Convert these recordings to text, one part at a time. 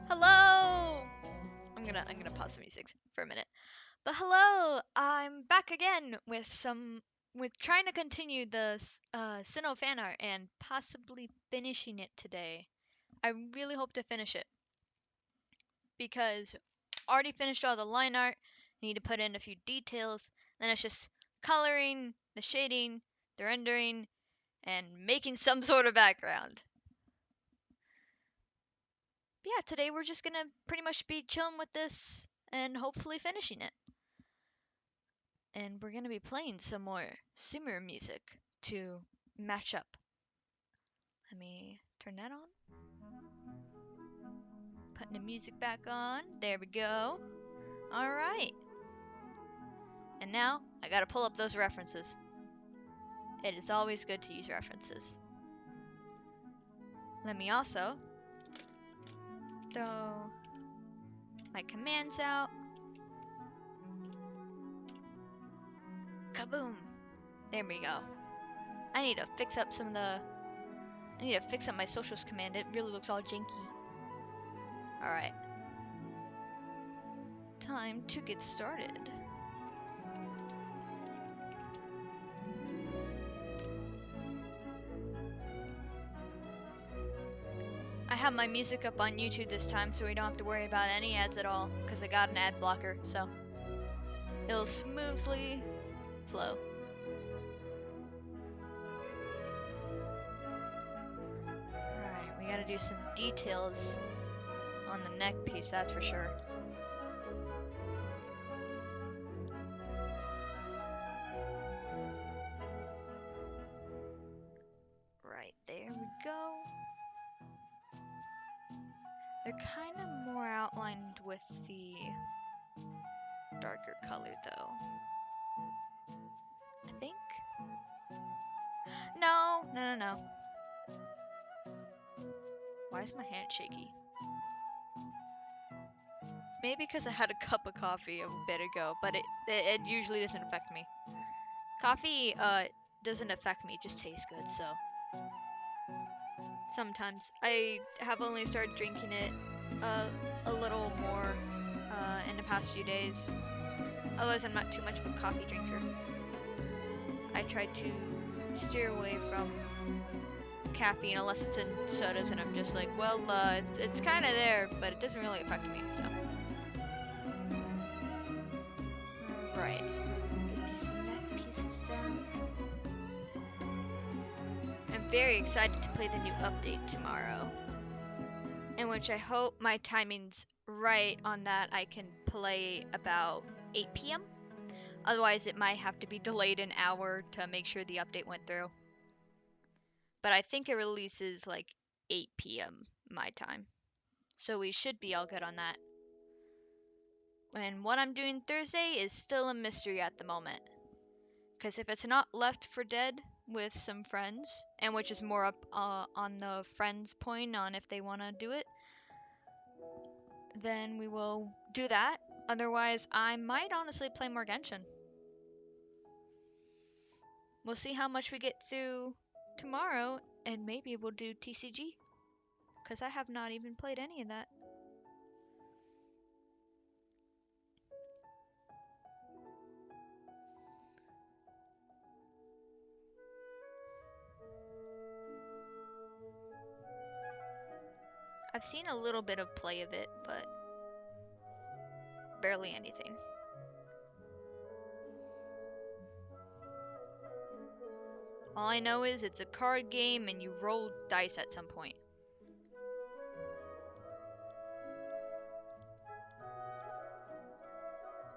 Hello! I'm gonna pause the music for a minute. But hello, I'm back again with trying to continue the CYNO FANART and possibly finishing it today. I really hope to finish it because I already finished all the line art. Need to put in a few details. Then it's just coloring, the shading, the rendering, and making some sort of background. Yeah, today we're just gonna pretty much be chilling with this and hopefully finishing it. And we're gonna be playing some more Sumer music to match up. Let me turn that on. Putting the music back on. There we go. Alright. And now, I gotta pull up those references. It is always good to use references. Let me also throw my commands out. Kaboom! There we go. I need to fix up my socials command. It really looks all janky. Alright. Time to get started. I have my music up on YouTube this time, so we don't have to worry about any ads at all, because I got an ad blocker, so it'll smoothly flow. Alright, we gotta do some details on the neck piece, that's for sure. Right, there we go. They're kind of more outlined with the darker color, though. I think? No. Why is my hand shaky? Maybe because I had a cup of coffee a bit ago, but it usually doesn't affect me. Coffee, doesn't affect me, it just tastes good, so. Sometimes. I have only started drinking it a little more in the past few days. Otherwise, I'm not too much of a coffee drinker. I try to steer away from caffeine unless it's in sodas, and I'm just like, well, it's kind of there, but it doesn't really affect me, so. Right. Get these neck pieces down. I'm very excited to play the new update tomorrow, in which I hope my timing's right on that. I can play about 8 p.m. Otherwise, it might have to be delayed an hour to make sure the update went through. But I think it releases like 8 p.m. my time. So we should be all good on that. And what I'm doing Thursday is still a mystery at the moment. Because if it's not Left 4 Dead with some friends, and which is more up on the friends' point on if they want to do it, then we will do that. Otherwise, I might honestly play more Genshin. We'll see how much we get through tomorrow, and maybe we'll do TCG. Because I have not even played any of that. I've seen a little bit of play of it, but barely anything. All I know is it's a card game and you roll dice at some point.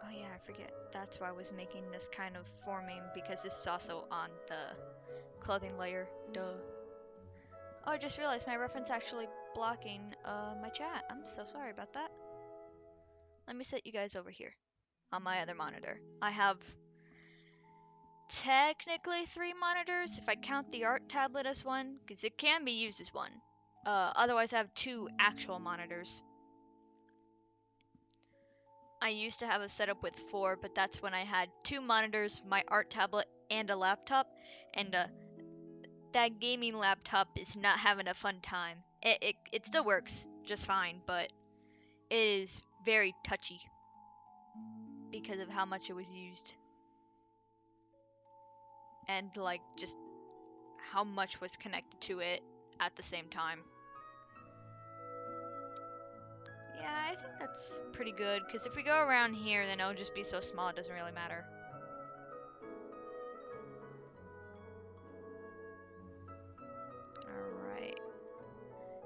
Oh yeah, I forget. That's why I was making this kind of forming, because this is also on the clothing layer. Duh. Oh, I just realized my reference actually blocking my chat. I'm so sorry about that. Let me set you guys over here on my other monitor. I have technically 3 monitors if I count the art tablet as one, because it can be used as one. Otherwise I have 2 actual monitors. I used to have a setup with 4, but that's when I had 2 monitors, my art tablet, and a laptop, and that gaming laptop is not having a fun time. It still works, just fine, but it is very touchy because of how much it was used. And like just how much was connected to it at the same time. Yeah, I think that's pretty good, because if we go around here, then it'll just be so small it doesn't really matter. Alright.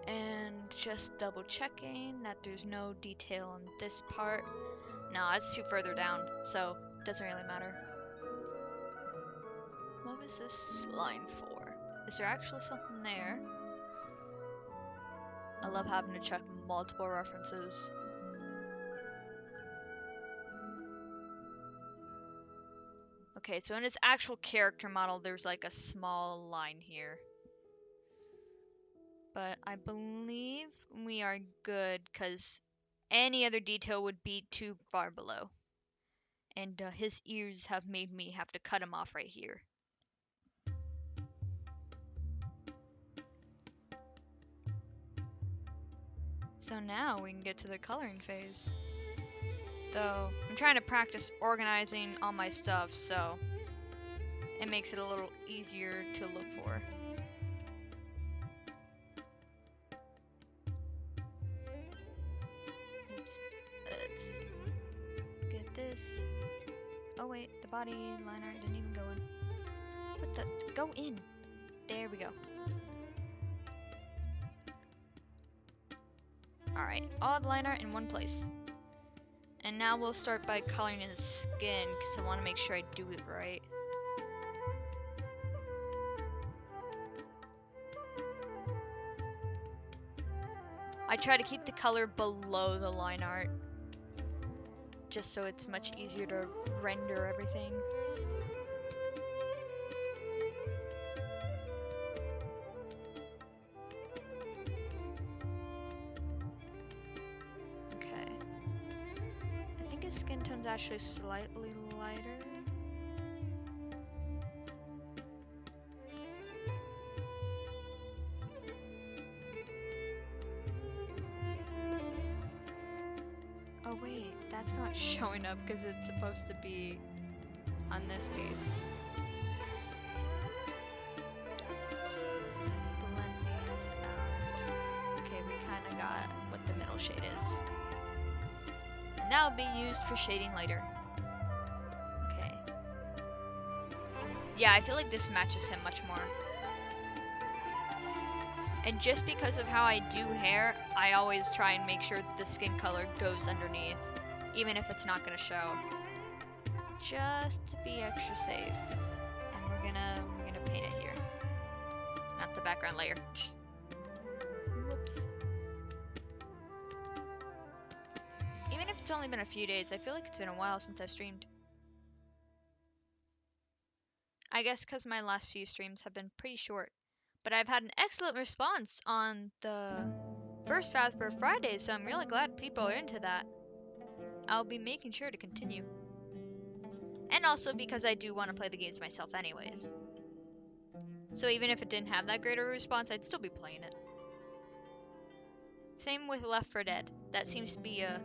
And just double checking that there's no detail on this part. No, it's too further down, so it doesn't really matter. What was this line for? Is there actually something there? I love having to check multiple references. Okay, so in its actual character model, there's like a small line here. But I believe we are good, because any other detail would be too far below. And his ears have made me have to cut him off right here. So now we can get to the coloring phase. Though, I'm trying to practice organizing all my stuff, so it makes it a little easier to look for. Oops. Let's get this. Oh wait, the body liner didn't even go in. What the? Go in! There we go. Alright, all the liner in one place. And now we'll start by coloring his skin, because I want to make sure I do it right. I try to keep the color below the line art, just so it's much easier to render everything. Okay. I think his skin tone's actually slightly lighter. Oh wait, that's not showing up because it's supposed to be on this piece. Blend these out. Okay, we kind of got what the middle shade is. And that will be used for shading later. Okay. Yeah, I feel like this matches him much more. And just because of how I do hair, I always try and make sure the skin color goes underneath, even if it's not gonna show. Just to be extra safe. And we're gonna paint it here. Not the background layer. Whoops. Even if it's only been a few days, I feel like it's been a while since I've streamed. I guess because my last few streams have been pretty short. But I've had an excellent response on the first Fazbear Friday, so I'm really glad people are into that. I'll be making sure to continue. And also because I do want to play the games myself anyways. So even if it didn't have that great of a response, I'd still be playing it. Same with Left 4 Dead. That seems to be a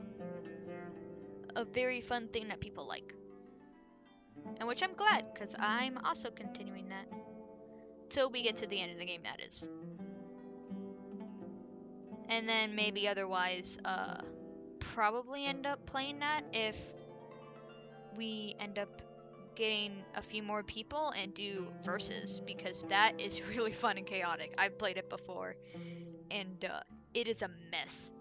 very fun thing that people like. And which I'm glad, because I'm also continuing that. Till we get to the end of the game, that is. And then maybe otherwise, probably end up playing that if we end up getting a few more people and do versus, because that is really fun and chaotic. I've played it before, and it is a mess.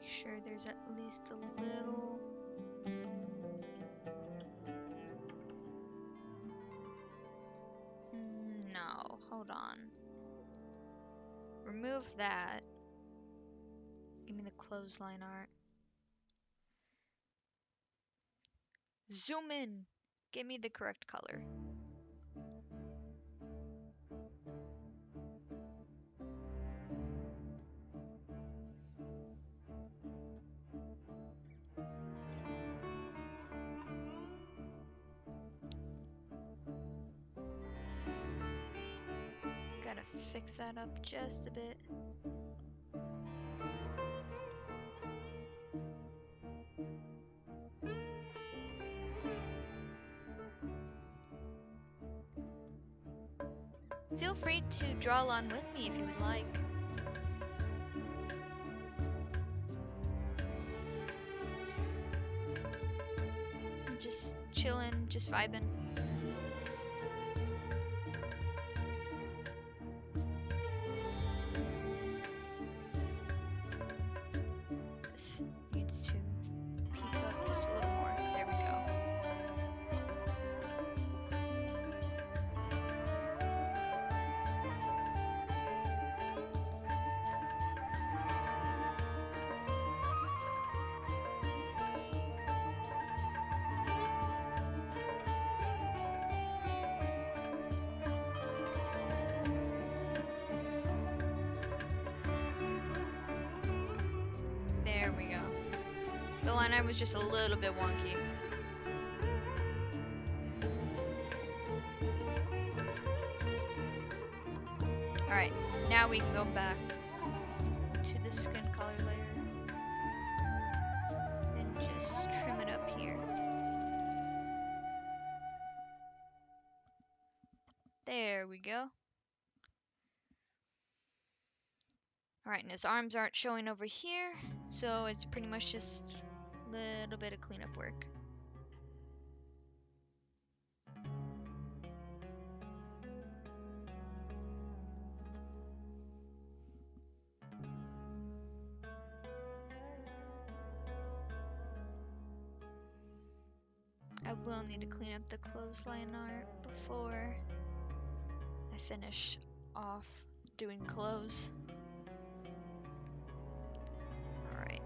make sure there's at least a little. No, hold on. Remove that. Give me the clothesline art. Zoom in. Give me the correct color. Gotta fix that up just a bit. Feel free to draw along with me if you would like. I'm just chilling, just vibing. This needs to peek up just a little more. There we go. There we go. The line art was just a little bit wonky. Alright, now we can go back to the skin color layer and just trim it up here. There we go. Alright, and his arms aren't showing over here, so it's pretty much just a little bit of cleanup work. I will need to clean up the clothesline art before I finish off doing clothes. Alright.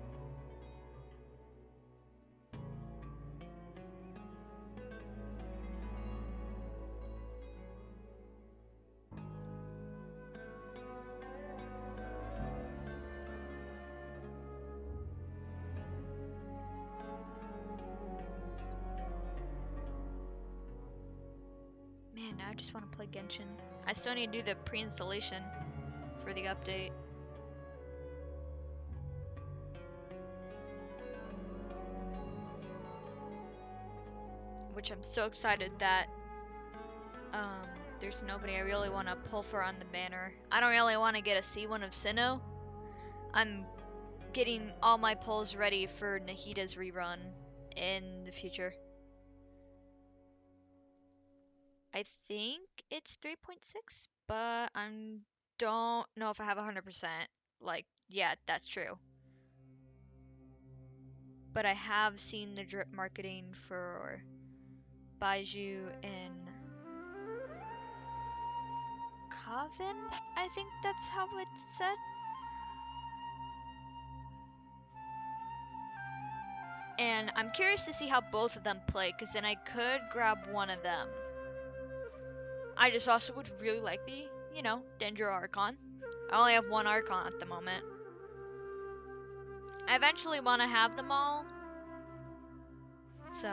Man, now I just want to play Genshin. I still need to do the pre-installation for the update. Which I'm so excited that there's nobody I really want to pull for on the banner. I don't really want to get a C1 of CYNO. I'm getting all my pulls ready for Nahida's rerun in the future. I think it's 3.6, but I don't know if I have 100%. Like, yeah, that's true. But I have seen the drip marketing for Baiju and Coven, I think that's how it's said. And I'm curious to see how both of them play, because then I could grab one of them. I just also would really like the, you know, Dendro Archon. I only have one Archon at the moment. I eventually want to have them all. So,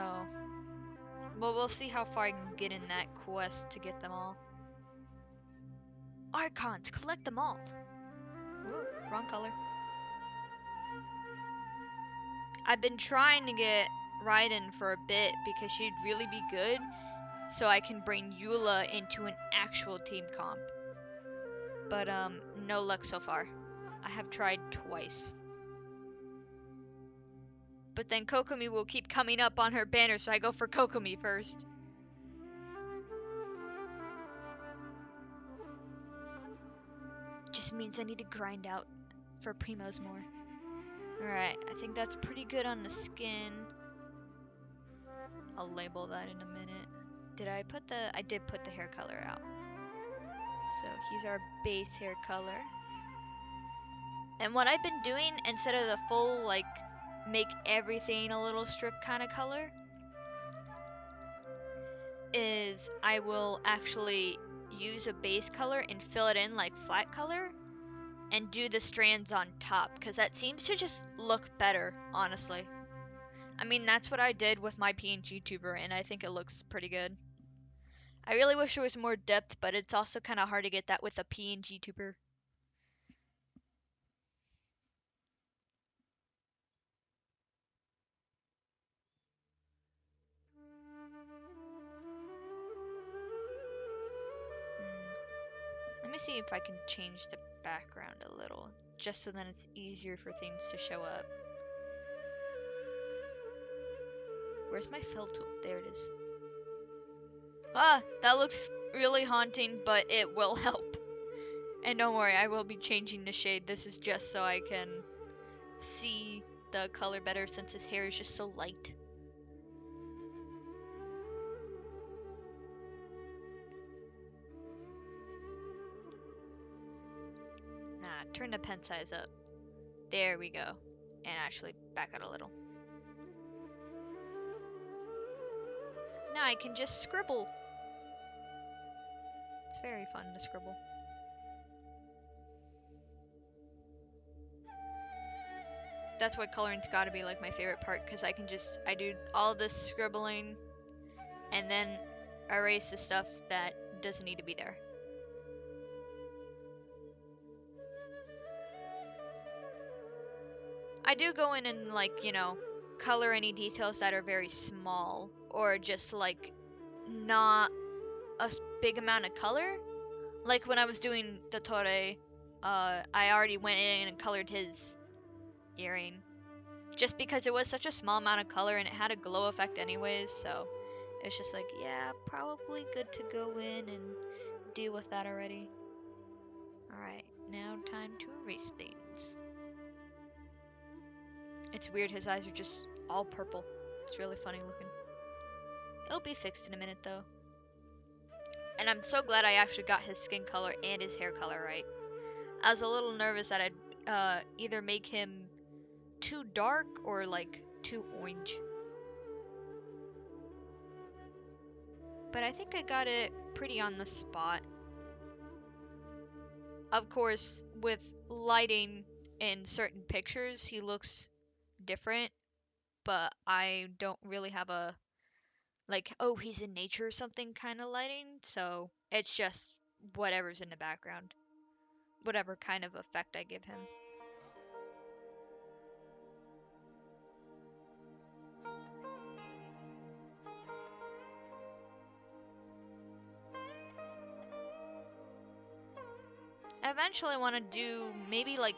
well, we'll see how far I can get in that quest to get them all. Archons, collect them all. Ooh, wrong color. I've been trying to get Raiden for a bit because she'd really be good, so I can bring Eula into an actual team comp. But no luck so far. I have tried twice. But then Kokomi will keep coming up on her banner, so I go for Kokomi first. Just means I need to grind out for Primos more. Alright, I think that's pretty good on the skin. I'll label that in a minute. Did I put the... I did put the hair color out. So here's our base hair color. And what I've been doing, instead of the full, like, make everything a little strip kind of color, is I will actually use a base color and fill it in like flat color and do the strands on top, because that seems to just look better, honestly. I mean, that's what I did with my PNG tuber, and I think it looks pretty good. I really wish there was more depth, but it's also kind of hard to get that with a PNG tuber. Let me see if I can change the background a little, just so that it's easier for things to show up. Where's my fill tool? There it is. Ah, that looks really haunting, but it will help. And don't worry, I will be changing the shade. This is just so I can see the color better, since his hair is just so light. Nah, turn the pen size up. There we go. And actually back out a little. Now I can just scribble. It's very fun to scribble. That's why coloring's gotta be like my favorite part, because I do all this scribbling and then erase the stuff that doesn't need to be there. I do go in and, like, you know, color any details that are very small, or just like not a big amount of color. Like when I was doing the Tore, I already went in and colored his earring, just because it was such a small amount of color and it had a glow effect anyways, so it's just like, yeah, probably good to go in and deal with that already. Alright, now time to erase things. It's weird, his eyes are just all purple. It's really funny looking. It'll be fixed in a minute though. And I'm so glad I actually got his skin color and his hair color right. I was a little nervous that I'd either make him too dark or like too orange. But I think I got it pretty on the spot. Of course, with lighting in certain pictures, he looks different, but I don't really have a, like, oh, he's in nature or something kind of lighting, so it's just whatever's in the background. Whatever kind of effect I give him. I eventually want to do, maybe like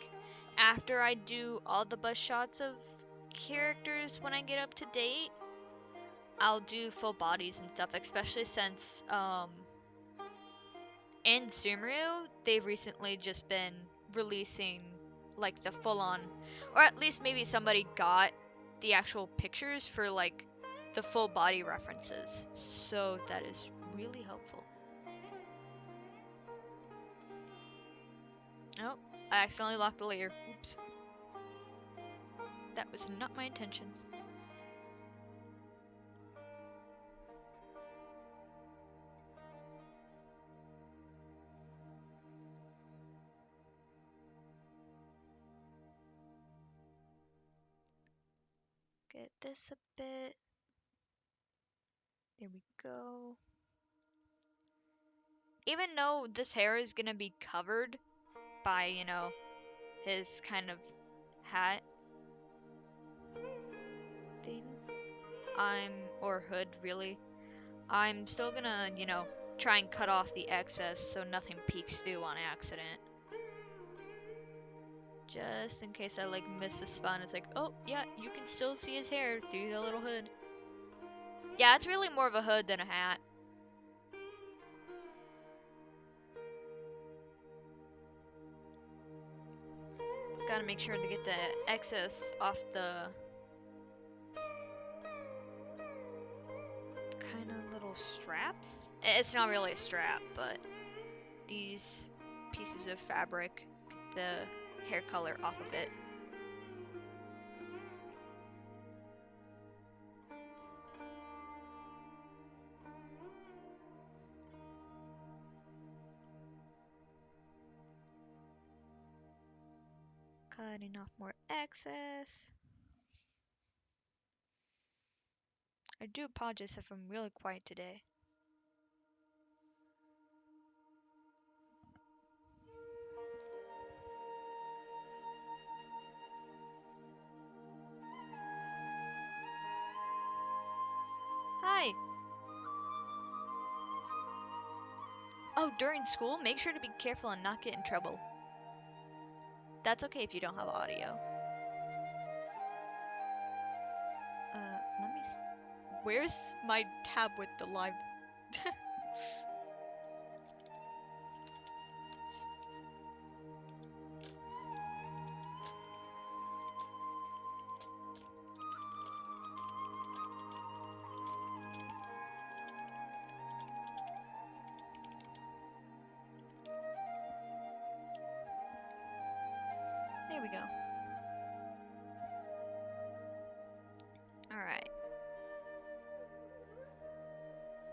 after I do all the bus shots of characters when I get up to date, I'll do full bodies and stuff, especially since in Sumeru they've recently just been releasing like the full on, or at least maybe somebody got the actual pictures for like the full body references, so that is really helpful. Oh, I accidentally locked the layer. Oops. That was not my intention. Get this a bit. There we go. Even though this hair is gonna be covered by, you know, his kind of hat thing, or hood really, I'm still gonna, you know, try and cut off the excess so nothing peeks through on accident. Just in case I like miss a spot, it's like, oh yeah, you can still see his hair through the little hood. Yeah, it's really more of a hood than a hat. gotta make sure to get the excess off the kind of little straps. It's not really a strap, but these pieces of fabric, the hair color off of it. Cutting off more excess. I do apologize if I'm really quiet today. Hi! Oh, during school, make sure to be careful and not get in trouble. That's okay if you don't have audio. Let me... Where's my tab with the live... There we go. Alright.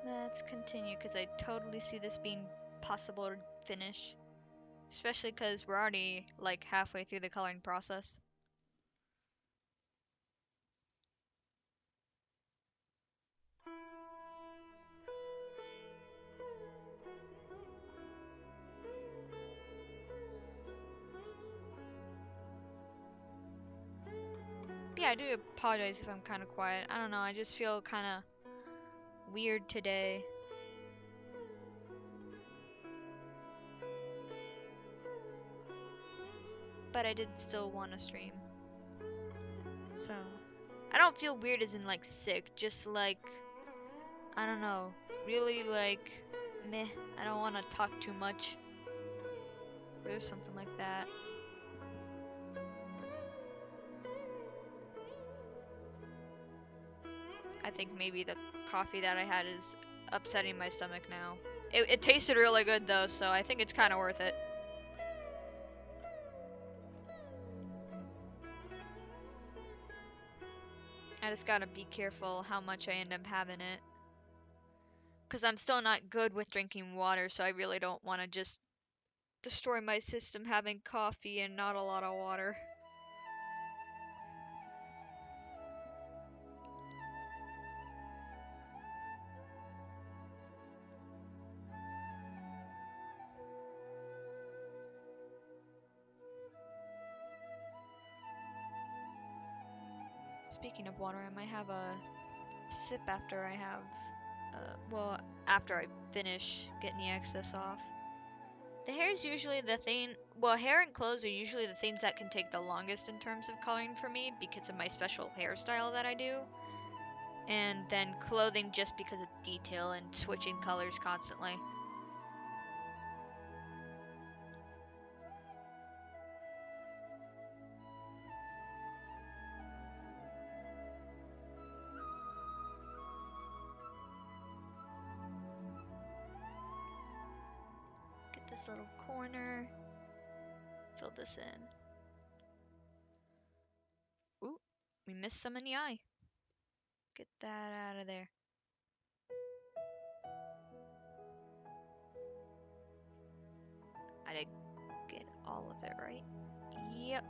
Let's continue, because I totally see this being possible to finish. Especially because we're already, like, halfway through the coloring process. Yeah, I do apologize if I'm kind of quiet. I don't know, I just feel kind of weird today. But I did still want to stream. So, I don't feel weird as in like sick, just like, I don't know, really like, meh, I don't want to talk too much. Or something like that. I think maybe the coffee that I had is upsetting my stomach now. It tasted really good though, so I think it's kind of worth it. I just gotta be careful how much I end up having it. Because I'm still not good with drinking water, so I really don't want to just destroy my system having coffee and not a lot of water. Speaking of water, I might have a sip after I have, well, after I finish getting the excess off. The hair is usually the thing, well, hair and clothes are usually the things that can take the longest in terms of coloring for me because of my special hairstyle that I do. And then clothing just because of detail and switching colors constantly. Get this little corner, fill this in. Ooh, we missed some in the eye. Get that out of there. I did get all of it right. Yep.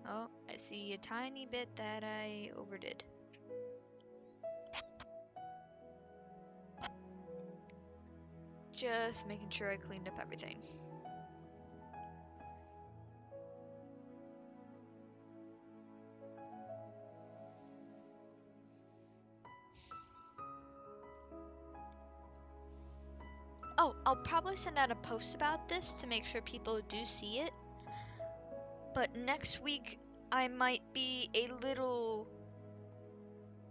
Oh, I see a tiny bit that I overdid. Just making sure I cleaned up everything. Oh, I'll probably send out a post about this to make sure people do see it. But next week, I might be a little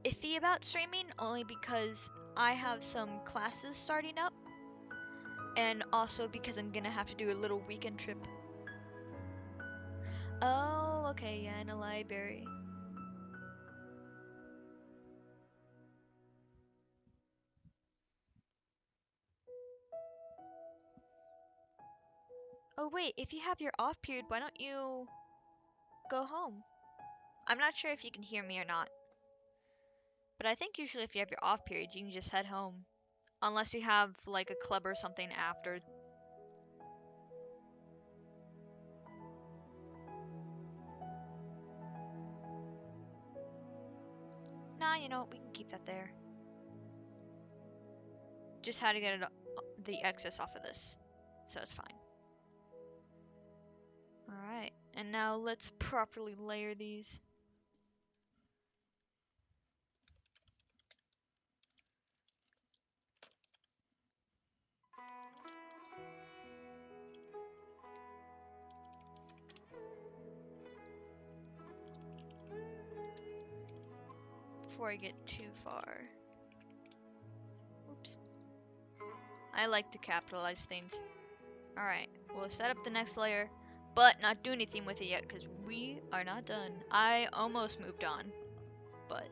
iffy about streaming, only because I have some classes starting up. And also because I'm gonna have to do a little weekend trip. Oh, okay, yeah, in a library. Oh wait, if you have your off period, why don't you go home? I'm not sure if you can hear me or not, but I think usually if you have your off period, you can just head home. Unless you have like a club or something after. Nah, you know what, we can keep that there. Just had to get the excess off of this, so it's fine. Alright, and now let's properly layer these. Before I get too far. Oops. I like to capitalize things. Alright, we'll set up the next layer, but not do anything with it yet because we are not done. I almost moved on, but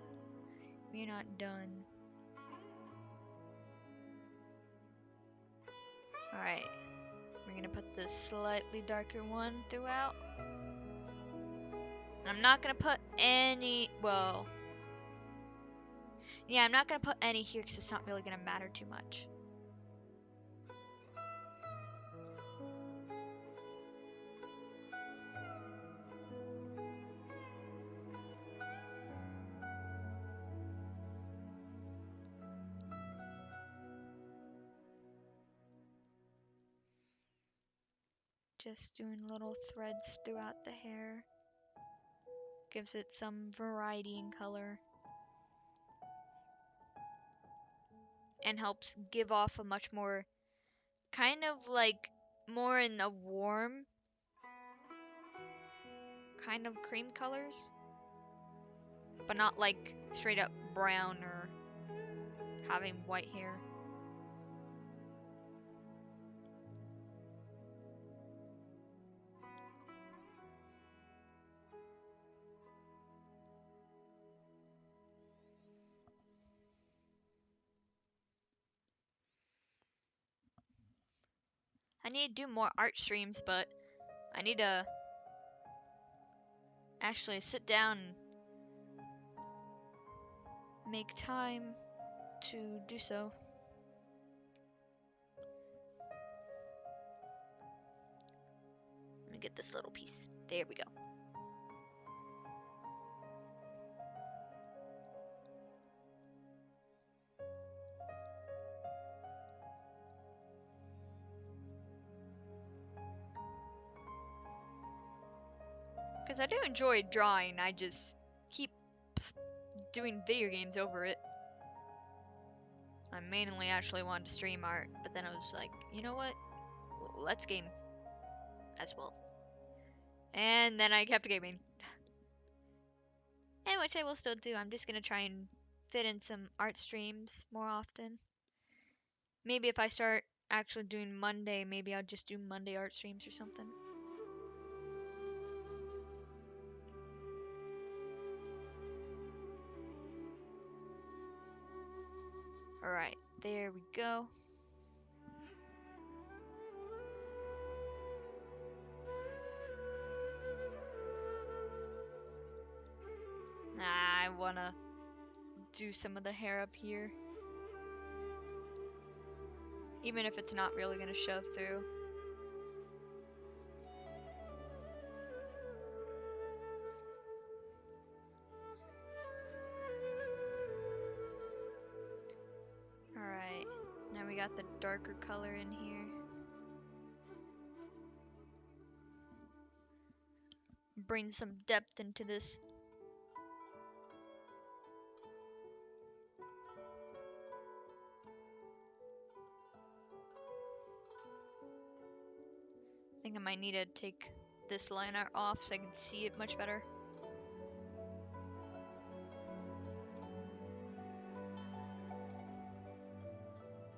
we're not done. Alright, we're gonna put this slightly darker one throughout. I'm not gonna put any, well, yeah, I'm not gonna put any here because it's not really gonna matter too much. Just doing little threads throughout the hair. Gives it some variety in color. And helps give off a much more, kind of like, more in the warm kind of cream colors. But not like straight up brown or having white hair. I need to do more art streams, but I need to actually sit down and make time to do so. Let me get this little piece. There we go. Because I do enjoy drawing, I just keep doing video games over it. I mainly actually wanted to stream art, but then I was like, you know what? Let's game as well. And then I kept gaming. And which I will still do. I'm just gonna try and fit in some art streams more often. Maybe if I start actually doing Monday, maybe I'll just do Monday art streams or something. Alright, there we go. I wanna do some of the hair up here. Even if it's not really gonna show through. Alright, now we got the darker color in here. Bring some depth into this. I think I might need to take this line art off so I can see it much better.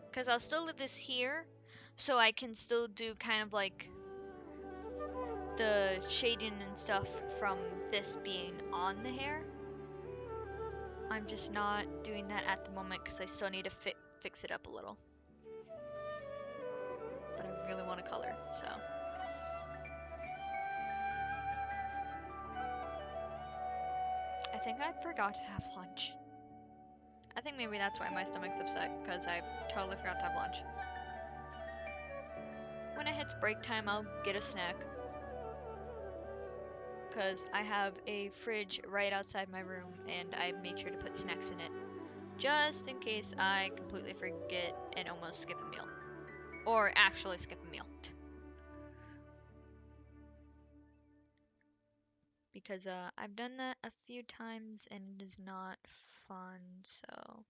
Because I'll still leave this here, so I can still do kind of like the shading and stuff from this being on the hair. I'm just not doing that at the moment because I still need to fix it up a little. But I really want to color, so. I think I forgot to have lunch. I think maybe that's why my stomach's upset, because I totally forgot to have lunch. When it hits break time, I'll get a snack. Because I have a fridge right outside my room, and I made sure to put snacks in it. Just in case I completely forget and almost skip a meal. Or actually skip a meal. Because I've done that a few times and it is not fun, so.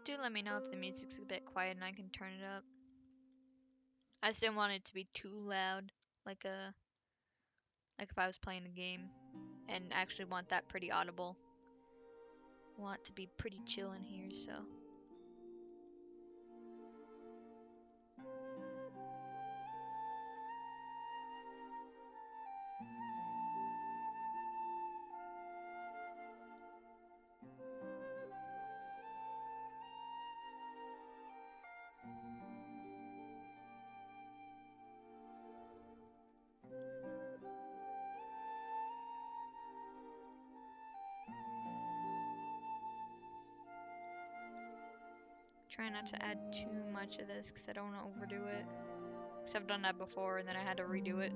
Do let me know if the music's a bit quiet and I can turn it up. I just didn't want it to be too loud, like if I was playing a game, and actually want that pretty audible. Want to be pretty chill in here, so. Try not to add too much of this because I don't want to overdo it. Because I've done that before and then I had to redo it.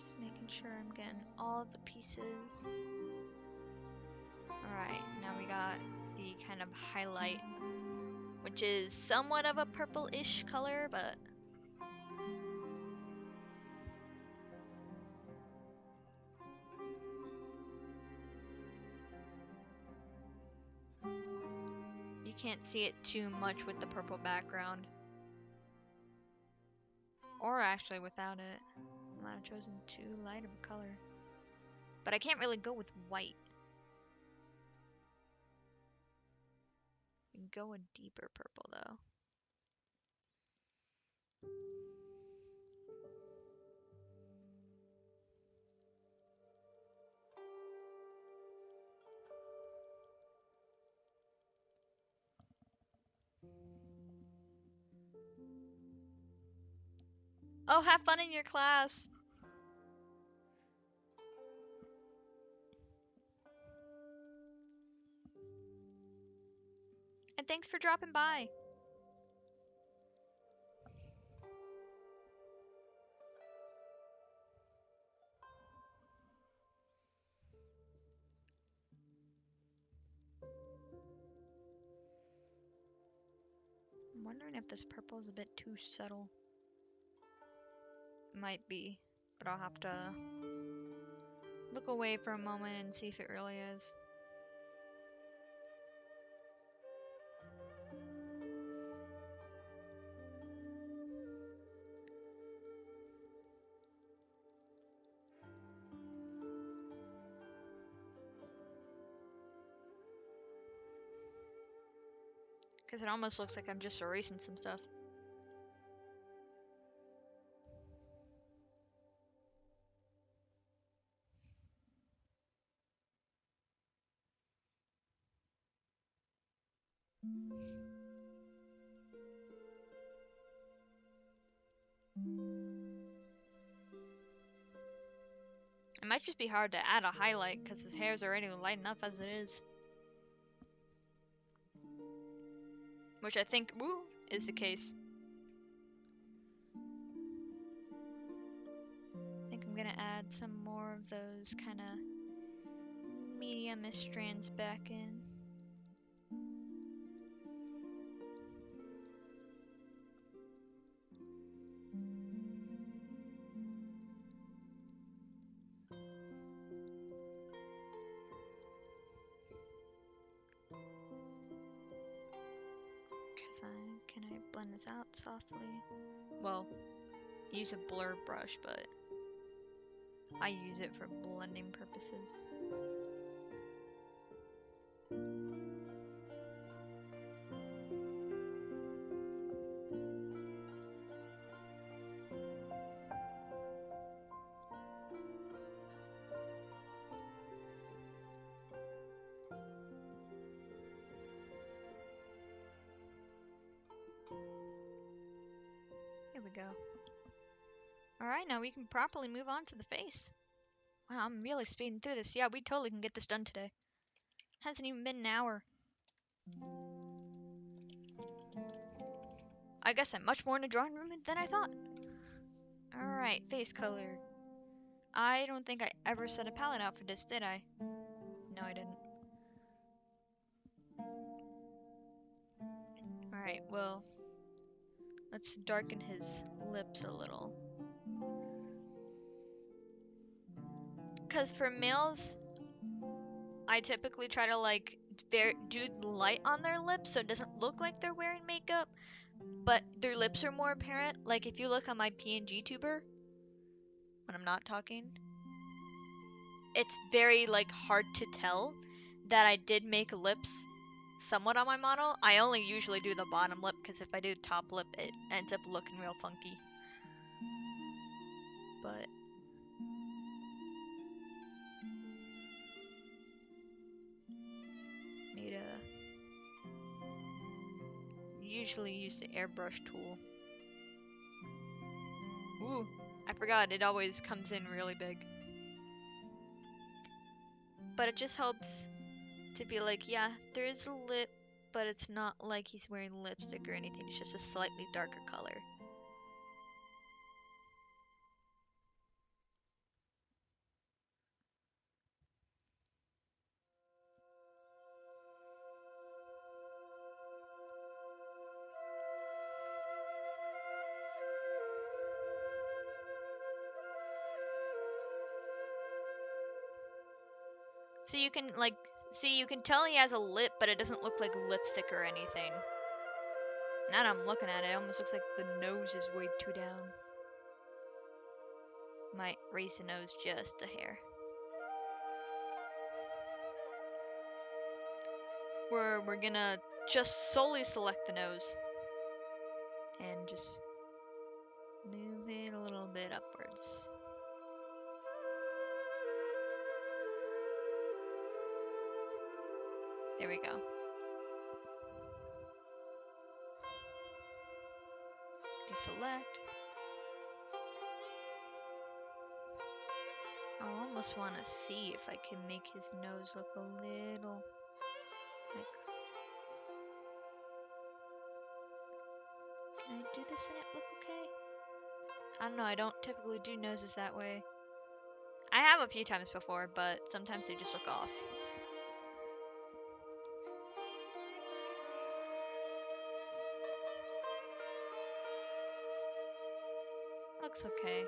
Just making sure I'm getting all the pieces. Alright, now we got the kind of highlight, which is somewhat of a purple-ish color, but you can't see it too much with the purple background. Or actually without it. I might have chosen too light of a color. But I can't really go with white. You can go a deeper purple though. Oh, have fun in your class! And thanks for dropping by! I'm wondering if this purple is a bit too subtle. Might be, but I'll have to look away for a moment and see if it really is. Because it almost looks like I'm just erasing some stuff. It might just be hard to add a highlight because his hair's already light enough as it is. Which I think, is the case. add some more of those kind of medium-ish strands back in. Can I blend this out softly? Well, use a blur brush, but I use it for blending purposes. Here we go. Alright, now we can properly move on to the face. Wow, I'm really speeding through this. Yeah, we totally can get this done today. Hasn't even been an hour. I guess I'm much more in the drawing room than I thought. Alright, face color. I don't think I ever set a palette out for this, did I? No, I didn't. Alright, well, let's darken his lips a little. Because for males, I typically try to like do light on their lips so it doesn't look like they're wearing makeup, but their lips are more apparent. Like if you look on my PNG tuber, when I'm not talking, it's very like hard to tell that I did make lips somewhat on my model. I only usually do the bottom lip because if I do top lip, it ends up looking real funky. But need to usually use the airbrush tool. Ooh, I forgot it always comes in really big. But it just helps to be like, yeah, there is a lip, but it's not like he's wearing lipstick or anything. It's just a slightly darker color. So you can like see, you can tell he has a lip, but it doesn't look like lipstick or anything. Now that I'm looking at it, it almost looks like the nose is way too down. Might raise the nose just a hair. We're gonna just solely select the nose and just move it a little bit upwards. There we go. Deselect. I almost want to see if I can make his nose look a little like. Can I do this and it look okay? I don't know, I don't typically do noses that way. I have a few times before, but sometimes they just look off. Looks okay.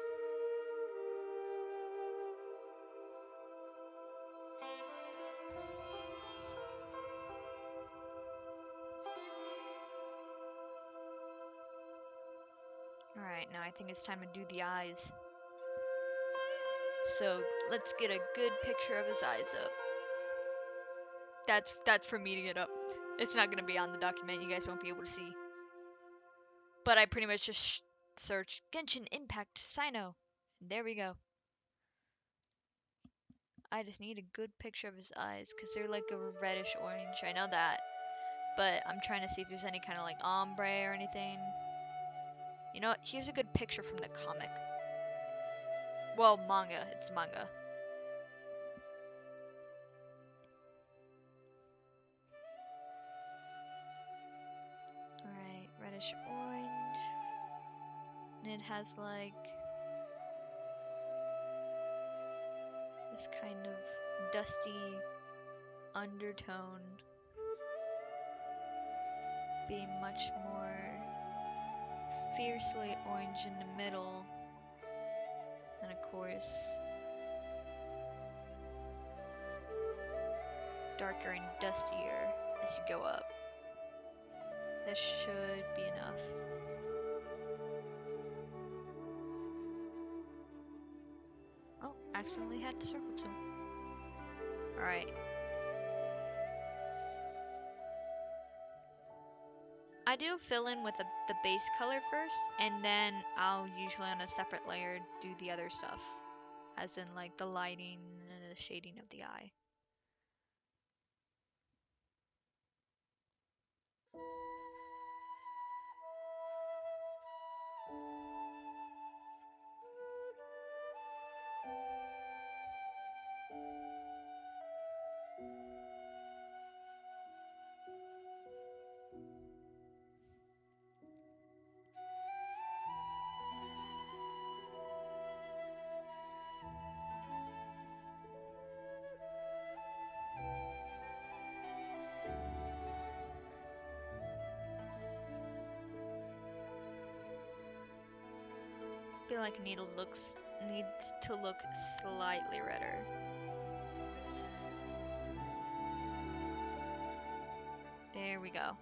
Alright, now I think it's time to do the eyes. So let's get a good picture of his eyes up. That's for me to get up. It's not gonna be on the document, you guys won't be able to see. But I pretty much just searched Genshin Impact CYNO. And there we go. I just need a good picture of his eyes because they're like a reddish orange. I know that. But I'm trying to see if there's any kind of like ombre or anything. You know what? Here's a good picture from the comic. Well, manga. It's manga. Alright, reddish orange. And it has like this kind of dusty undertone be much more fiercely orange in the middle, and of course darker and dustier as you go up. This should be enough. Oh, accidentally had the circle tool. Alright. I do fill in with the base color first, and then I'll usually on a separate layer do the other stuff. As in like the lighting and the shading of the eye. Feel like needle needs to look slightly redder. There we go.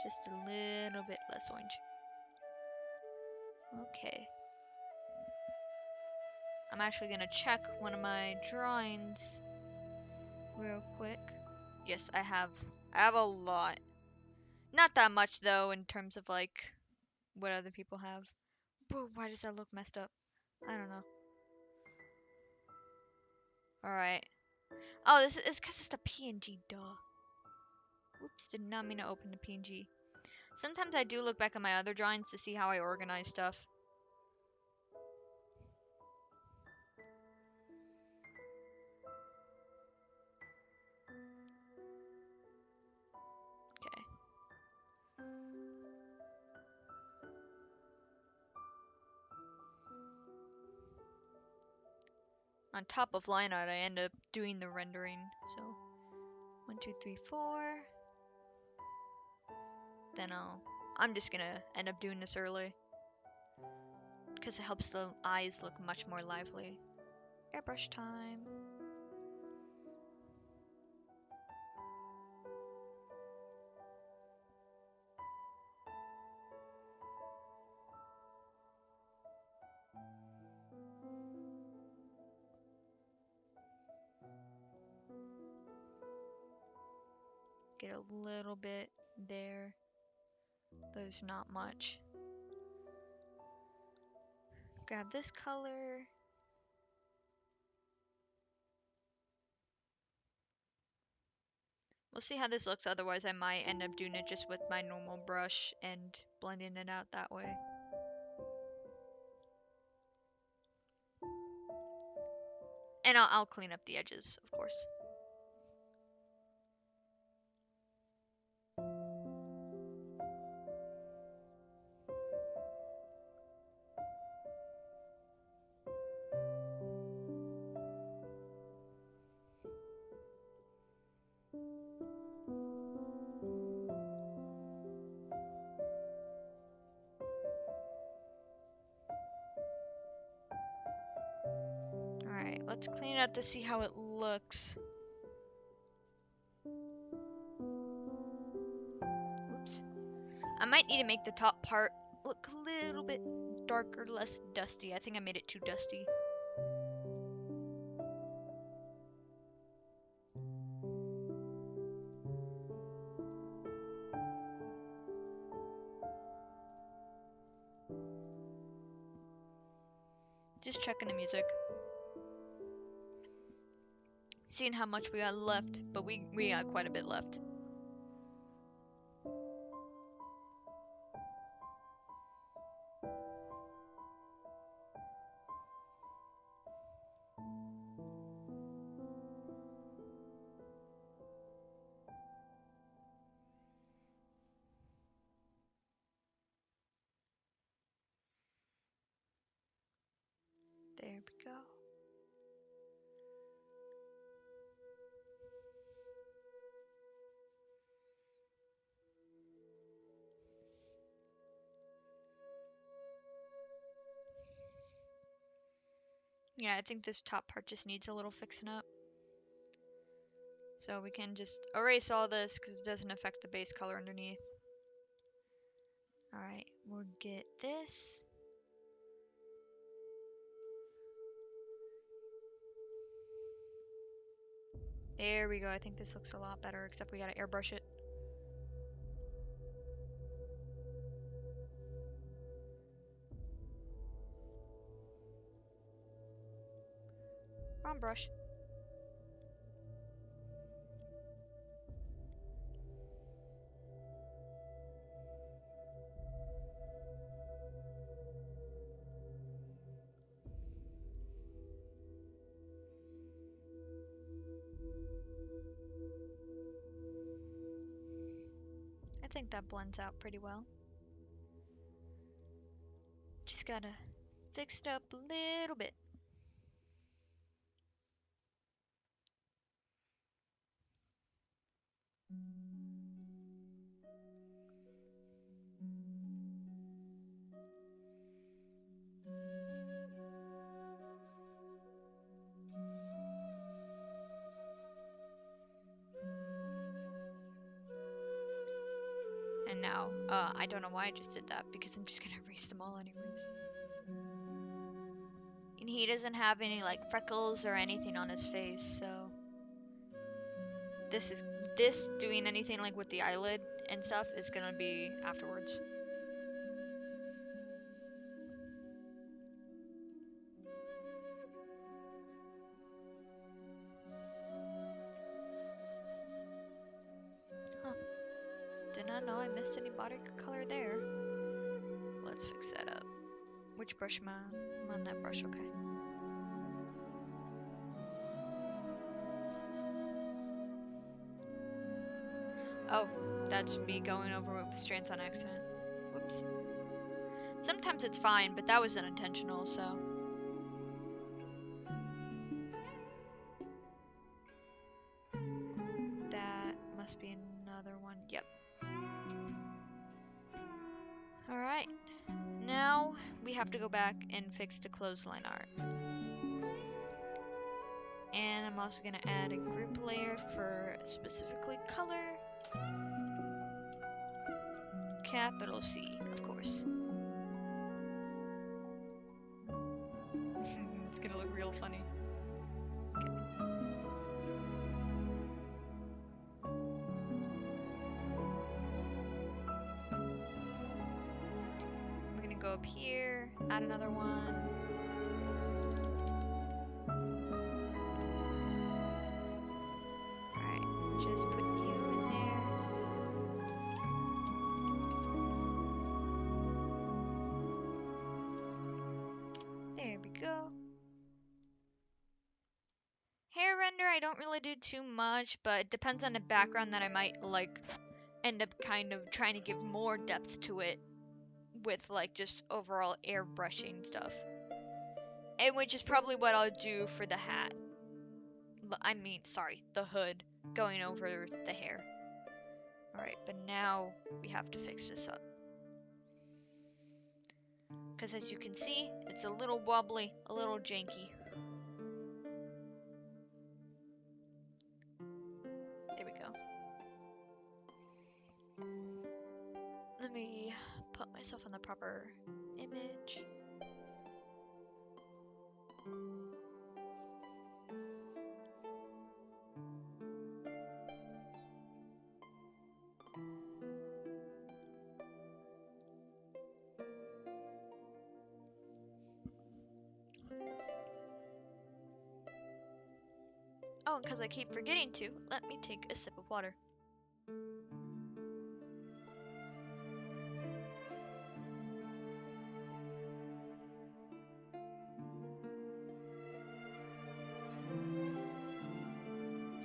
Just a little bit less orange. Okay. I'm actually gonna check one of my drawings real quick. Yes, I have a lot. Not that much though in terms of like what other people have. Bro, why does that look messed up? I don't know. Alright. Oh, this is because it's the PNG, duh. Oops, did not mean to open the PNG. Sometimes I do look back at my other drawings to see how I organize stuff. Okay. On top of line art, I end up doing the rendering. So, 1, 2, 3, 4. Then I'm just gonna end up doing this early. Because it helps the eyes look much more lively. Airbrush time. Get a little bit there. There's not much. Grab this color. We'll see how this looks, otherwise I might end up doing it just with my normal brush and blending it out that way. And I'll clean up the edges, of course. Alright, let's clean it up to see how it looks. Oops. I might need to make the top part look a little bit darker, less dusty. I think I made it too dusty. Just checking the music. Seeing how much we got left, but we got quite a bit left. There we go. Yeah, I think this top part just needs a little fixing up. So we can just erase all this because it doesn't affect the base color underneath. Alright, we'll get this. There we go. I think this looks a lot better, except we gotta airbrush it. Wrong brush. I think that blends out pretty well. Just gotta fix it up a little bit. And now, I don't know why I just did that, because I'm just gonna erase them all anyways. And he doesn't have any, like, freckles or anything on his face, so... This doing anything, like, with the eyelid and stuff is gonna be afterwards. Huh. Did not know I missed any body color there. Let's fix that up. Which brush am I on? I'm on that brush, okay. Oh, that's me going over with strands on accident. Whoops. Sometimes it's fine, but that was unintentional, so... That must be another one. Yep. Alright. Now we have to go back and fix the clothesline art. And I'm also going to add a group layer for specifically color. Capital C, of course. It's going to look real funny. Okay. I'm going to go up here, add another one. Just put you in there. There we go. Hair render, I don't really do too much, but it depends on the background that I might, like, end up kind of trying to give more depth to it with, like, just overall airbrushing stuff. And which is probably what I'll do for the hat. I mean, sorry, the hood going over the hair. Alright, but now we have to fix this up. Because as you can see, it's a little wobbly, a little janky. There we go. Let me put myself in the proper image. Oh, and because I keep forgetting to, let me take a sip of water.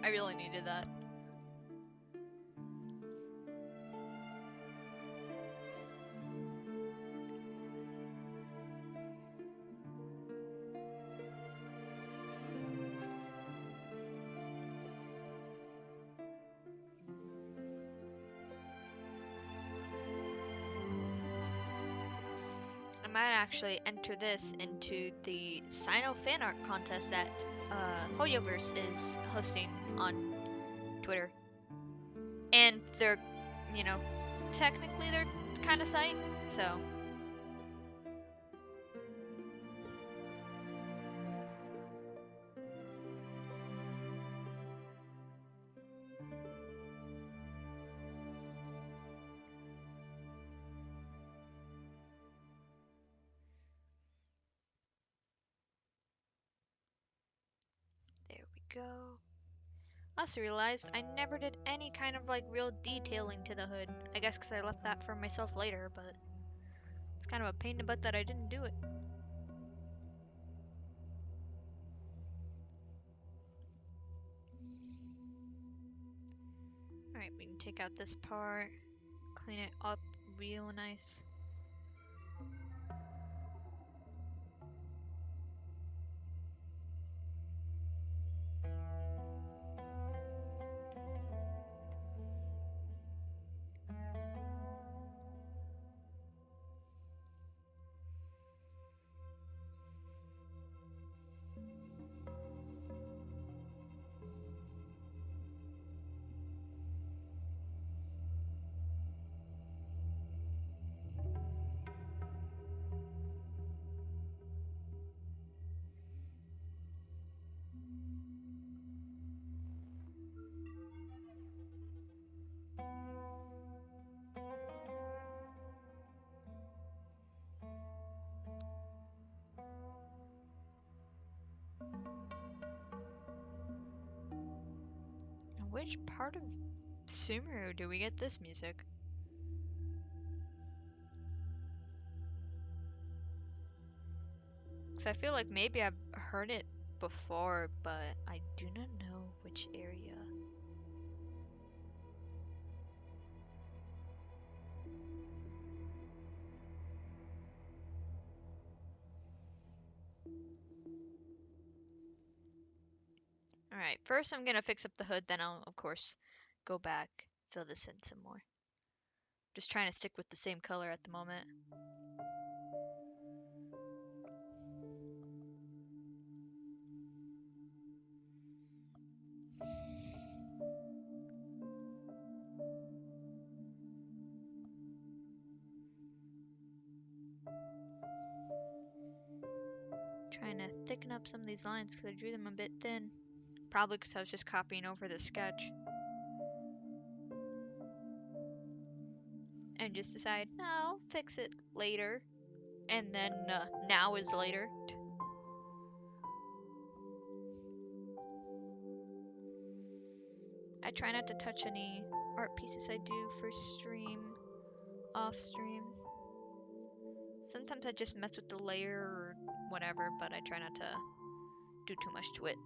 I really needed that. might actually enter this into the CYNO FANART contest that Hoyoverse is hosting on Twitter. And they're, you know, technically they're kind of psych, so. There we go. I also realized I never did any kind of like real detailing to the hood. I guess because I left that for myself later, but it's kind of a pain in the butt that I didn't do it. Alright, we can take out this part, clean it up real nice. Which part of Sumeru do we get this music? Because I feel like maybe I've heard it before, but I do not know which area. Alright, first I'm gonna fix up the hood, then I'll, of course, go back, fill this in some more. Just trying to stick with the same color at the moment. Trying to thicken up some of these lines because I drew them a bit thin. Probably because I was just copying over the sketch. And just decide, no, I'll fix it later. And then now is later. I try not to touch any art pieces I do for stream, off stream. Sometimes I just mess with the layer or whatever, but I try not to do too much to it.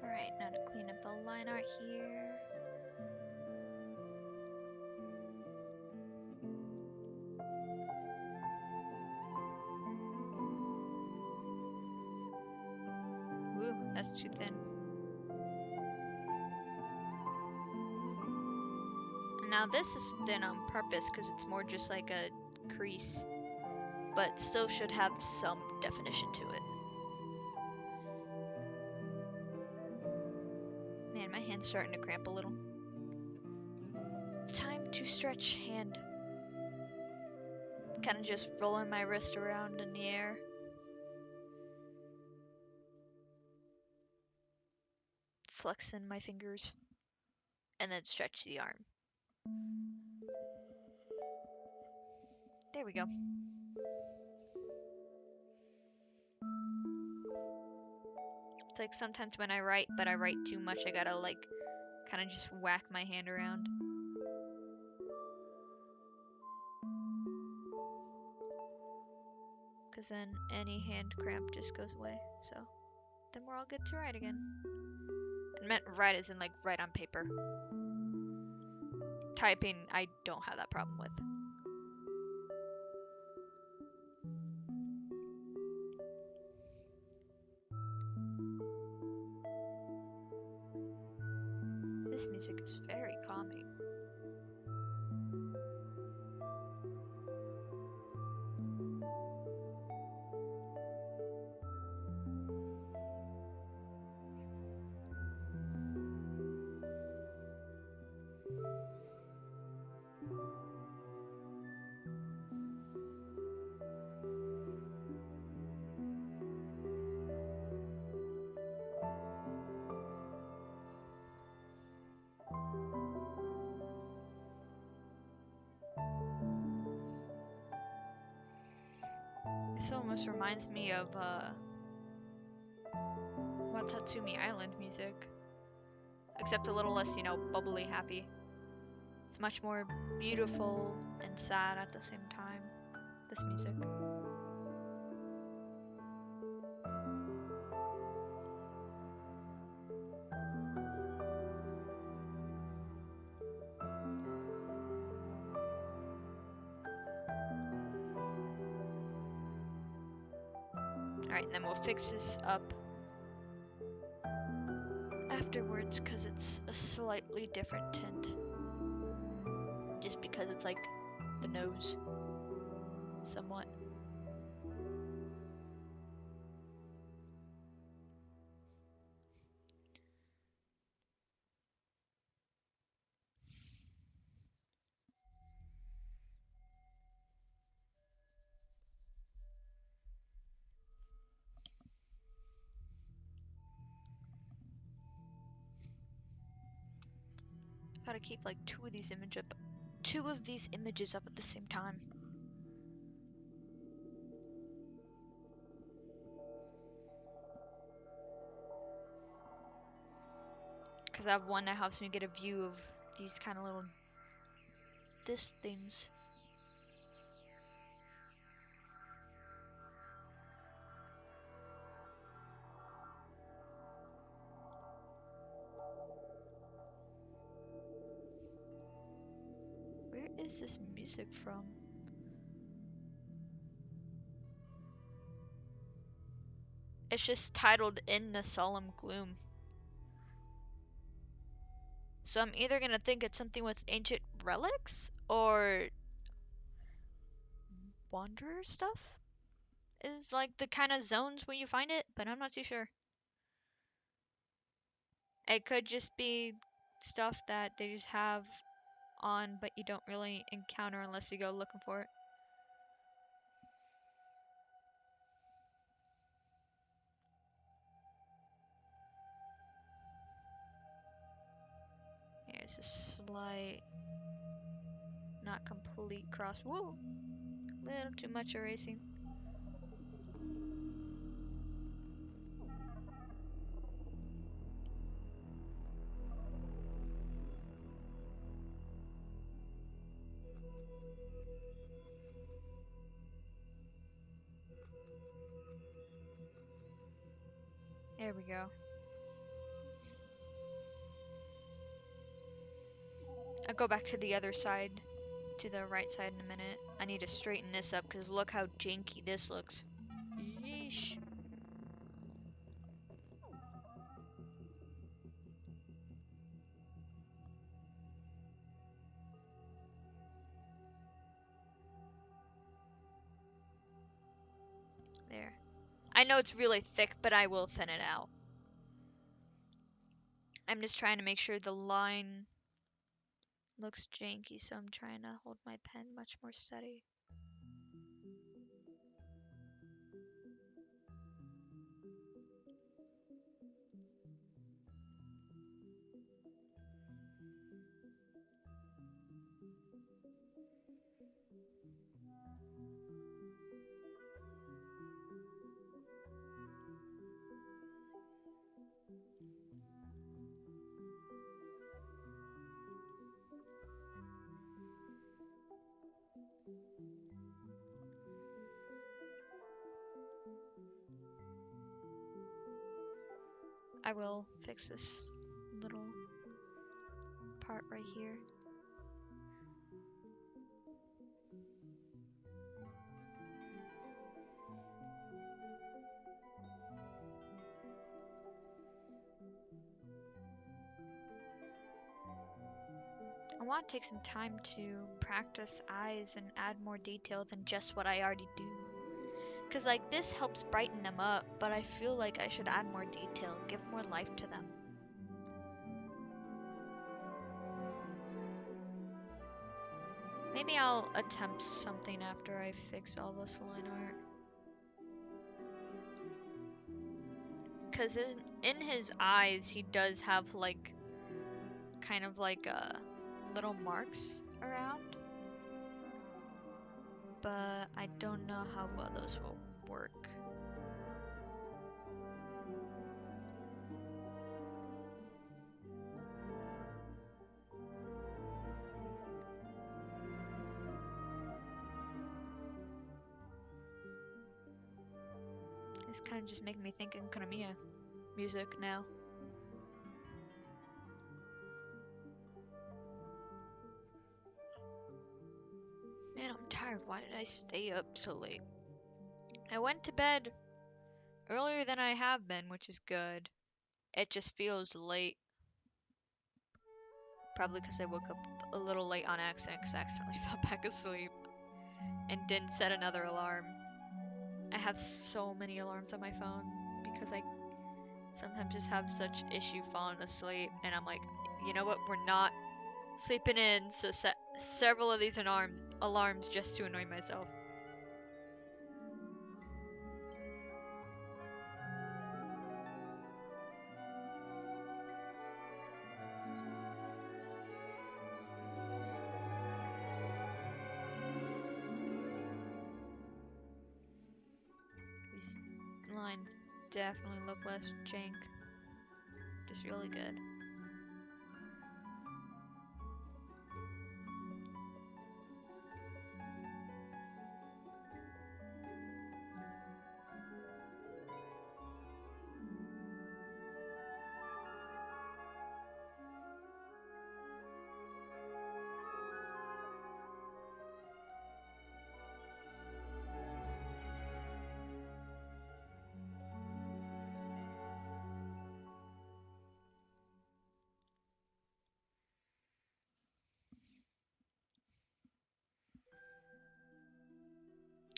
Alright, now to clean up the line art here. Woo, that's too thin. Now this is thin on purpose because it's more just like a crease, but still should have some definition to it. Man, my hand's starting to cramp a little. Time to stretch hand. Kind of just rolling my wrist around in the air. Flexing my fingers. And then stretch the arm. There we go. It's like sometimes when I write, but I write too much, I gotta like kind of just whack my hand around. Because then any hand cramp just goes away. So then we're all good to write again. I meant write as in like write on paper. Typing, I don't have that problem with. This music is very calming. This almost reminds me of Watatsumi Island music. Except a little less, you know, bubbly happy. It's much more beautiful and sad at the same time, this music. Alright, and then we'll fix this up afterwards because it's a slightly different tint. Just because it's like the nose, somewhat. Gotta keep like two of these images up at the same time. Because I have one that helps me get a view of these kind of little disc things. Where is this music from? It's just titled In the Solemn Gloom. So I'm either gonna think it's something with ancient relics or wanderer stuff is like the kind of zones where you find it, but I'm not too sure. It could just be stuff that they just have on, but you don't really encounter unless you go looking for it. Here's a slight, not complete cross. Whoa! Little too much erasing. There we go. I'll go back to the other side, to the right side in a minute. I need to straighten this up because look how janky this looks. Yeesh. There. I know it's really thick, but I will thin it out. I'm just trying to make sure the line looks janky, so I'm trying to hold my pen much more steady. I will fix this little part right here. I want to take some time to practice eyes and add more detail than just what I already do. Because like this helps brighten them up, but I feel like I should add more detail, give more life to them. Maybe I'll attempt something after I fix all this line art. Because in his eyes, he does have like, kind of like little marks around. But I don't know how well those will work. It's kind of just making me think in Konamiya music now. Man, I'm tired. Why did I stay up so late? I went to bed earlier than I have been, which is good. It just feels late. Probably because I woke up a little late on accident because I accidentally fell back asleep and didn't set another alarm. I have so many alarms on my phone because I sometimes just have such issue falling asleep, and I'm like, you know what, we're not sleeping in, so set several of these alarms just to annoy myself. These lines definitely look less jank. Just really good.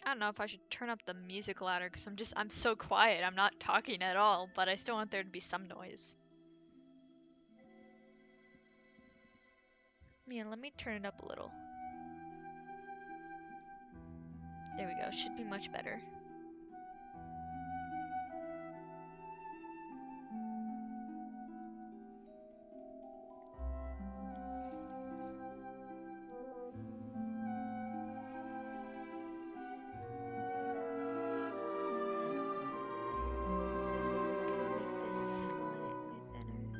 I don't know if I should turn up the music louder because I'm so quiet. I'm not talking at all, but I still want there to be some noise. Yeah, let me turn it up a little. There we go. Should be much better. Make this slightly thinner.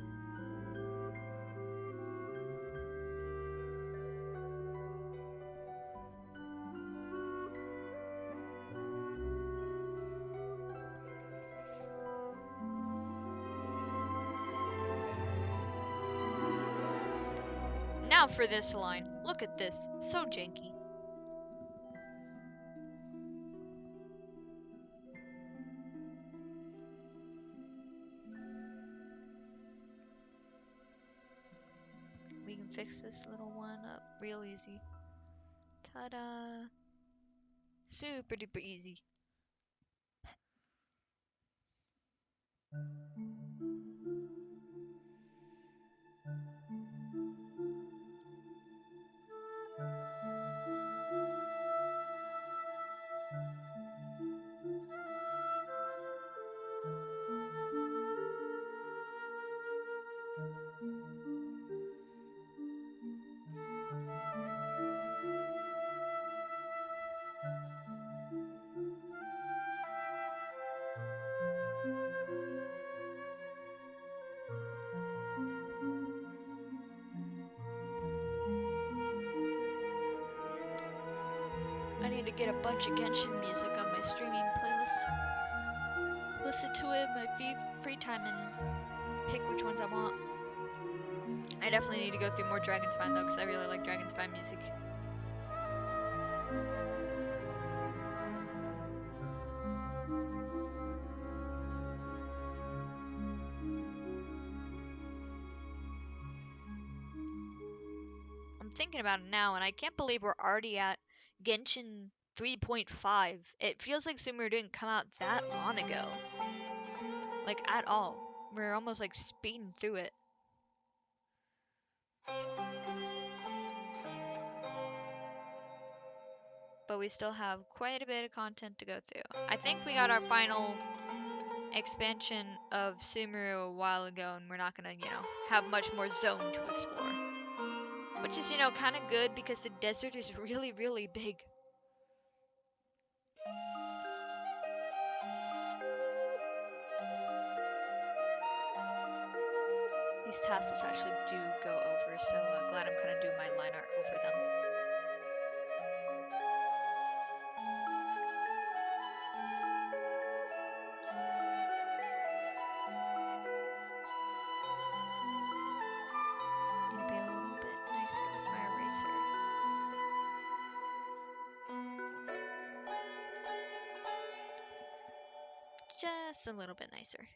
Now for this line. Look at this. So janky. We can fix this little one up real easy. Ta-da! Super duper easy. I need to get a bunch of Genshin music on my streaming playlist. Listen to it in my free time and pick which ones I want. I definitely need to go through more Dragon Spine though, because I really like Dragon Spine music. I'm thinking about it now, and I can't believe we're already at Genshin 3.5. It feels like Sumeru didn't come out that long ago. Like, at all. We're almost like speeding through it. But we still have quite a bit of content to go through. I think we got our final expansion of Sumeru a while ago, and we're not gonna, have much more zone to explore. Which is, kind of good because the desert is really, really big. These tassels actually do go over, so glad I'm kind of doing my line art over them. Need to be a little bit nicer with my eraser. Just a little bit nicer.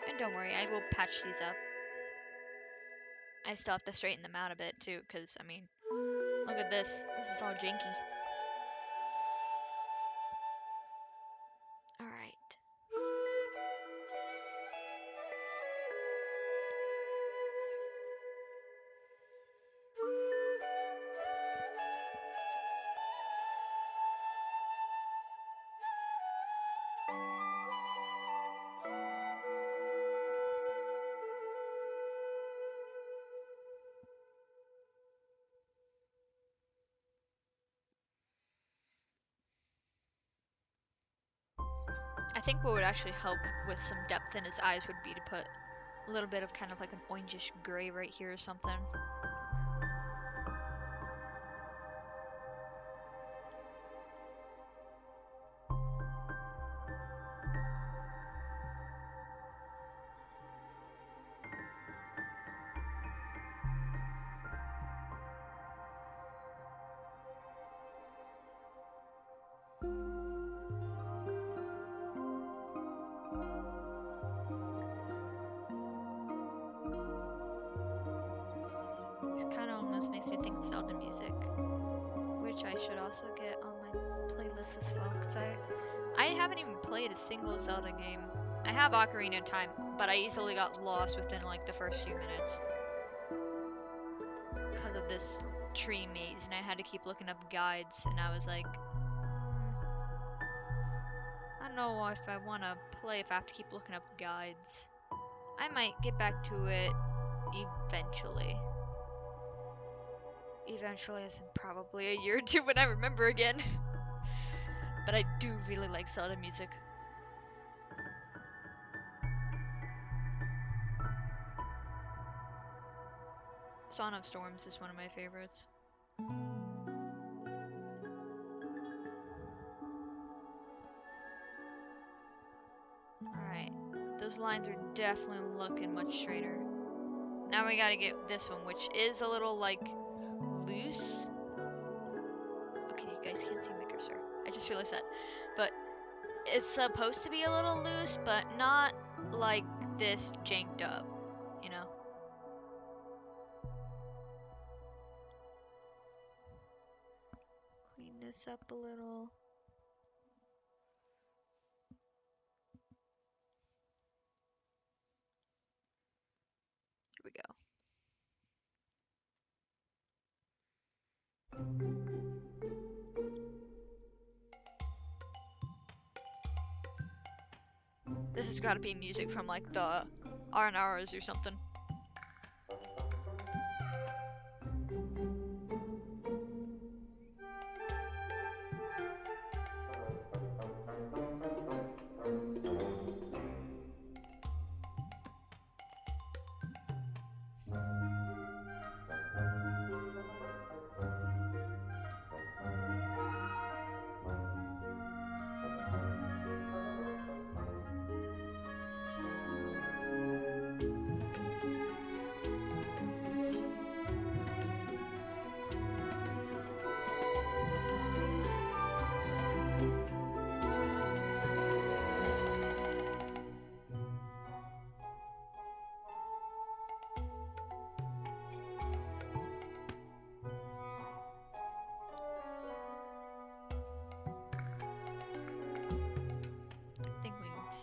And don't worry, I will patch these up. I still have to straighten them out a bit too, because, I mean, look at this. This is all janky. Alright. I think what would actually help with some depth in his eyes would be to put a little bit of kind of like an orangish gray right here or something. It kind of almost makes me think Zelda music, which I should also get on my playlist as well, because I haven't even played a single Zelda game. I have Ocarina of Time, but I easily got lost within like the first few minutes because of this tree maze, and I had to keep looking up guides, and I was like, I don't know if I want to play if I have to keep looking up guides. I might get back to it eventually. Eventually, as in probably a year or two when I remember again. But I do really like Zelda music. Song of Storms is one of my favorites. Alright, those lines are definitely looking much straighter. Now we gotta get this one, which is a little, like, loose. Okay, you guys can't see my cursor. I just realized that. But it's supposed to be a little loose, but not like this janked up, you know? Clean this up a little. Here we go. This has got to be music from like the R&Rs or something.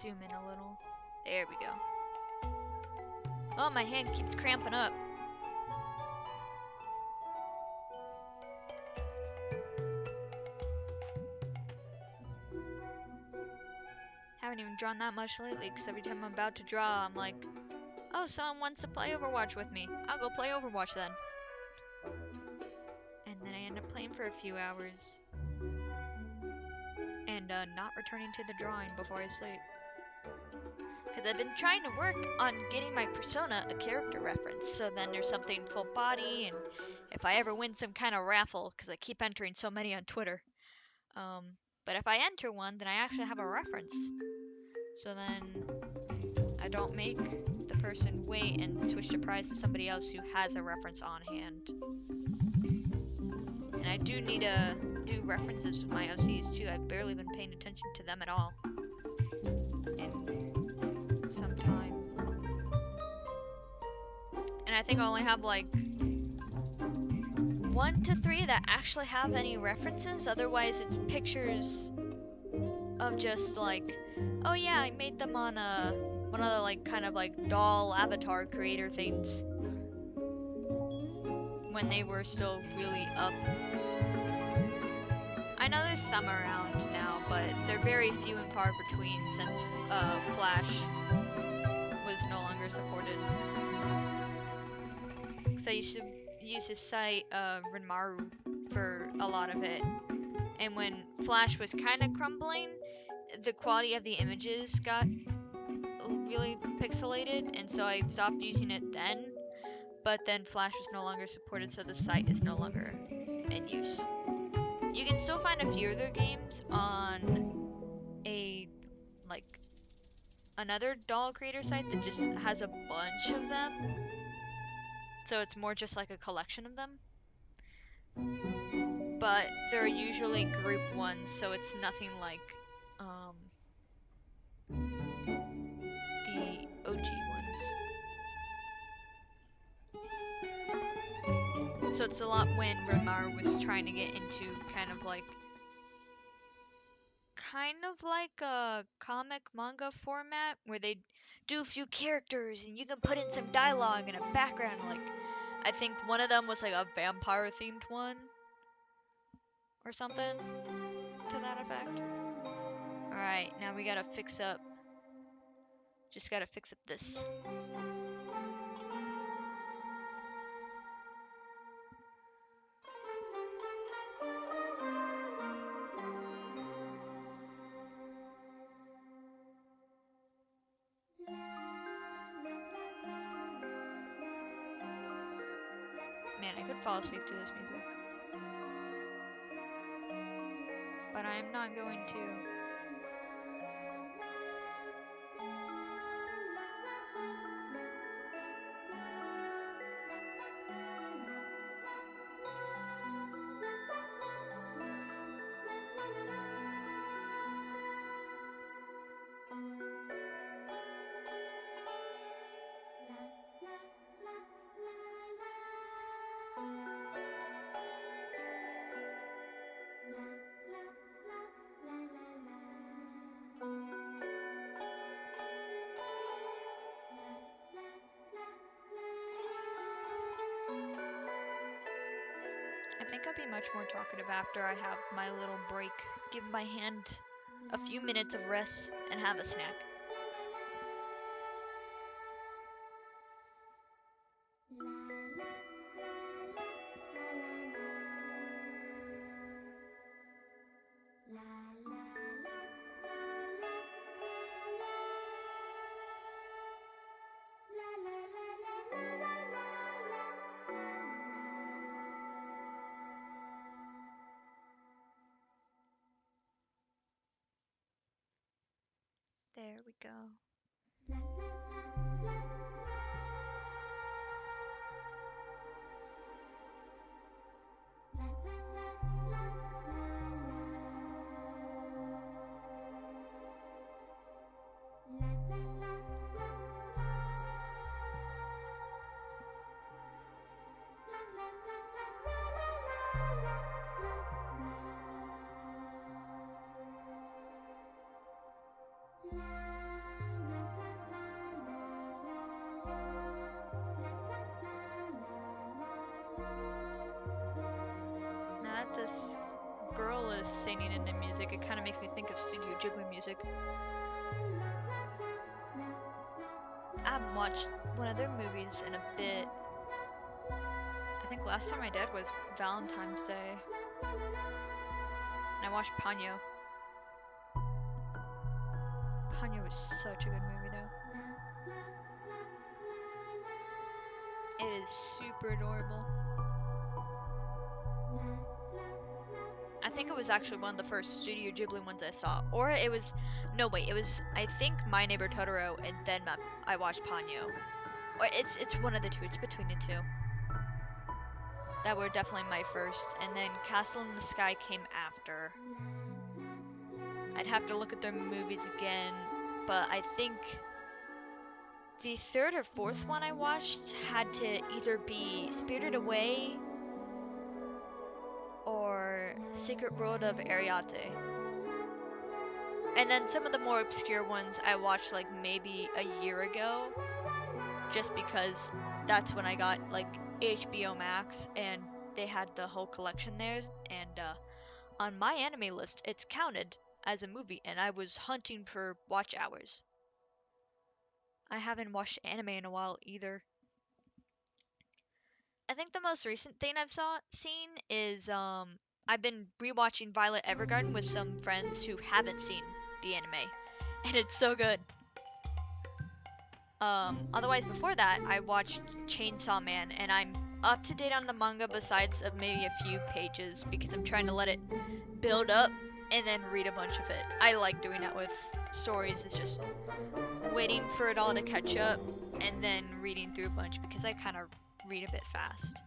zoom in a little. There we go. Oh, my hand keeps cramping up. Haven't even drawn that much lately, because every time I'm about to draw, I'm like, oh, someone wants to play Overwatch with me. I'll go play Overwatch then. And then I end up playing for a few hours. And not returning to the drawing before I sleep. Because I've been trying to work on getting my persona a character reference, so then there's something full body, and if I ever win some kind of raffle, because I keep entering so many on Twitter, but if I enter one, then I actually have a reference. So then I don't make the person wait and switch the prize to somebody else who has a reference on hand. And I do need to do references with my OCs too. I've barely been paying attention to them at all in some time. And I think I only have like 1 to 3 that actually have any references. Otherwise it's pictures of just like, oh yeah, I made them on one of the like kind of like doll avatar creator things when they were still really up. I know there's some around now, but they're very few and far between since Flash was no longer supported. Because I used to use his site, Renmaru, for a lot of it. And when Flash was kind of crumbling, the quality of the images got really pixelated, and so I stopped using it then. But then Flash was no longer supported, so the site is no longer in use. You can still find a few of their games on another doll creator site that just has a bunch of them. So it's more just like a collection of them. But they're usually group ones, so it's nothing like the OG ones. So it's a lot when Renmar was trying to get into kind of like a comic manga format where they do a few characters and you can put in some dialogue and a background. Like, I think one of them was like a vampire themed one or something to that effect. Alright, now we gotta fix up. Just gotta fix up this. Man, I could fall asleep to this music. But I'm not going to. I think I'll be much more talkative after I have my little break. Give my hand a few minutes of rest and have a snack. There we go. this girl is singing in the music, it kind of makes me think of Studio Ghibli music. I haven't watched one of their movies in a bit. I think last time I did was Valentine's Day. And I watched Ponyo. Ponyo was such a good movie though. It is super adorable. I think it was actually one of the first Studio Ghibli ones I saw. Or it was, no wait, it was, I think My Neighbor Totoro and then I watched Ponyo. Or it's one of the two, it's between the two. That were definitely my first, and then Castle in the Sky came after. I'd have to look at their movies again, but I think the third or fourth one I watched had to either be Spirited Away or Secret World of Ariete. And then some of the more obscure ones I watched like maybe a year ago, just because that's when I got like HBO Max and they had the whole collection there, and on my anime list it's counted as a movie, and I was hunting for watch hours. I haven't watched anime in a while either. I think the most recent thing I've seen is I've been rewatching Violet Evergarden with some friends who haven't seen the anime, and it's so good. Otherwise before that I watched Chainsaw Man, and I'm up to date on the manga besides of maybe a few pages because I'm trying to let it build up and then read a bunch of it. I like doing that with stories, it's just waiting for it all to catch up and then reading through a bunch because I kind of read a bit fast.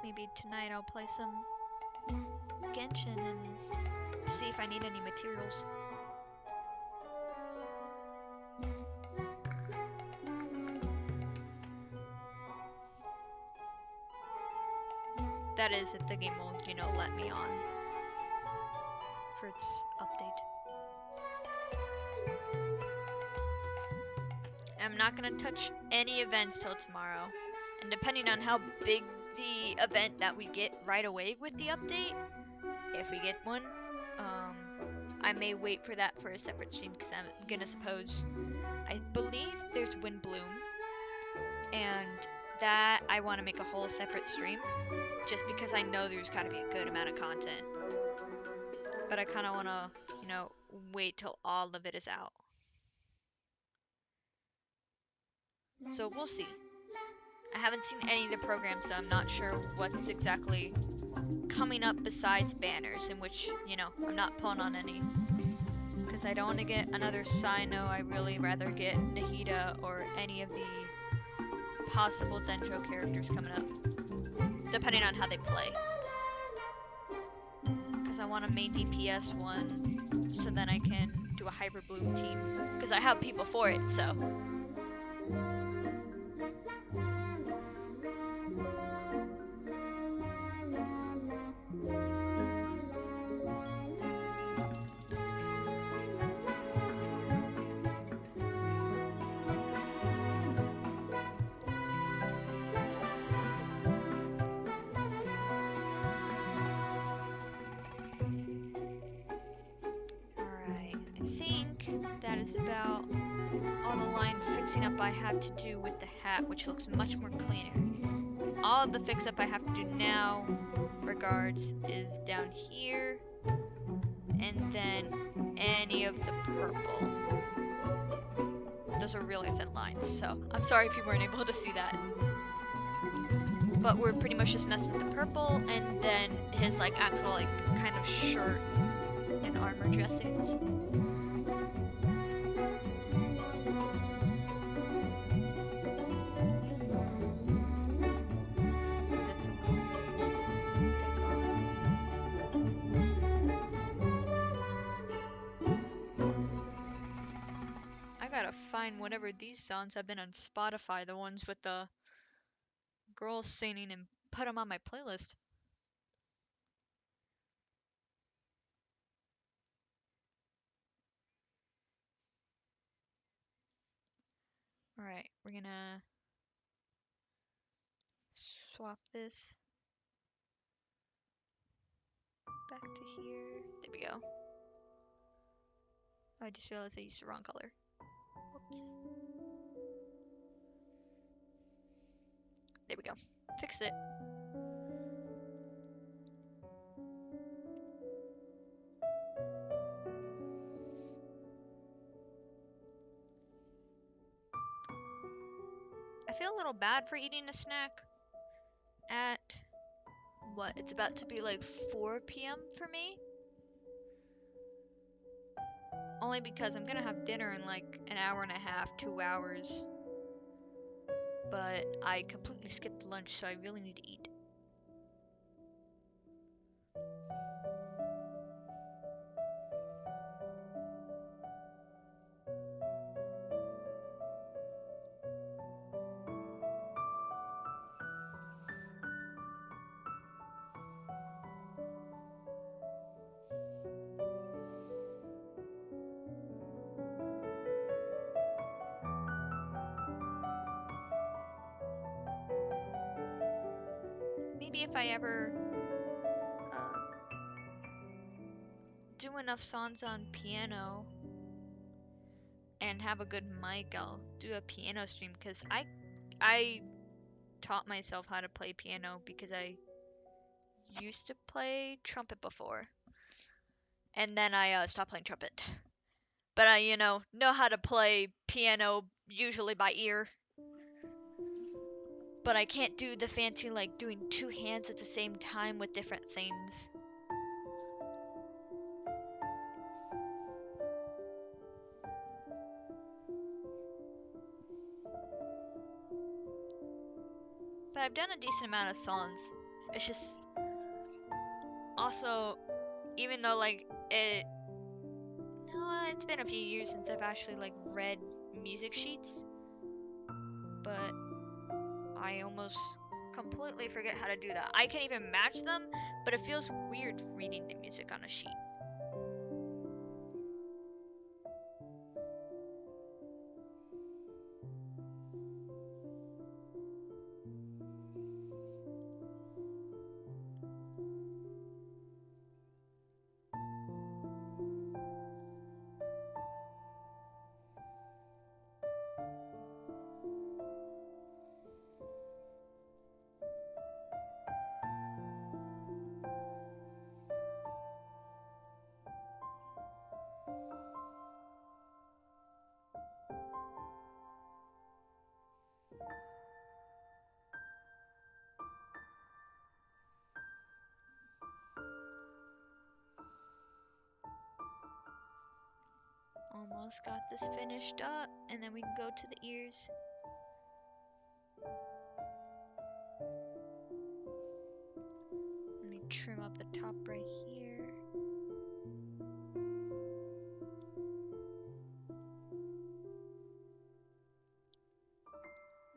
Maybe tonight I'll play some Genshin and see if I need any materials. That is if the game will, you know, let me on for its update. I'm not gonna touch any events till tomorrow, and depending on how big the event that we get right away with the update, if we get one, I may wait for that for a separate stream because I'm gonna suppose, I believe there's Wind Bloom, and that I want to make a whole separate stream just because I know there's got to be a good amount of content, but I kind of want to, you know, wait till all of it is out. So we'll see. I haven't seen any of the programs, so I'm not sure what's exactly coming up besides banners, in which, you know, I'm not pulling on any. Because I don't want to get another CYNO, I really rather get Nahida or any of the possible Dendro characters coming up. Depending on how they play. Because I want a main DPS one, so then I can do a Hyper Bloom team. Because I have people for it, so... about all the line fixing up I have to do with the hat, which looks much more cleaner. All of the fix up I have to do now, regards, is down here, and then any of the purple. Those are really thin lines, so I'm sorry if you weren't able to see that. But we're pretty much just messing with the purple, and then his like actual like kind of shirt and armor dressings. find whatever these songs have been on Spotify, the ones with the girls singing, and put them on my playlist. Alright, we're gonna swap this back to here. There we go. I just realized I used the wrong color. Whoops. There we go. Fix it. I feel a little bad for eating a snack at what? It's about to be like 4 p.m. for me. Only because I'm gonna have dinner in like an hour and a half, 2 hours. But I completely skipped lunch, so I really need to eat. Maybe if I ever do enough songs on piano and have a good mic, I'll do a piano stream, because I taught myself how to play piano because I used to play trumpet before, and then I stopped playing trumpet. But I, know how to play piano usually by ear. But I can't do the fancy, like, doing two hands at the same time with different things. But I've done a decent amount of songs. It's just also, even though, like, it's been a few years since I've actually, like, read music sheets. But I almost completely forget how to do that. I can even match them, but it feels weird reading the music on a sheet. Almost got this finished up, and then we can go to the ears. Let me trim up the top right here.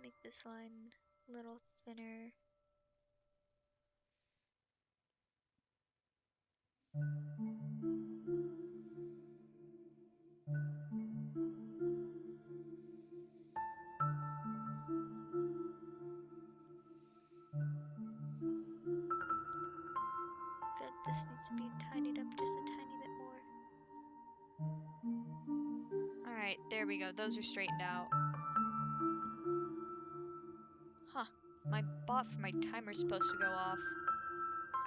Make this line a little thinner. I feel like this needs to be tidied up just a tiny bit more. Alright, there we go. Those are straightened out. Huh. My bot for my timer's supposed to go off.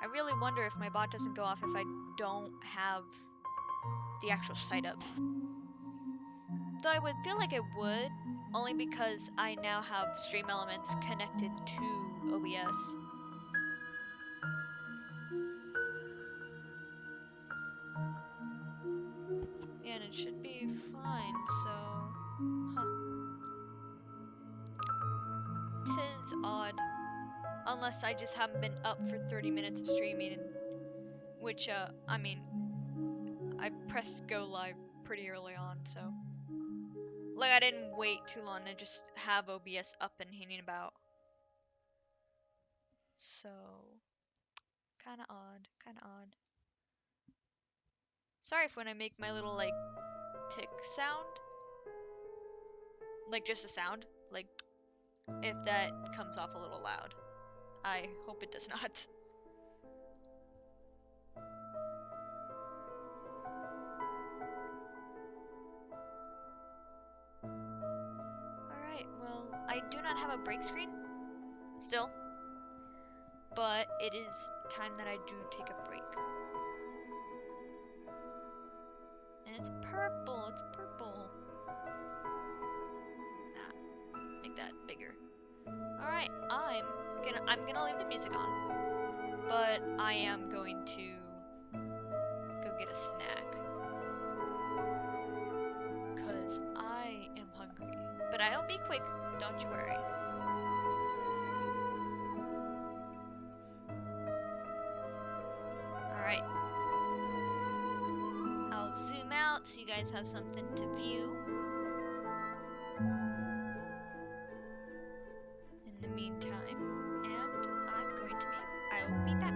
I really wonder if my bot doesn't go off if I don't have the actual site up. Though I would feel like it would, only because I now have Stream Elements connected to OBS. Yeah, and it should be fine, so... Huh. 'Tis odd. Unless I just haven't been up for 30 minutes of streaming, which, I pressed go live pretty early on, so... Like, I didn't wait too long to just have OBS up and hanging about. So, kinda odd, kinda odd. Sorry if when I make my little, like, tick sound, like, just a sound, like, if that comes off a little loud. I hope it does not. Alright, well, I do not have a break screen, still, but it is time that I do take a break. And it's purple, it's purple. Nah, make that bigger. Alright, I'm gonna leave the music on, but I am going to go get a snack. Cause I am hungry. But I'll be quick, don't you worry. Alright. I'll zoom out so you guys have something to view. In the meantime, and I'm going to mute. I will be back.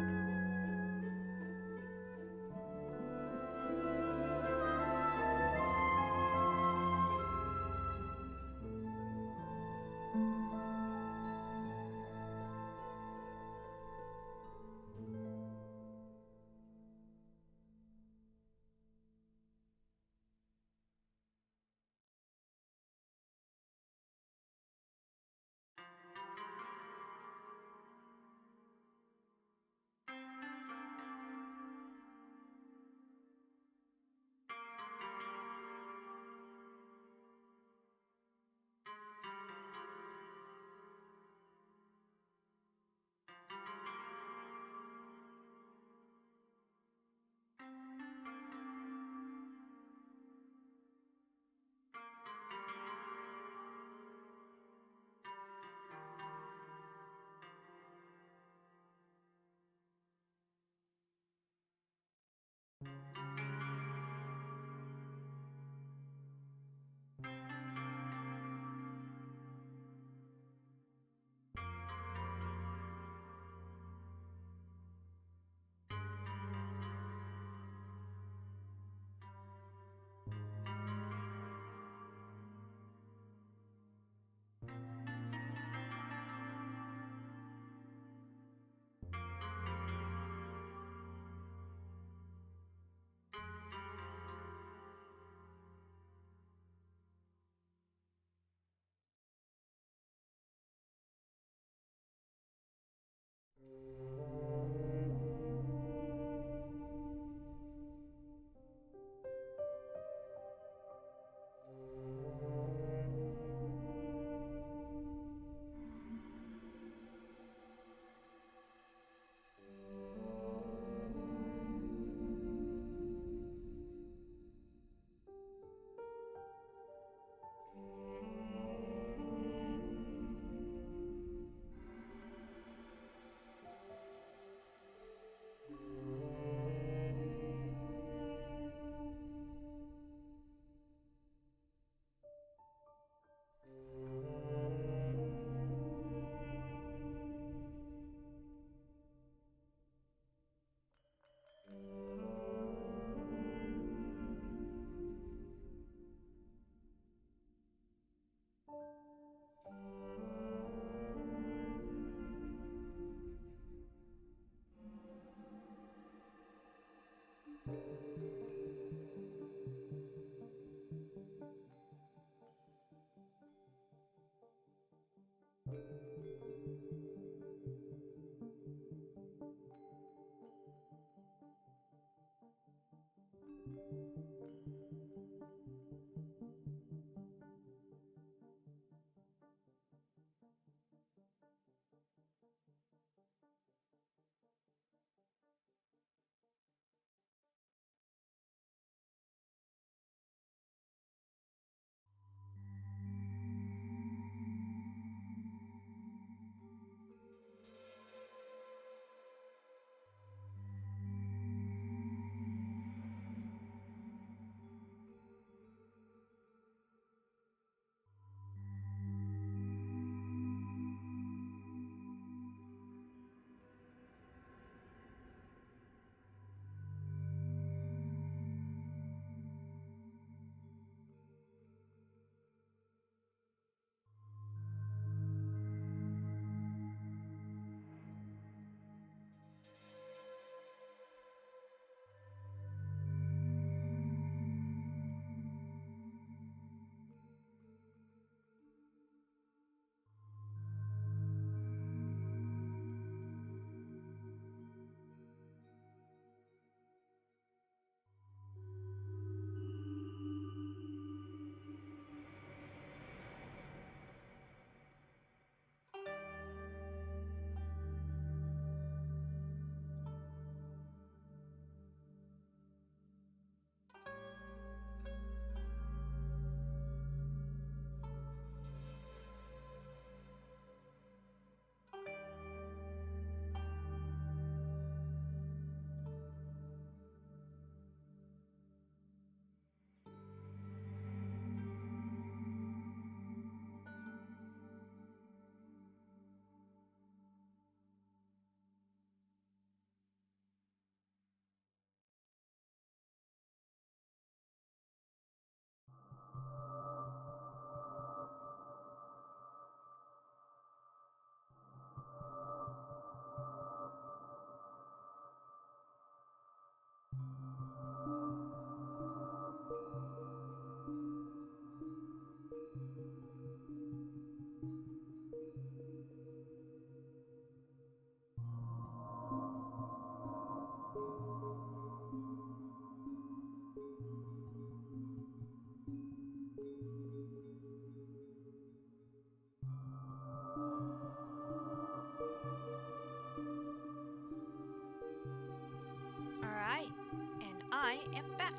Hey, and I am back.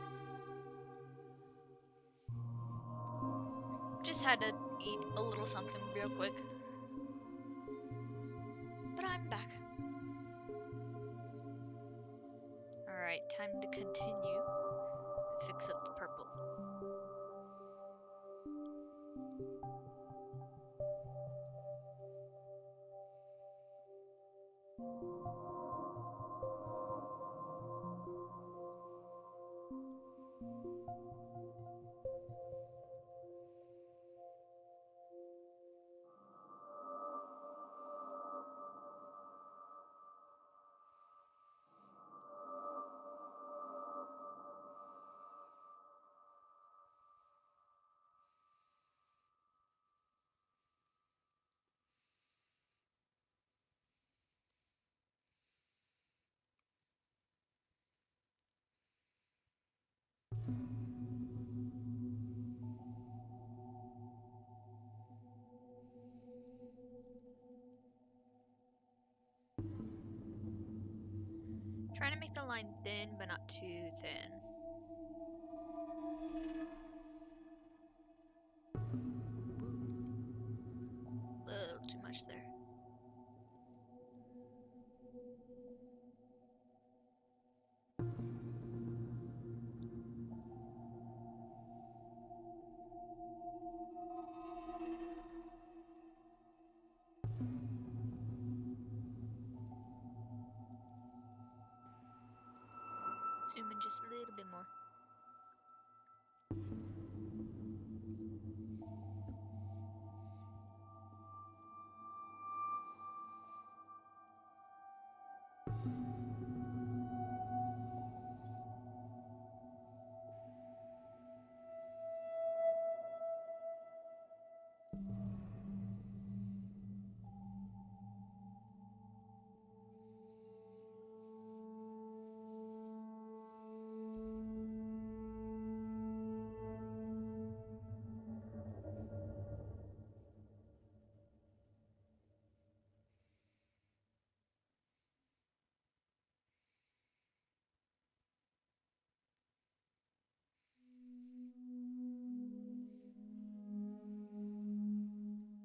Just had to eat a little something real quick. But I'm back. Alright, time to continue. Fix up the purple. Trying to make the line thin, but not too thin. A little too much there. Zoom in just a little bit more.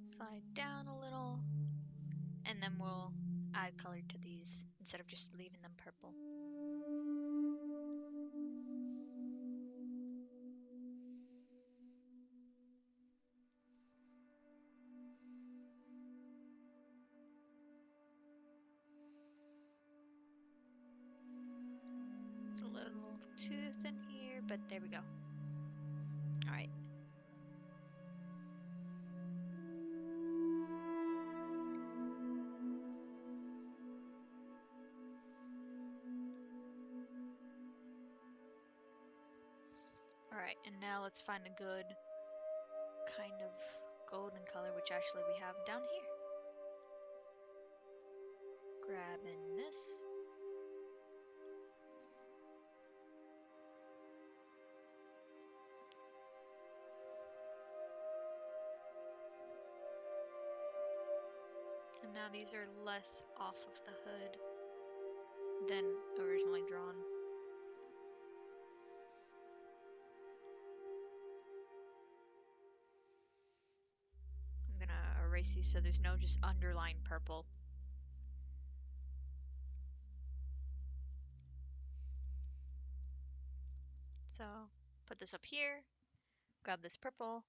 Slide down a little, and then we'll add color to these instead of just leaving them purple. It's a little too thin here, but there we go. Alright. Alright, and now let's find a good kind of golden color, which actually we have down here. Grabbing this. And now these are less off of the hood than originally drawn. I'm gonna erase these so there's no just underlying purple. So put this up here, grab this purple,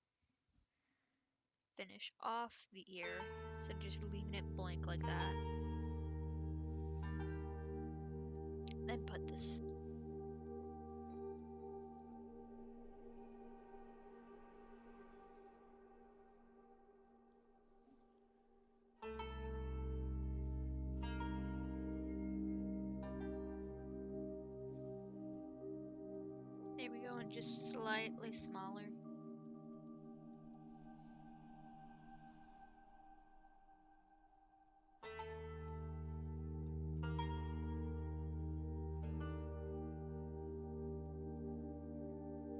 finish off the ear instead of just leaving it blank like that. Then put this. There we go, and just slightly smaller.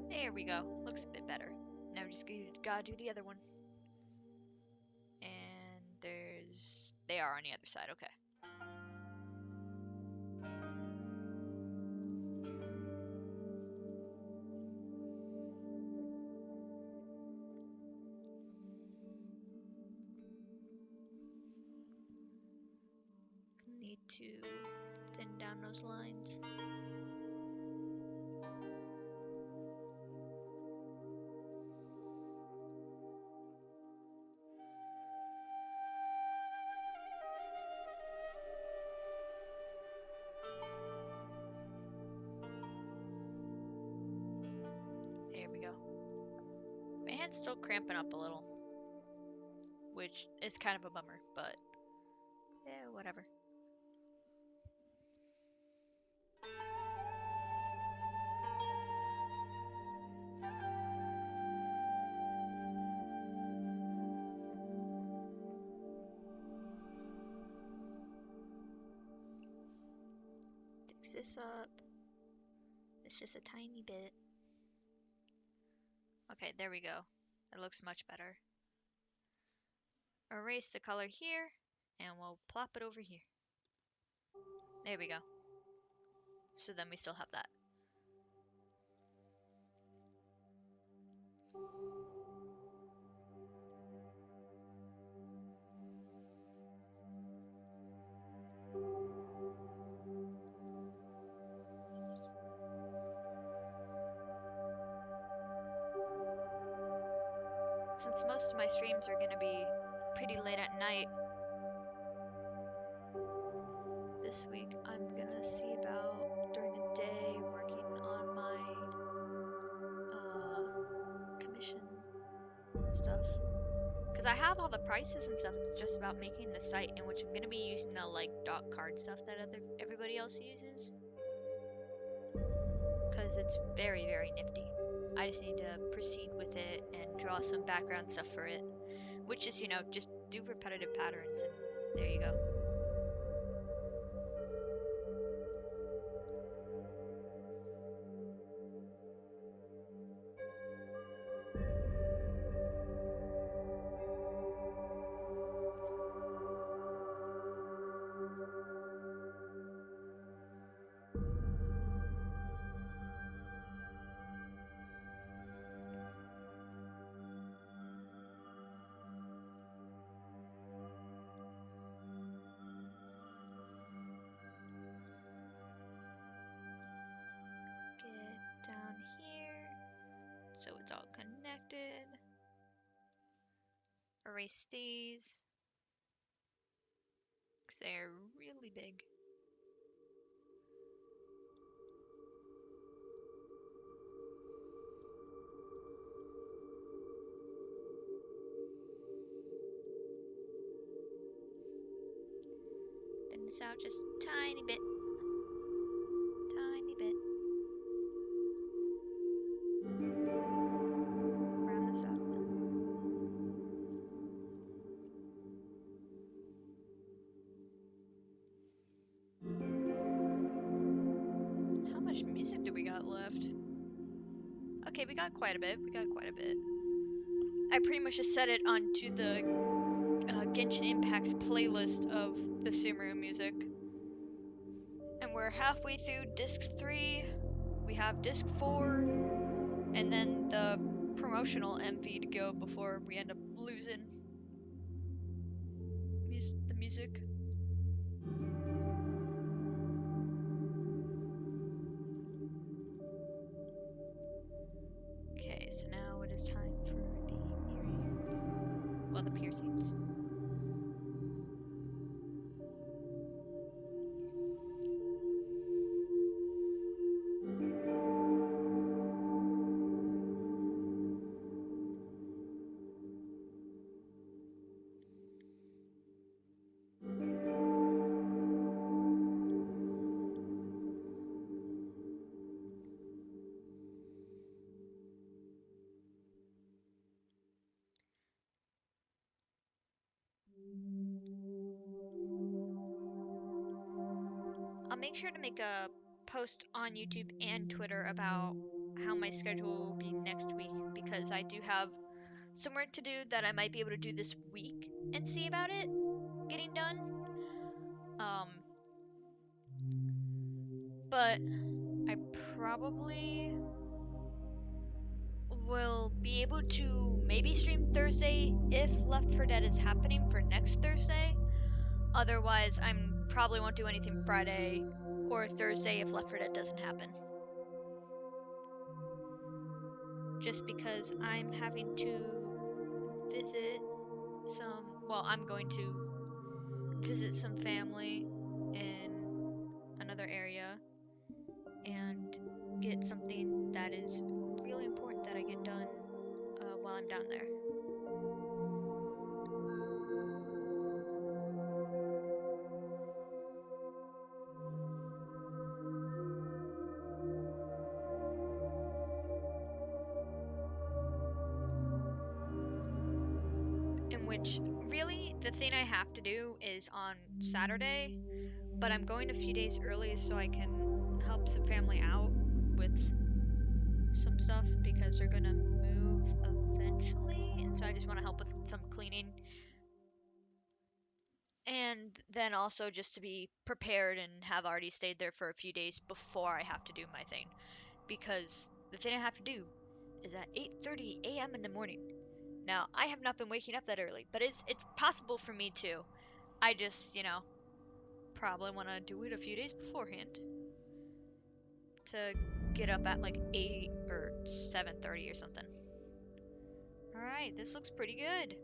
There we go. Looks a bit better. Now we just gotta do the other one. And they are on the other side, okay. to thin down those lines. There we go. My hand's still cramping up a little, which is kind of a bummer, but yeah, whatever. Fix this up. It's just a tiny bit. Okay, there we go. It looks much better. Erase the color here, and we'll plop it over here. There we go. So then we still have that. Since most of my streams are gonna be pretty late at night this week, I'm gonna see about during the day working on my commission stuff. Because I have all the prices and stuff, it's just about making the site in which I'm gonna be using the like dot card stuff that everybody else uses. Because it's very, very nifty. I just need to proceed with it and draw some background stuff for it. Which is, you know, just do repetitive patterns and there you go. Down here, so it's all connected. Erase these, because they're really big. Thin this out just a tiny bit. Tiny bit. Round this out a little. How much music do we got left? Okay, we got quite a bit. I pretty much just set it onto the Genshin Impact's playlist of the Sumeru music. And we're halfway through disc 3. We have disc 4. And then the promotional MV to go before we end up losing the music. Okay, so now it is time for the earrings. Well, the piercings. I'll make sure to make a post on YouTube and Twitter about how my schedule will be next week, because I do have some work to do that I might be able to do this week and see about it getting done. But I probably will be able to maybe stream Thursday if Left 4 Dead is happening for next Thursday. Otherwise, I'm probably won't do anything Friday or Thursday if Left 4 Dead doesn't happen. Just because I'm having to visit I'm going to visit some family in another area and get something that is really important that I get done while I'm down there. In which, really, the thing I have to do is on Saturday, but I'm going a few days early so I can help some family out with some stuff because they're gonna move eventually, and so I just want to help with some cleaning. And then also just to be prepared and have already stayed there for a few days before I have to do my thing. Because the thing I have to do is at 8:30 a.m. in the morning. Now, I have not been waking up that early, but it's possible for me to. I just, probably want to do it a few days beforehand to get up at like 8 or 7:30 or something. Alright, this looks pretty good.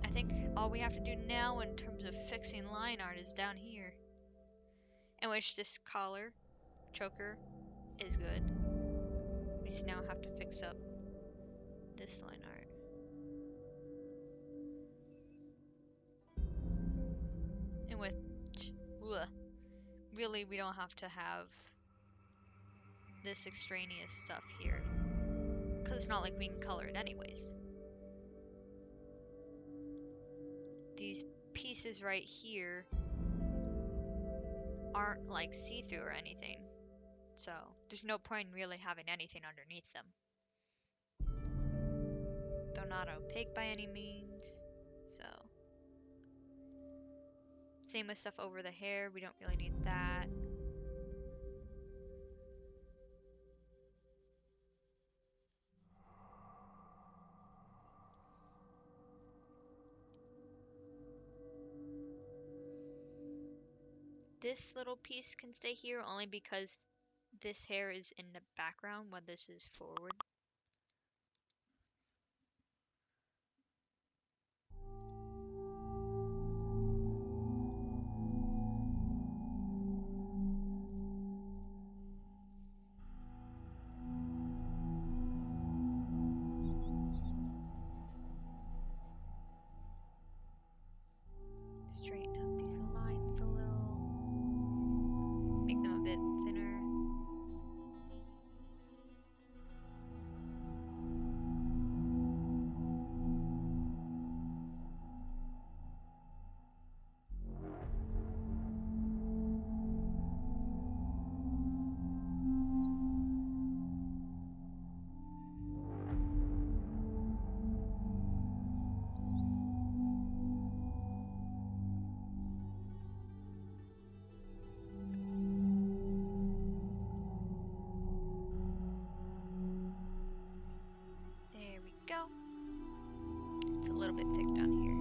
I think all we have to do now in terms of fixing line art is down here. In which this collar, choker, is good. We just now have to fix up this line art. In which, ugh, really we don't have to have this extraneous stuff here. Because it's not like we can color it anyways. These pieces right here aren't like see-through or anything. So there's no point in really having anything underneath them. They're not opaque by any means. So same with stuff over the hair, we don't really need that. This little piece can stay here only because this hair is in the background when this is forward. Straighten up these lines a little. Make them a bit thinner. There we go. It's a little bit thick down here.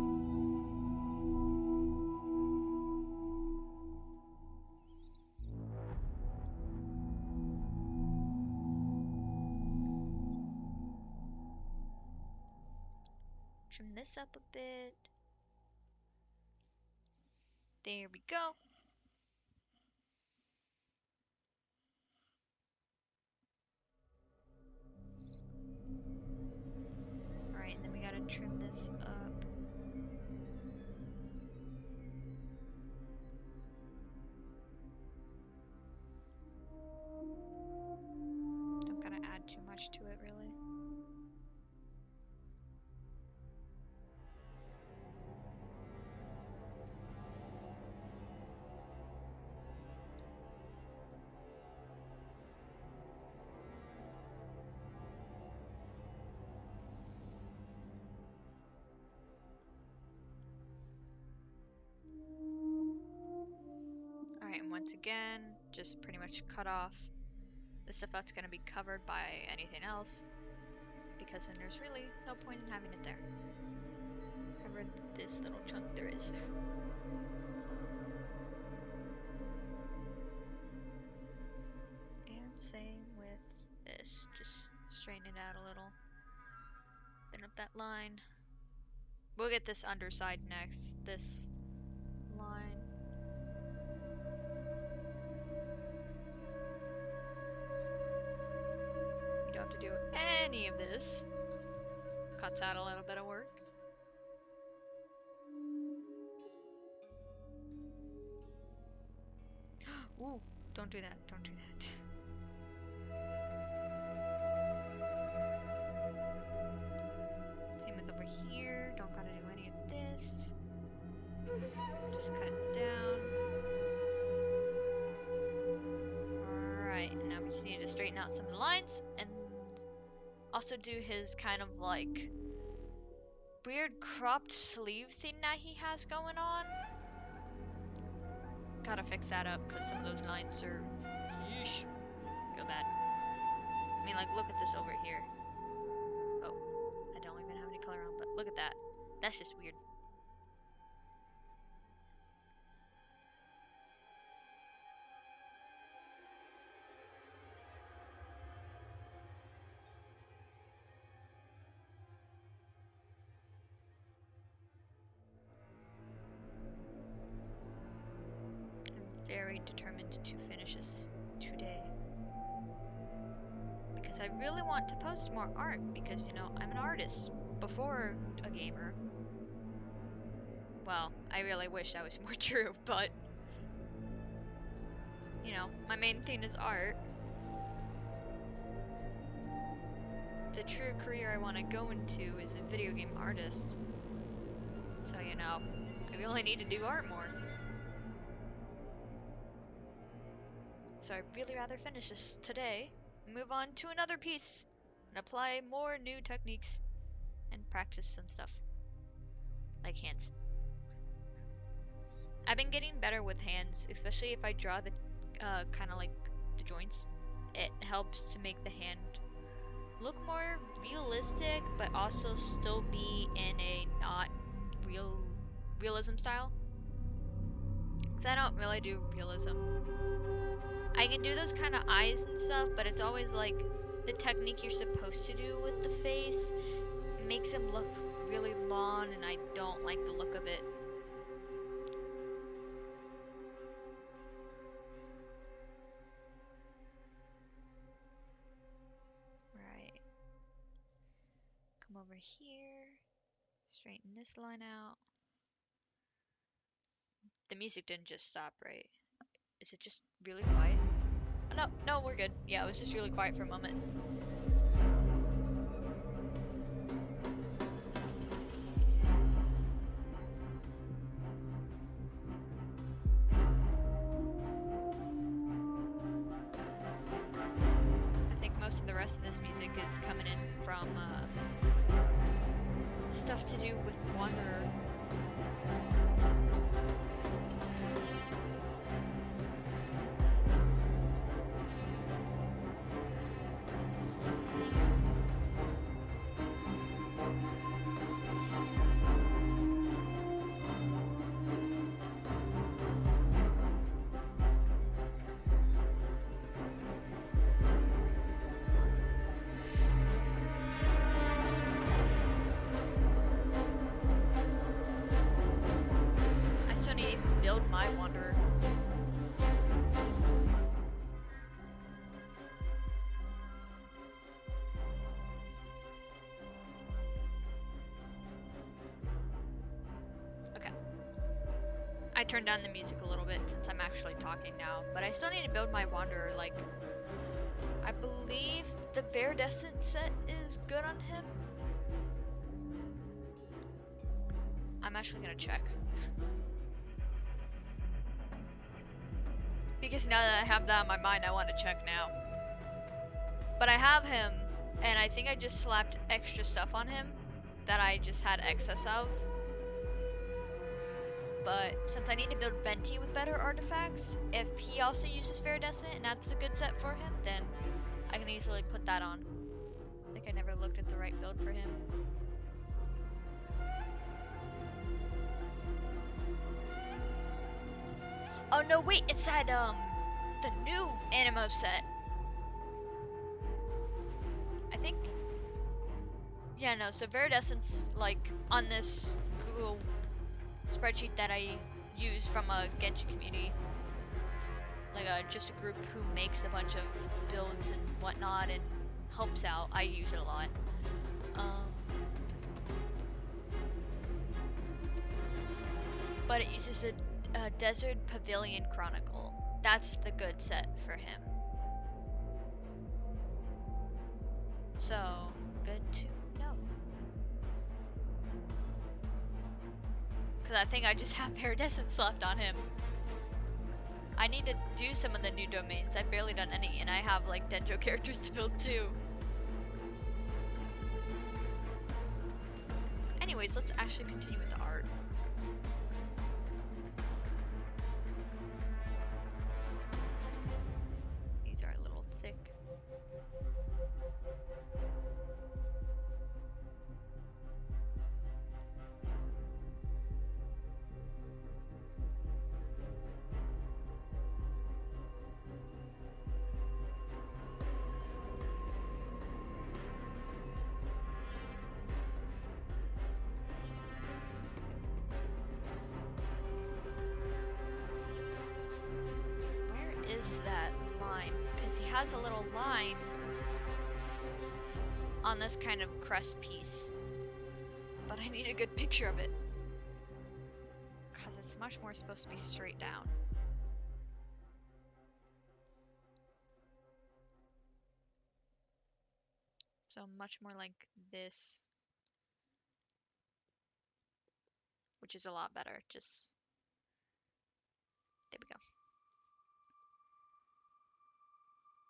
Trim this up a bit. There we go. Alright, and then we gotta trim this up. Don't gotta add too much to it, really. Alright, and once again, just pretty much cut off the stuff that's going to be covered by anything else, because then there's really no point in having it there. Cover this little chunk there is. Same with this. Just straighten it out a little. Thin up that line. We'll get this underside next. This line. You don't have to do any of this. Cuts out a little bit of work. Ooh, don't do that. Don't do that. Same with over here. Don't gotta do any of this. Just cut it down. Alright, now we just need to straighten out some of the lines and also do his kind of like weird cropped sleeve thing that he has going on. Gotta fix that up because some of those lines are yeesh, real bad. I mean, like, look at this over here. Oh, I don't even have any color on, but look at that. That's just weird. I'm very determined to finish this today. Because I really want to post more art because, you know, I'm an artist before a gamer. Well, I really wish that was more true, but you know, my main thing is art. The true career I want to go into is a video game artist. So, you know, I really need to do art more. So I'd really rather finish this today, move on to another piece, and apply more new techniques, and practice some stuff. Like hands. I've been getting better with hands, especially if I draw the, kind of like the joints. It helps to make the hand look more realistic, but also still be in a not realism style. Because I don't really do realism. I can do those kind of eyes and stuff, but it's always like the technique you're supposed to do with the face. It makes him look really long, and I don't like the look of it. Right. Come over here. Straighten this line out. The music didn't just stop, right? Is it just really quiet? Oh, no, no, we're good. Yeah, it was just really quiet for a moment. I think most of the rest of this music is coming in from stuff to do with Wanderer. I still need to build my Wanderer. Okay. I turned down the music a little bit since I'm actually talking now, but I still need to build my Wanderer. Like, I believe the Viridescent set is good on him. I'm actually gonna check. Because now that I have that on my mind, I want to check now. But I have him, and I think I just slapped extra stuff on him that I just had excess of. But since I need to build Venti with better artifacts, if he also uses Viridescent and that's a good set for him, then I can easily put that on. I think I never looked at the right build for him. Oh no, wait, it's at the new Animo set. I think, yeah, no, so Viridescence, like, on this Google spreadsheet that I use from a Genshin community, like just a group who makes a bunch of builds and whatnot and helps out. I use it a lot. But it uses a Desert Pavilion Chronicle. That's the good set for him. So, good to know. Because I think I just have Iridescence left on him. I need to do some of the new domains. I've barely done any, and I have like Denjo characters to build too. Anyways, let's actually continue with the art. These are a little thick. Is that line? Because he has a little line on this kind of crest piece, but I need a good picture of it because it's much more supposed to be straight down. So much more like this, which is a lot better. Just there we go.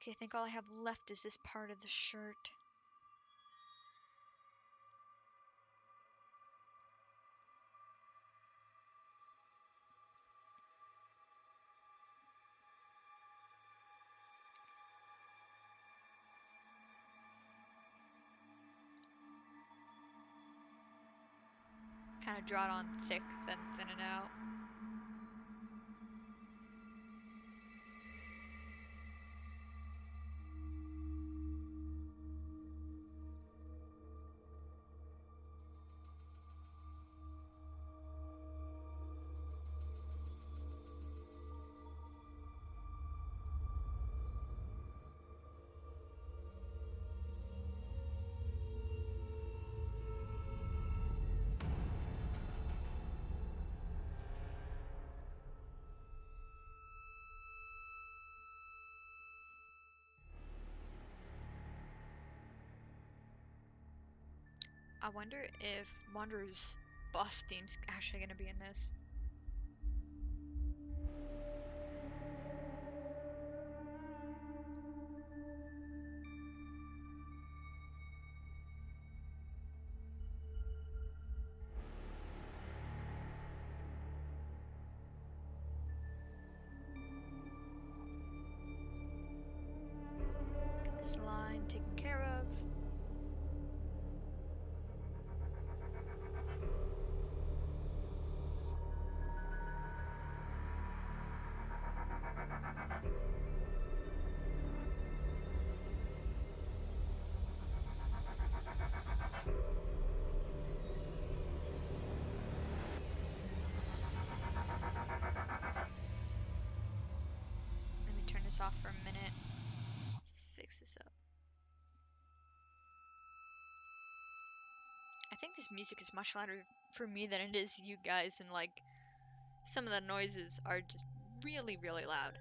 Okay, I think all I have left is this part of the shirt. Kind of draw it on thick, then thin it out. I wonder if Wanderer's boss theme's actually going to be in this. Get this line taken care of. Let me turn this off for a minute. Fix this up. I think this music is much louder for me than it is you guys, and like some of the noises are just really, really loud.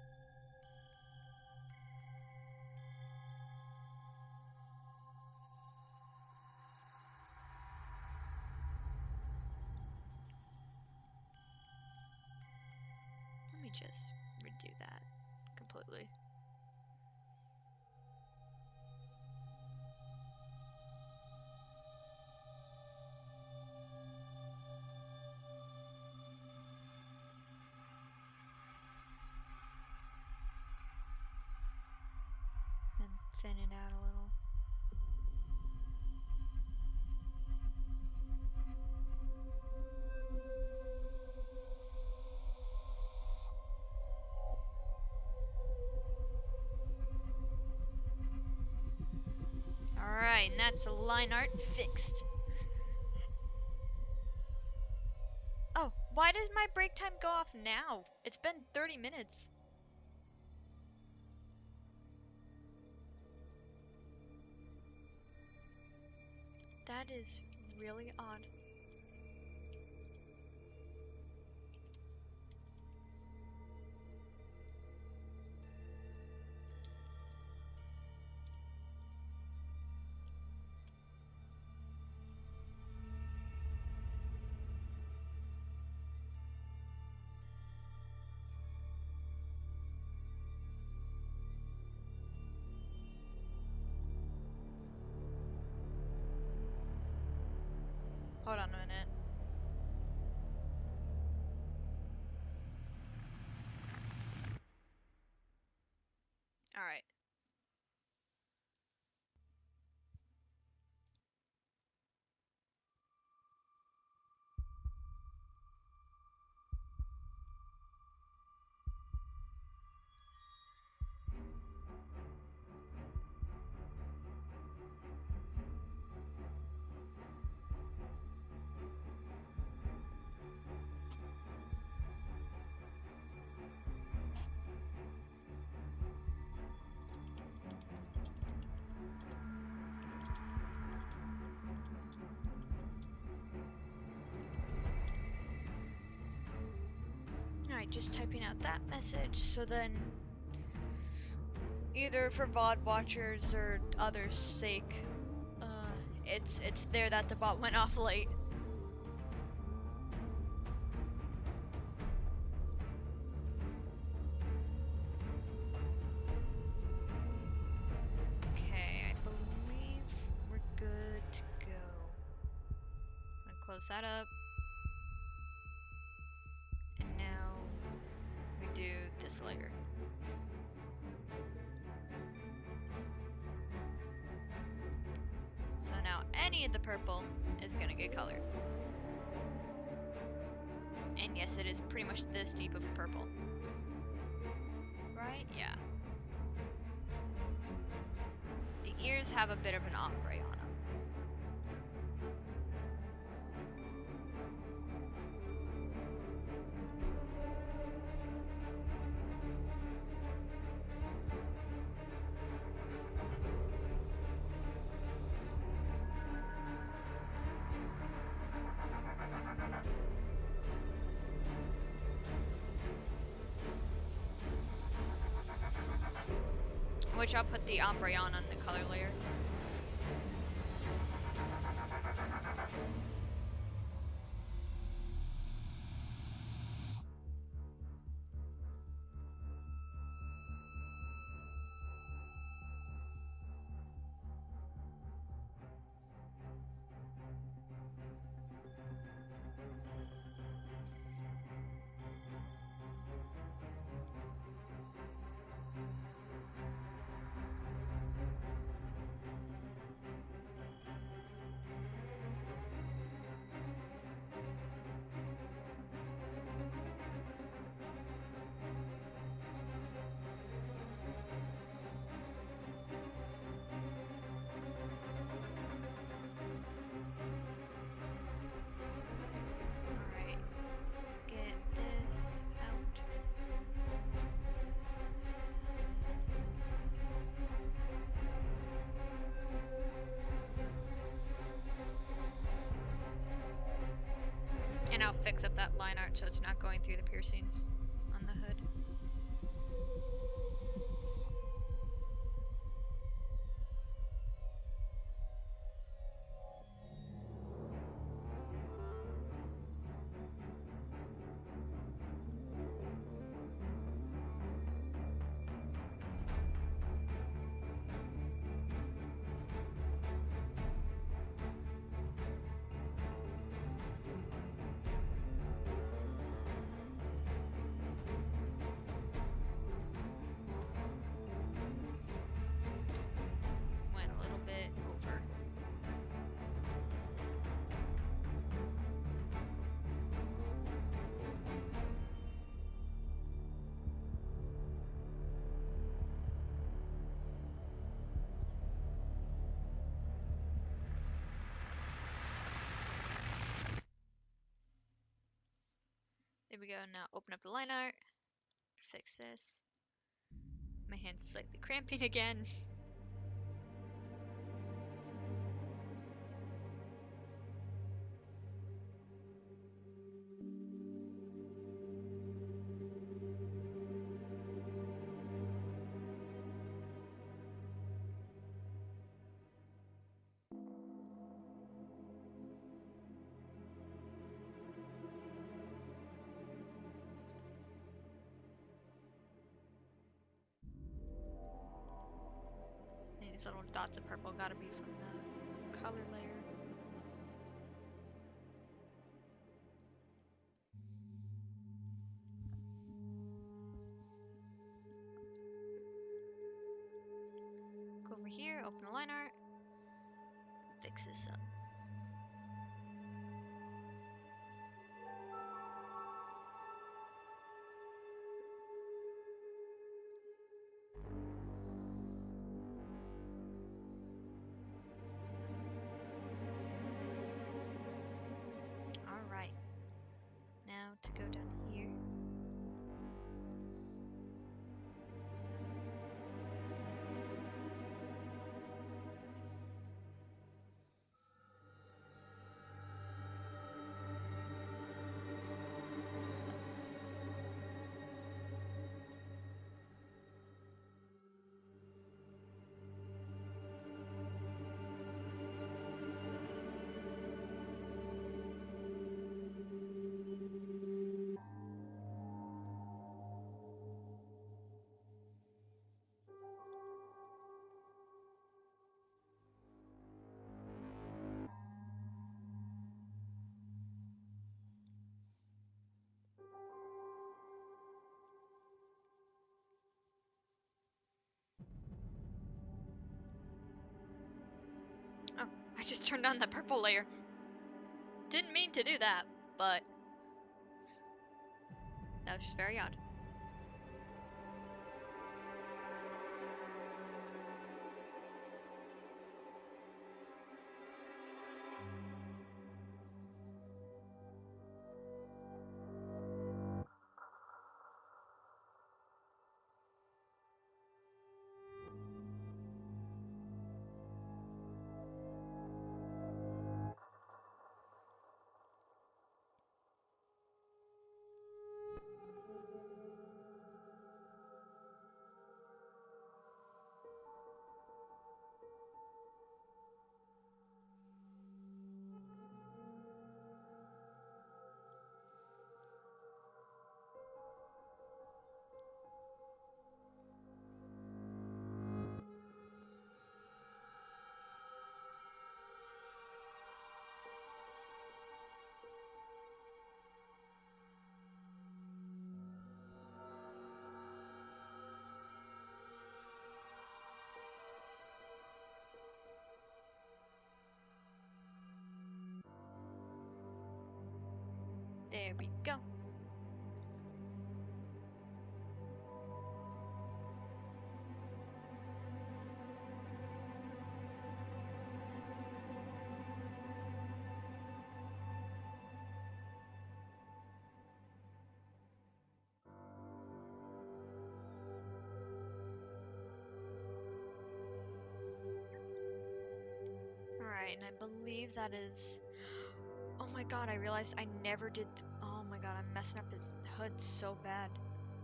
Let me just redo that completely. And thin it out a little. Alright. And that's line art fixed. Oh, why does my break time go off now? It's been 30 minutes. That is really odd. Hold on a minute. Alright. Alright, just typing out that message, so then either for VOD watchers or others' sake, it's there that the bot went off late. Okay, I believe we're good to go. I'm gonna close that up. And now we do this layer. So now any of the purple is gonna get colored. And yes, it is pretty much this deep of a purple. Right? Yeah. The ears have a bit of an ombre on them. Which I'll put the ombre on the color layer. And I'll fix up that line art so it's not going through the piercings on the hood. There we go. Now open up the line art. Fix this. My hand's slightly cramping again. These little dots of purple gotta be from the color layer. Go over here, open a line art, fix this up. Alright. Now to go down here. Oh, I just turned on that purple layer. Didn't mean to do that, but that was just very odd. There we go. Alright, and I believe that is... Oh my god, I realized I never did... Oh my god, I'm messing up his hood so bad.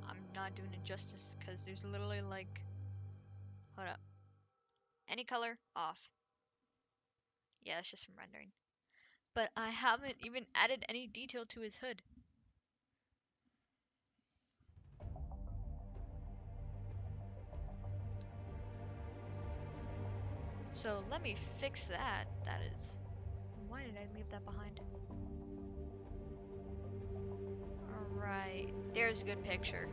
I'm not doing it justice, because there's literally like... Hold up. Any color, off. Yeah, it's just from rendering. But I haven't even added any detail to his hood. So let me fix that. That is... Why did I leave that behind? Alright, there's a good picture.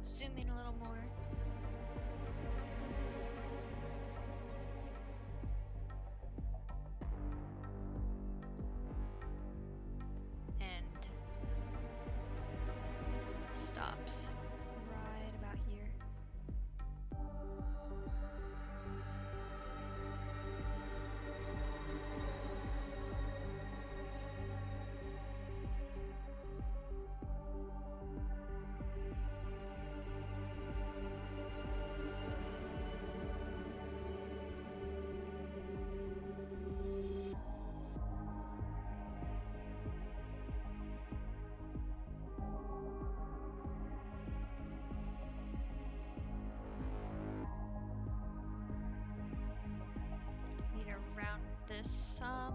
Zoom in a little more. And stops right about here. Need to round this some.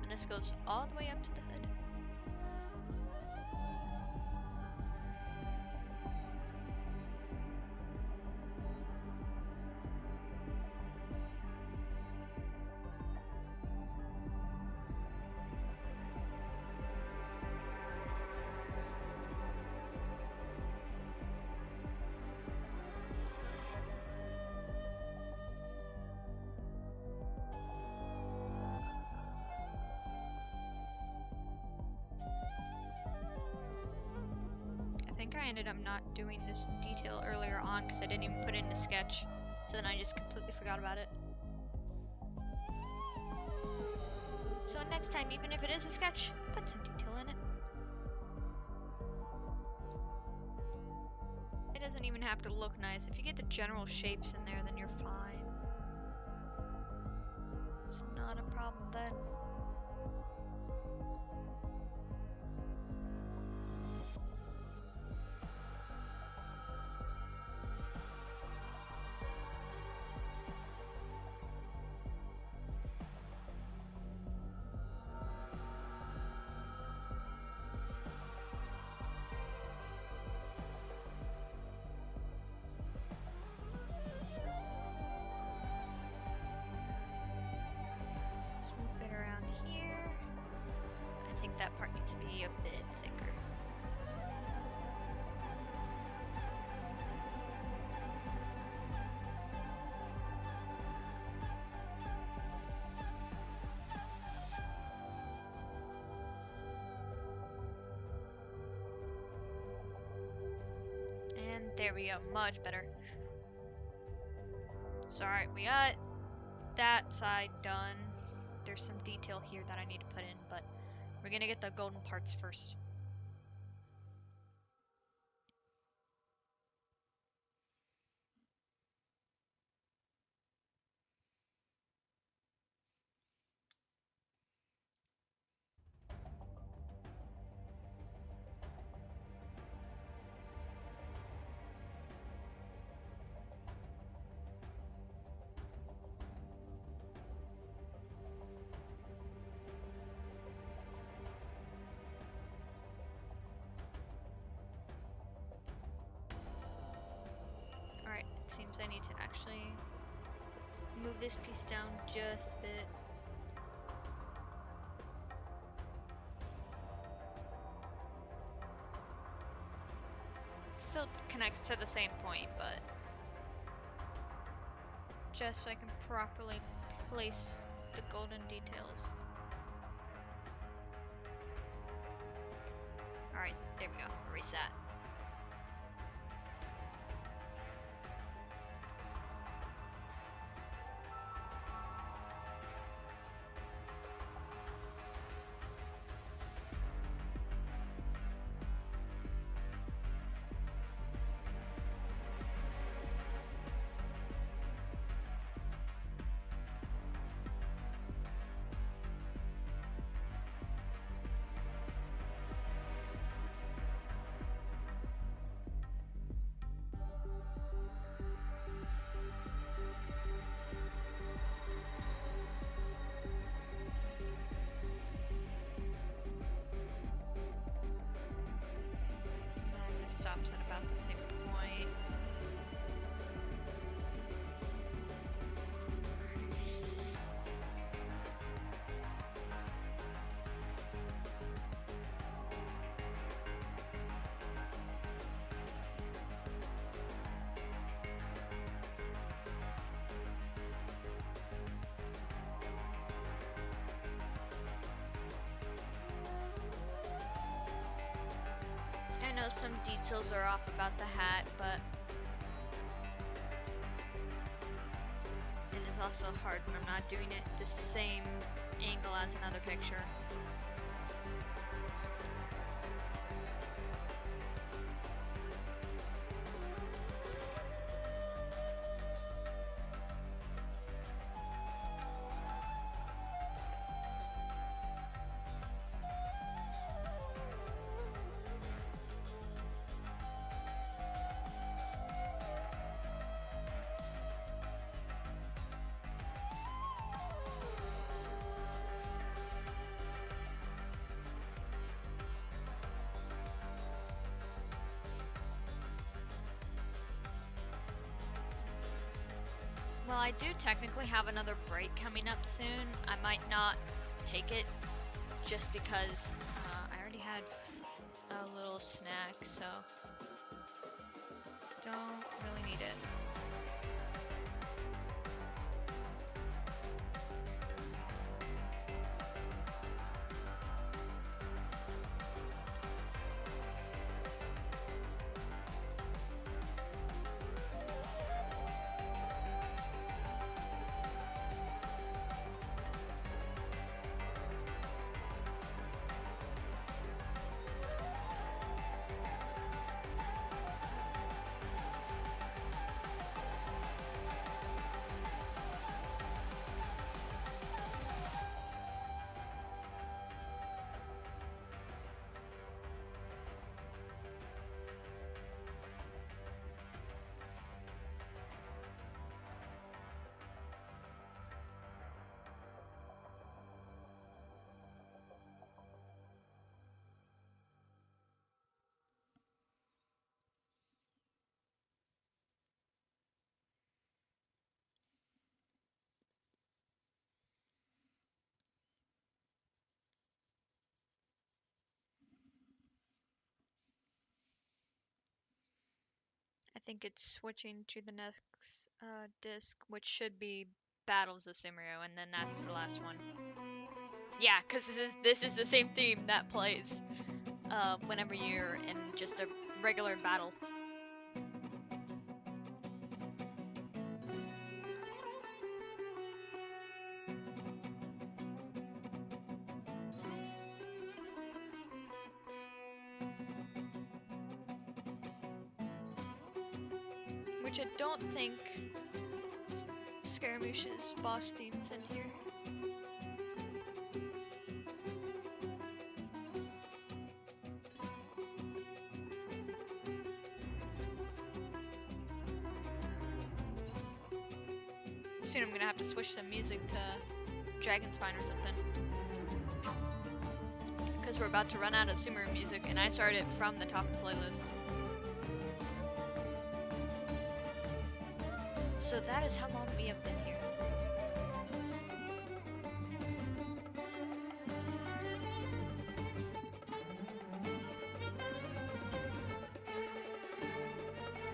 And this goes all the way up to the hood. I think I ended up not doing this detail earlier on because I didn't even put it in the sketch. So then I just completely forgot about it. So next time, even if it is a sketch, put some detail in it. It doesn't even have to look nice. If you get the general shapes in there, then you're fine. It's not a problem then. That part needs to be a bit thicker. And there we go, much better. So alright, we got that side done. There's some detail here that I need to put in, but we're gonna get the golden parts first. Alright, it seems I need to actually move this piece down just a bit. Still connects to the same point, but just so I can properly place the golden details. Alright, there we go. Erase that. Stops at about the same point. know some details are off about the hat, but it is also hard when I'm not doing it the same angle as another picture. Well, I do technically have another break coming up soon. I might not take it just because I already had a little snack, so don't really need it. I think it's switching to the next disc, which should be Battles of Sumeru, and then that's the last one. Yeah, because this is the same theme that plays whenever you're in just a regular battle. Which I don't think Scaramouche's boss theme's in here. Soon I'm gonna have to switch the music to Dragon Spine or something. Because we're about to run out of Sumeru music, and I started it from the top of the playlist. So that is how long we have been here.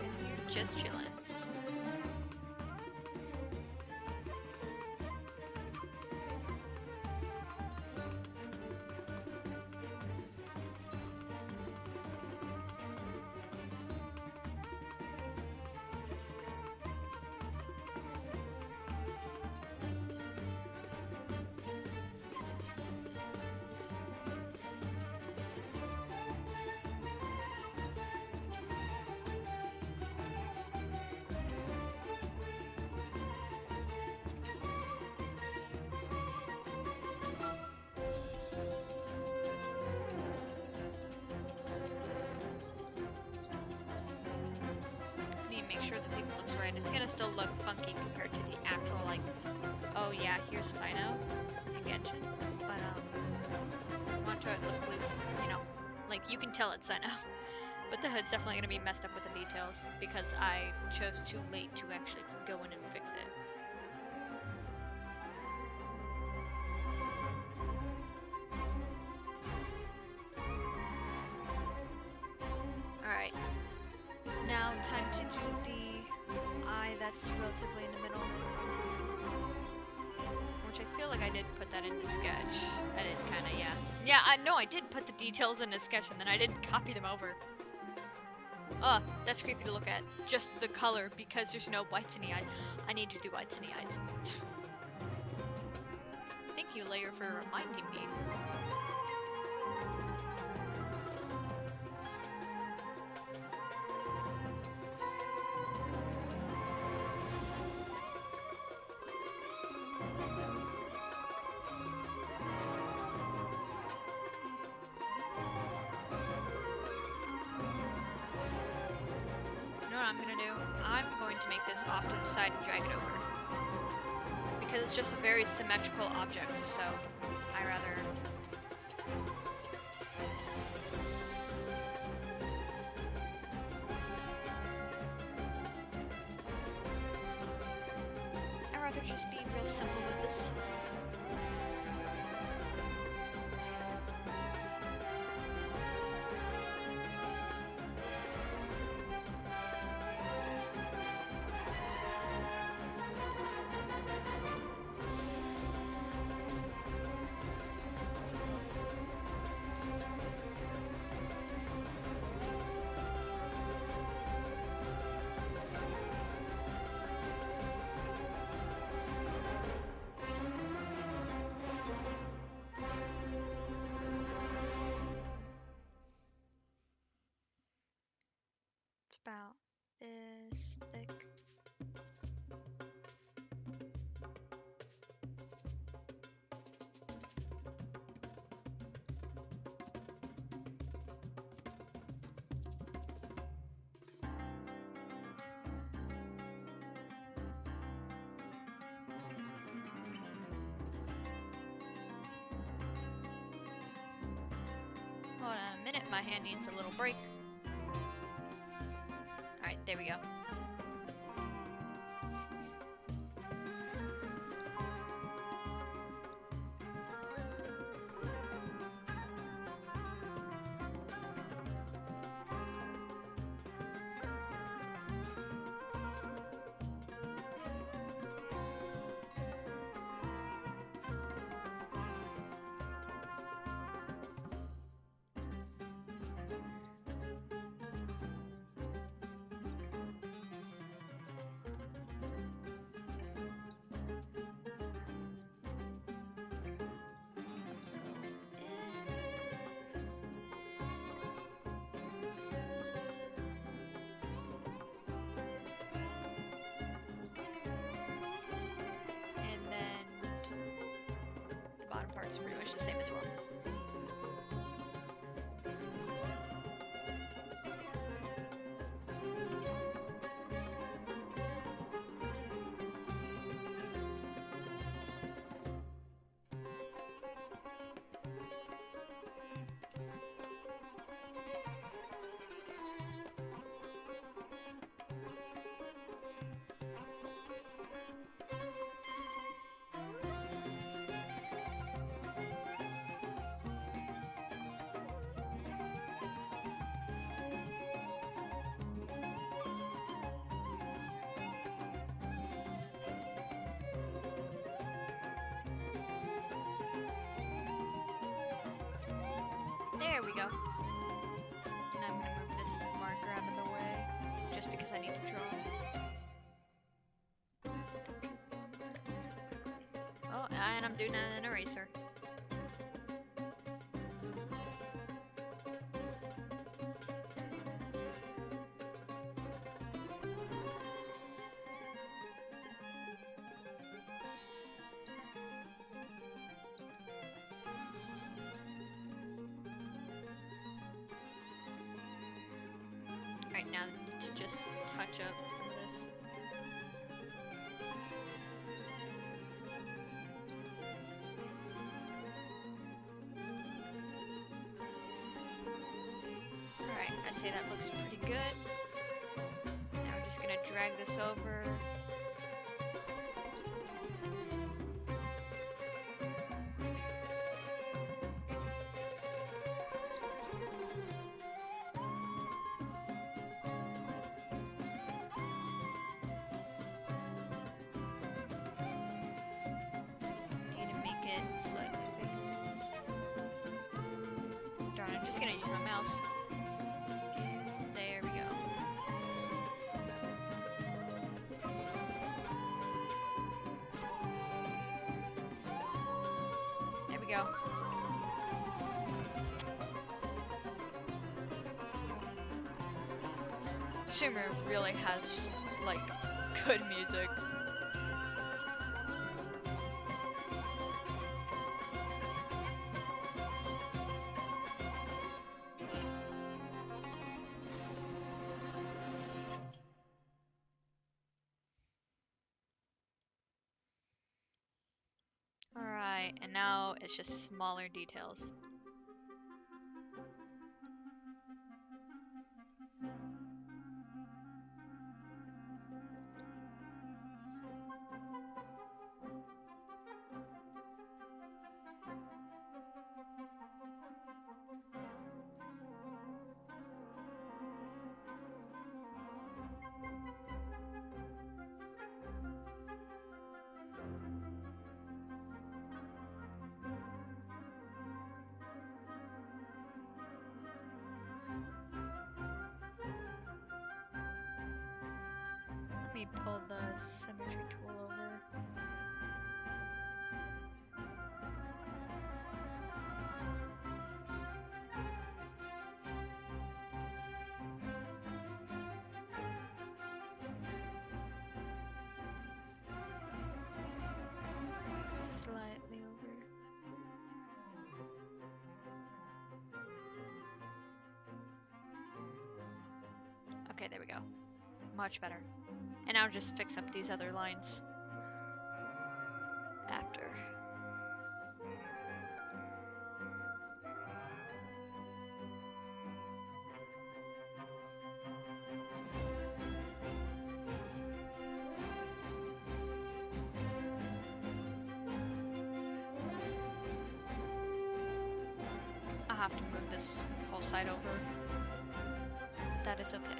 And you're just chilling. Make sure this even looks right. It's gonna still look funky compared to the actual, like, oh yeah, here's CYNO and Genshin, but I want to look loose, you know, like you can tell it's CYNO, but the hood's definitely gonna be messed up with the details because I chose too late to actually go in and fix it. Alright. Now time to do the eye that's relatively in the middle. Which I feel like I did put that in the sketch. I did kinda, yeah. Yeah, I know I did put the details in the sketch and then I didn't copy them over. That's creepy to look at. Just the color, because there's no whites in the eyes. I need to do whites in the eyes. Thank you, Layer, for reminding me. I'm gonna do, I'm going to make this off to the side and drag it over. Because it's just a very symmetrical object, so I rather... just be real simple with this. About this thick. Hold on a minute, my hand needs a little break. Alright, there we go. Part's pretty much the same as well. There we go. And I'm gonna move this marker out of the way, just because I need to draw. Oh, and I'm doing an eraser. Right now to just touch up some of this. Alright, I'd say that looks pretty good. Now we're just gonna drag this over. Slightly bigger. Darn, I'm just gonna use my mouse. There we go. go. Sumer really has, like, good music. Alright, and now it's just smaller details. Let me pull the symmetry tool over. Slightly over. Okay, there we go. Much better. And now just fix up these other lines after. I'll have to move this whole side over. But that is okay.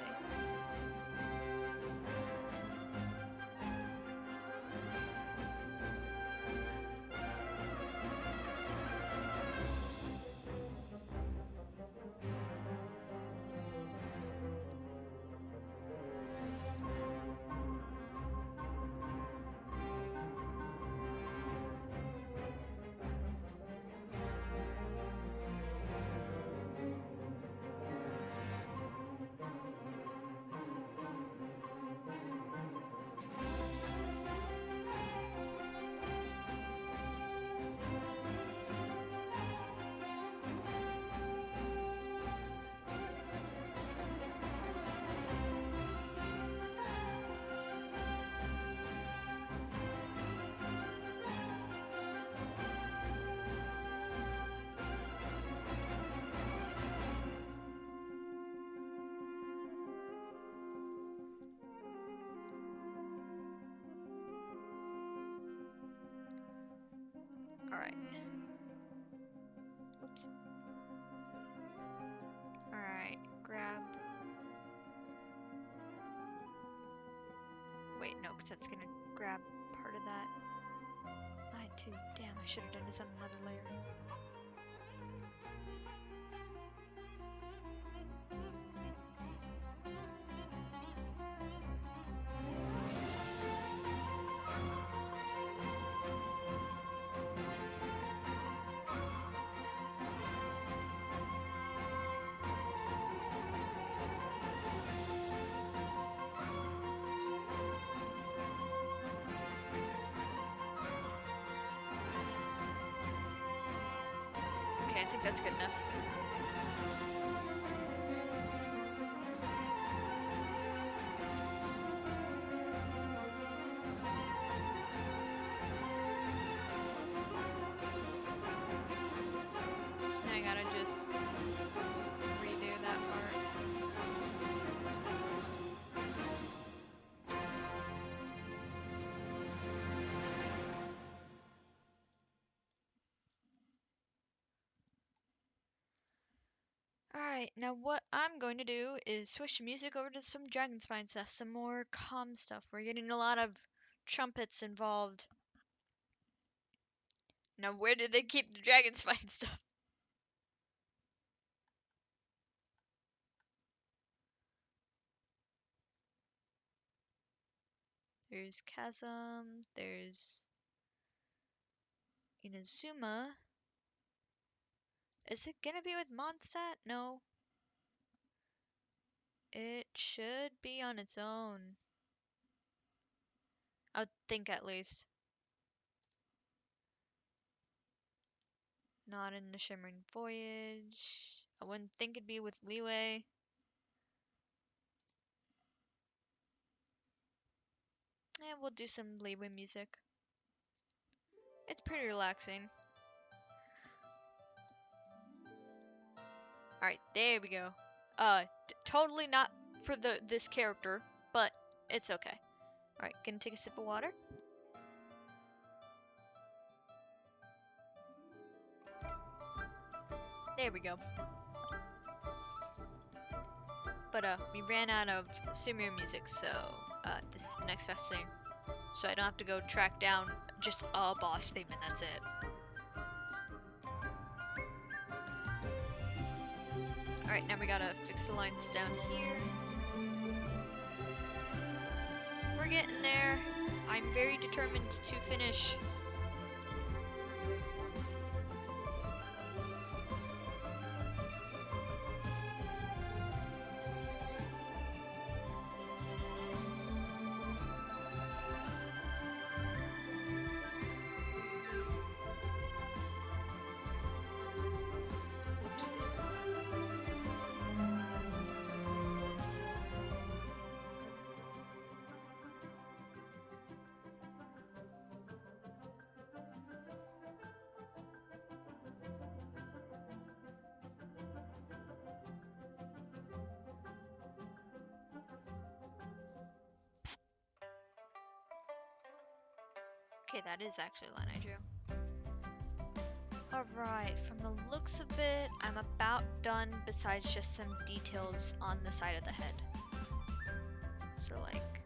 Alright. Oops. Alright, grab... Wait, no, because that's gonna grab part of that. I too. Damn, I should have done this on another layer. Okay, I think that's good enough. Now I gotta just redo that part. Alright, now what I'm going to do is switch the music over to some Dragon Spine stuff, some more calm stuff. We're getting a lot of trumpets involved. Now where did they keep the Dragon Spine stuff? There's Chasm, there's Inazuma. Is it gonna be with Mondstadt? No. It should be on its own. I would think at least. Not in the Shimmering Voyage. I wouldn't think it'd be with Leeway. And we'll do some Leeway music. It's pretty relaxing. Alright, there we go. Totally not for this character, but it's okay. Alright, gonna take a sip of water. There we go. But we ran out of Sumeru music, so this is the next best thing. So I don't have to go track down just a boss theme and that's it. Alright, now we gotta fix the lines down here. We're getting there. I'm very determined to finish. Oops. Okay, that is actually a line I drew. Alright, from the looks of it, I'm about done besides just some details on the side of the head. So like,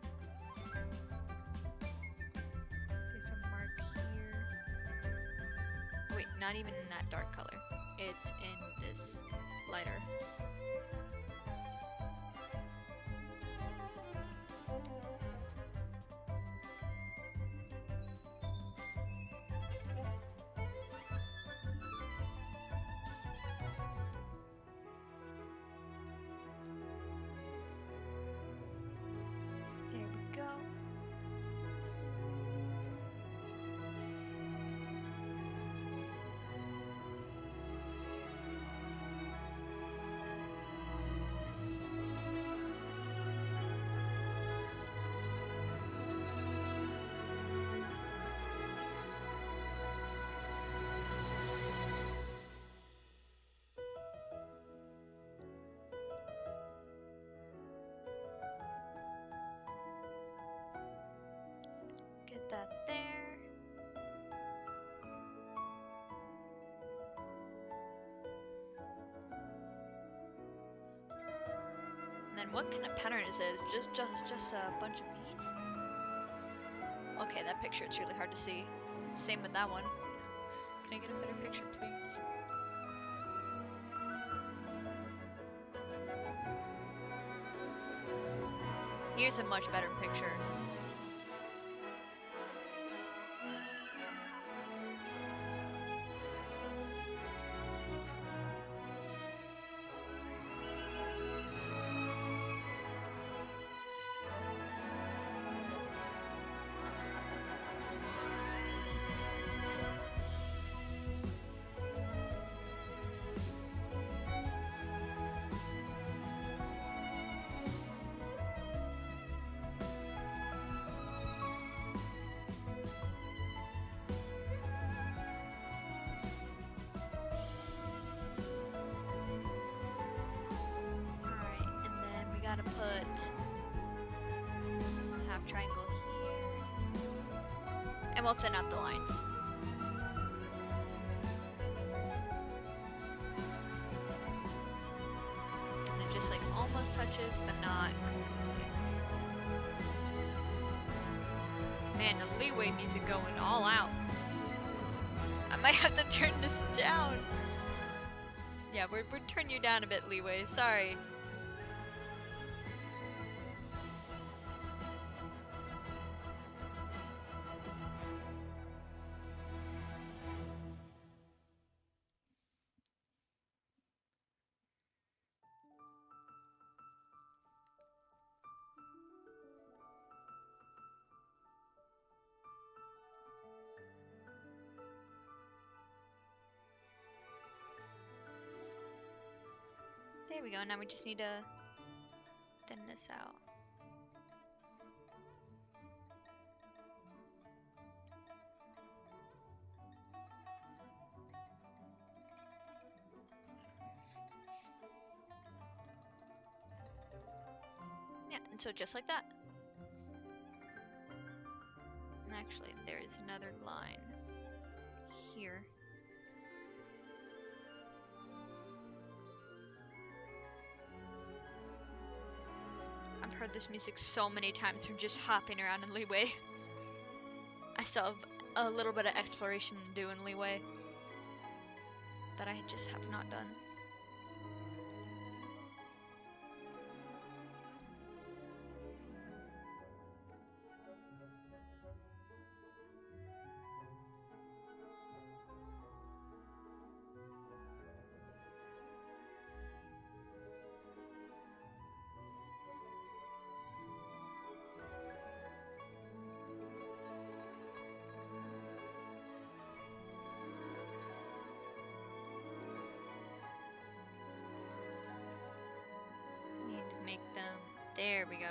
there's a mark here. Wait, not even in that dark color. It's in this lighter. There we go. Get that there. And then what kind of pattern is it? Just a bunch of these? Okay, that picture, it's really hard to see. Same with that one. Can I get a better picture, please? Here's a much better picture. Gotta put a half triangle here, and we'll thin out the lines. And it just like almost touches, but not completely. Man, the Leeway music going all out. I might have to turn this down. Yeah, we're turning you down a bit, Leeway. Sorry. There we go. Now we just need to thin this out. Yeah, and so just like that. Actually, there's another line here. I've heard this music so many times from just hopping around in Leeway. I still have a little bit of exploration to do in Leeway that I just have not done. Need to make them. There we go.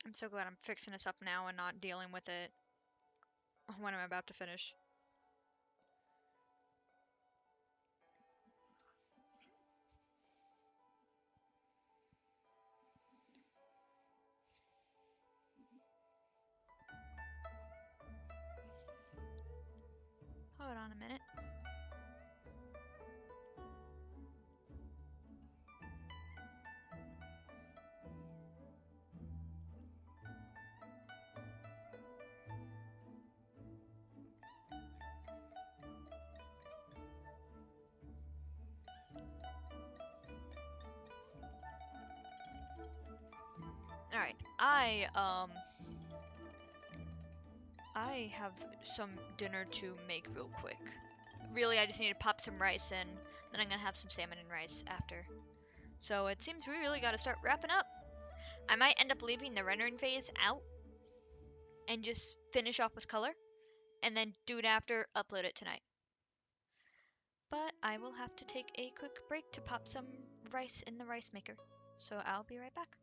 I'm so glad I'm fixing this up now and not dealing with it when I'm about to finish. Hold on a minute. Alright, I have some dinner to make real quick. Really, I just need to pop some rice in, then I'm gonna have some salmon and rice after. So it seems we really gotta start wrapping up. I might end up leaving the rendering phase out and just finish off with color, and then do it after, upload it tonight. But I will have to take a quick break to pop some rice in the rice maker. So I'll be right back.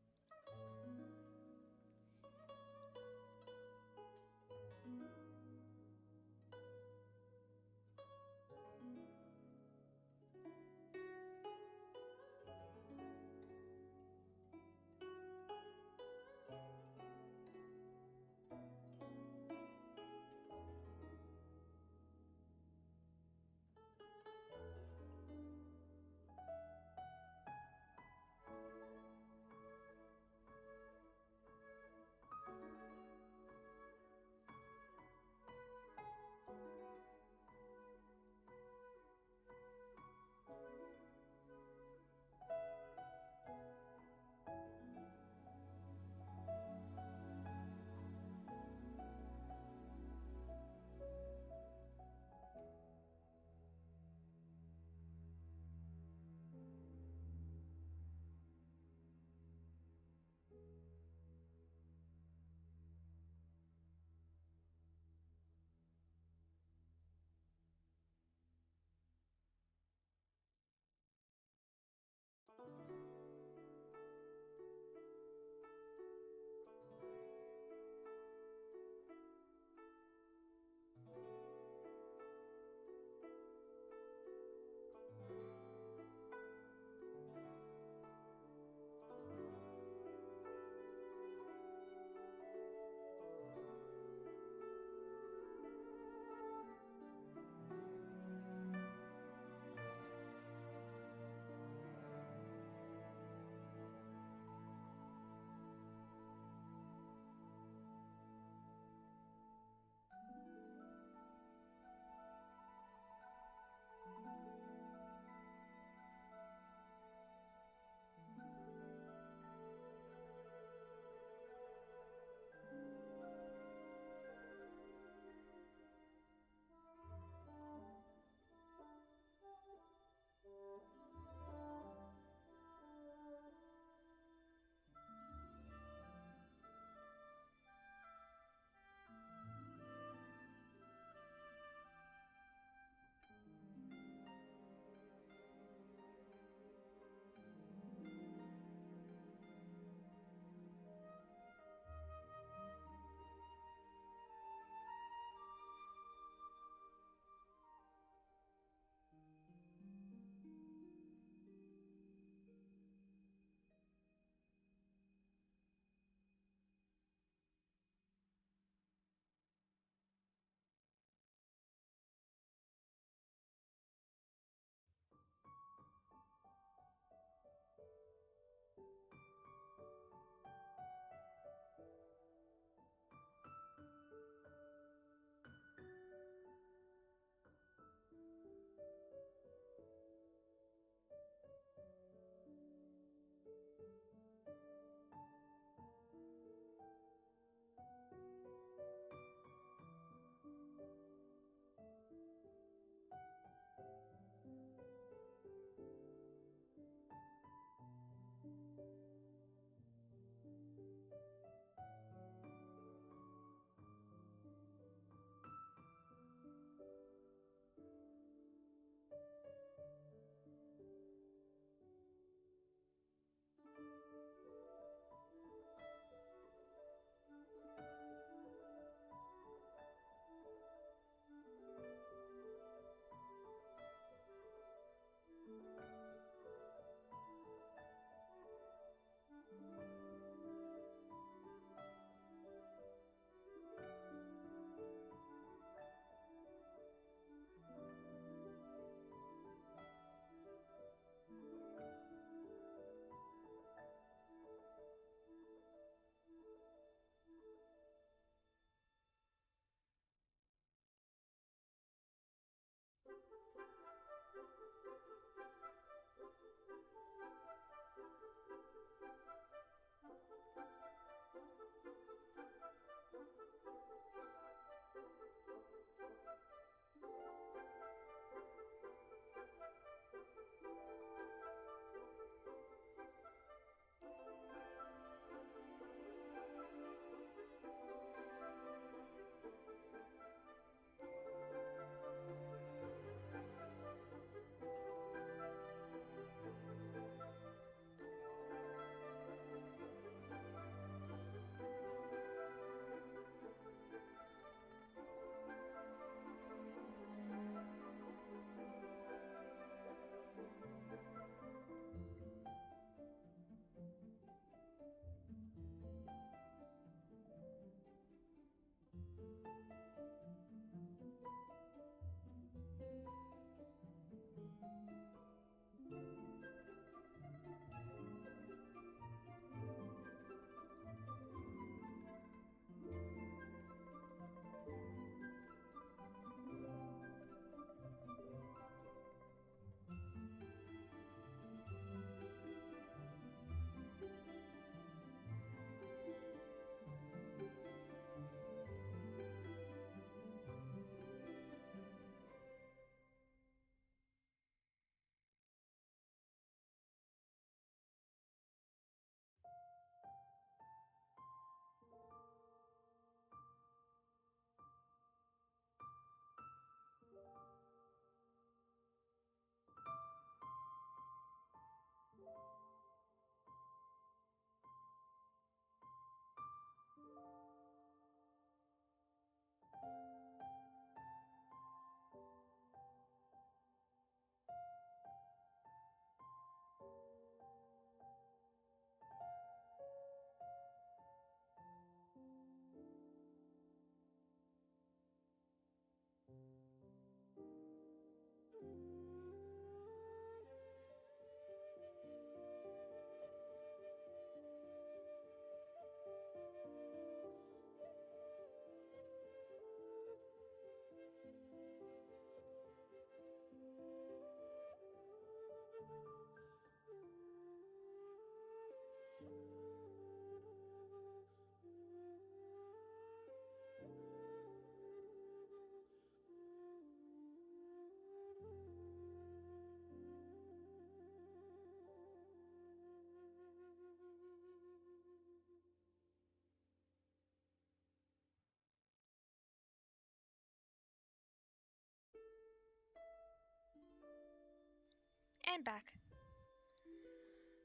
and back.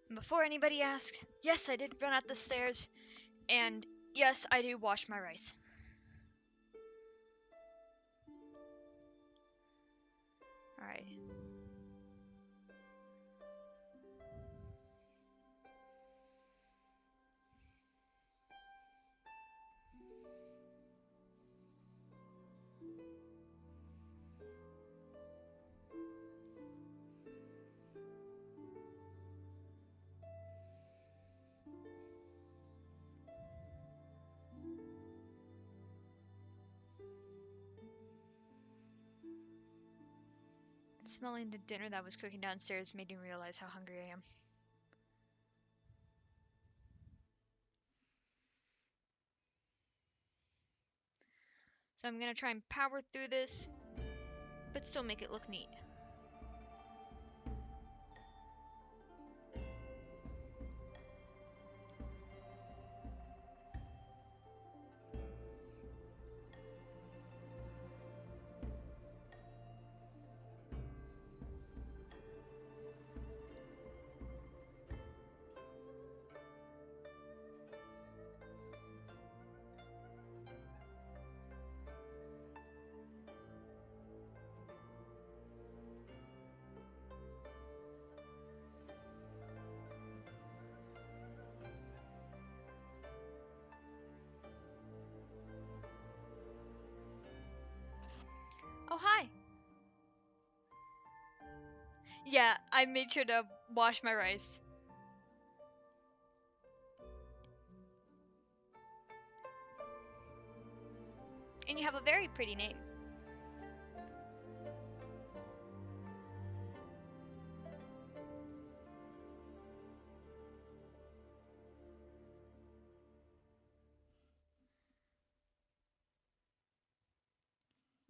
And before anybody asks, yes, I did run up the stairs, and yes, I do wash my rice. Alright. Smelling the dinner that was cooking downstairs made me realize how hungry I am. So I'm gonna try and power through this, but still make it look neat. Oh, hi! Yeah, I made sure to wash my rice. And you have a very pretty name.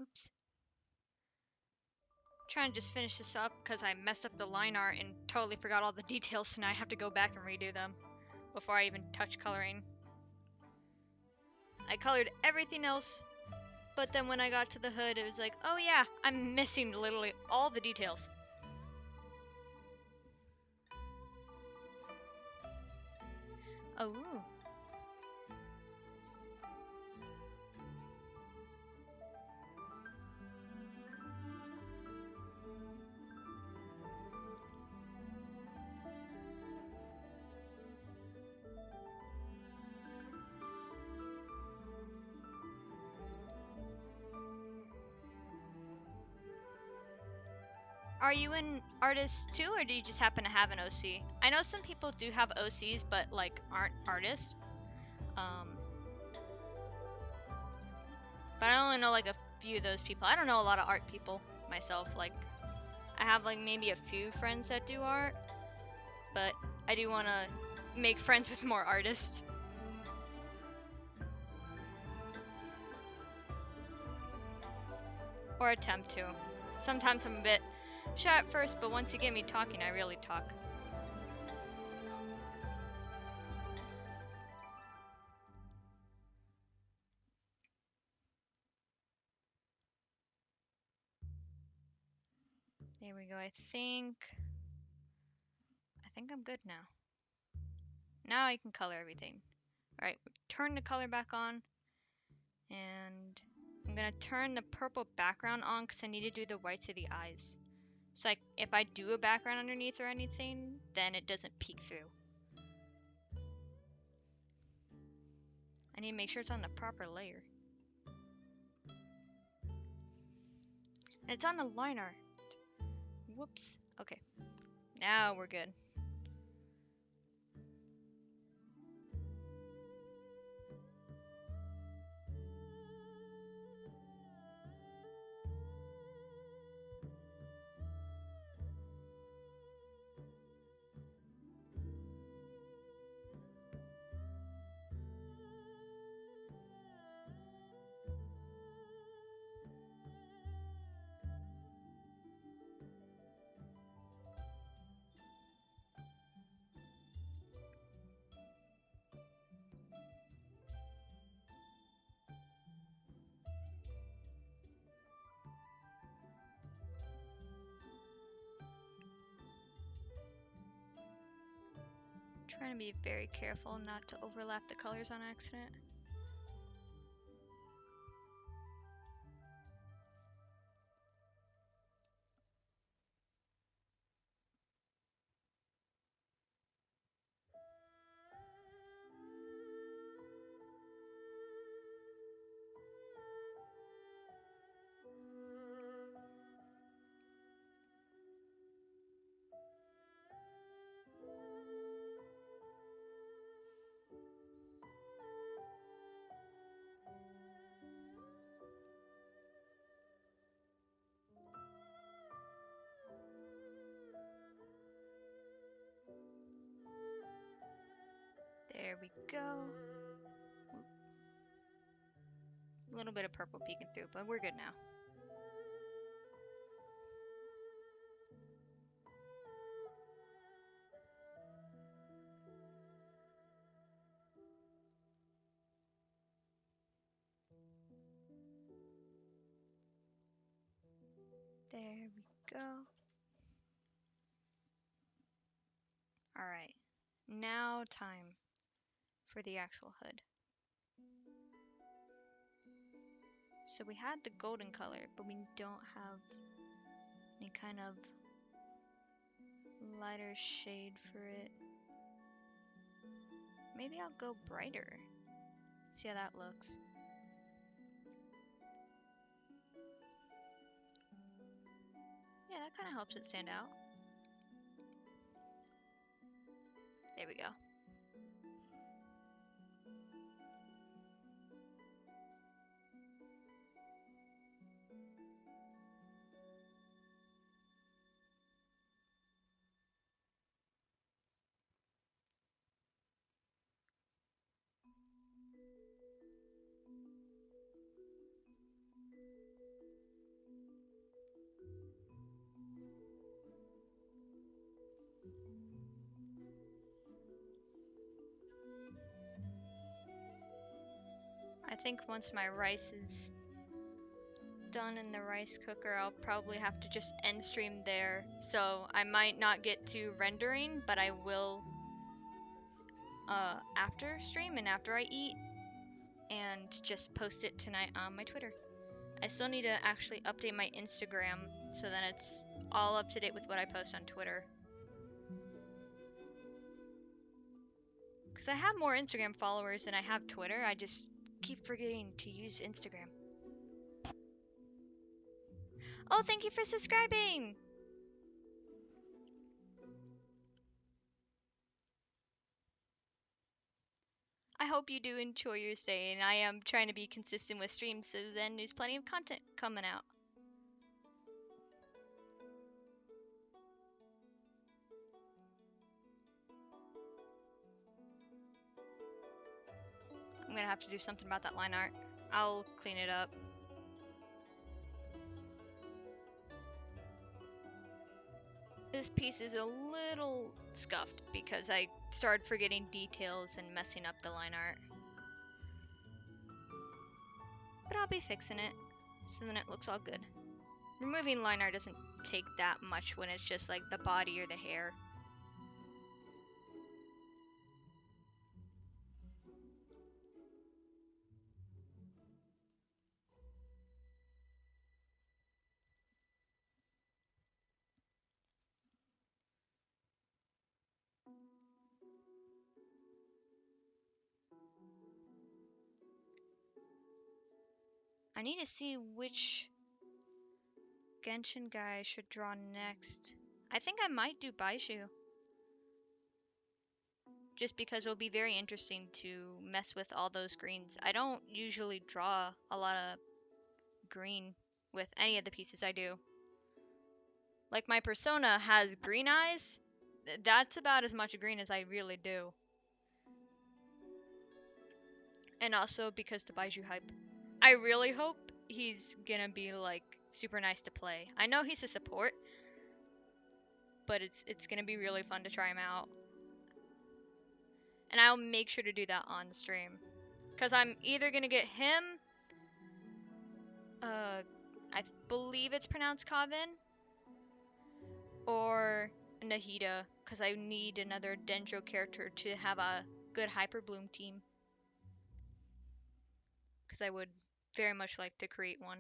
Oops. Trying to just finish this up because I messed up the line art and totally forgot all the details, so now I have to go back and redo them before I even touch coloring. I colored everything else, but then when I got to the hood, it was like, oh yeah, I'm missing literally all the details. Oh. Are you an artist too, or do you just happen to have an OC? I know some people do have OCs, but like aren't artists. But I only know like a few of those people. I don't know a lot of art people myself. Like, I have like maybe a few friends that do art, but I do want to make friends with more artists. Or attempt to. Sometimes I'm a bit shy at first, but once you get me talking, I really talk. There we go. I think I'm good now. Now I can color everything. Alright, turn the color back on. And I'm gonna turn the purple background on because I need to do the whites of the eyes. So if I do a background underneath or anything, then it doesn't peek through. I need to make sure it's on the proper layer. And it's on the line art. Whoops. Okay. Now we're good. Trying to be very careful not to overlap the colors on accident. There we go. A little bit of purple peeking through, but we're good now. There we go. Alright, now time for the actual hood. So we had the golden color, but we don't have any kind of lighter shade for it. Maybe I'll go brighter. See how that looks. Yeah, that kind of helps it stand out. There we go. I think once my rice is done in the rice cooker, I'll probably have to just end stream there. So I might not get to rendering, but I will after stream and after I eat, and just post it tonight on my Twitter. I still need to actually update my Instagram so then it's all up to date with what I post on Twitter. Because I have more Instagram followers than I have Twitter, I just keep forgetting to use Instagram. Oh, thank you for subscribing! I hope you do enjoy your stay, and I am trying to be consistent with streams so then there's plenty of content coming out. I'm gonna have to do something about that line art. I'll clean it up. This piece is a little scuffed because I started forgetting details and messing up the line art. But I'll be fixing it, so then it looks all good. Removing line art doesn't take that much when it's just like the body or the hair. I need to see which Genshin guy I should draw next. I think I might do Baishu. Just because it'll be very interesting to mess with all those greens. I don't usually draw a lot of green with any of the pieces I do. Like my persona has green eyes. That's about as much green as I really do. And also because the Baiju hype. I really hope he's gonna be like super nice to play. I know he's a support, but it's gonna be really fun to try him out. And I'll make sure to do that on the stream. Cause I'm either gonna get him, I believe it's pronounced Kavin, or Nahida. because I need another Dendro character to have a good Hyper Bloom team. Because I would very much like to create one.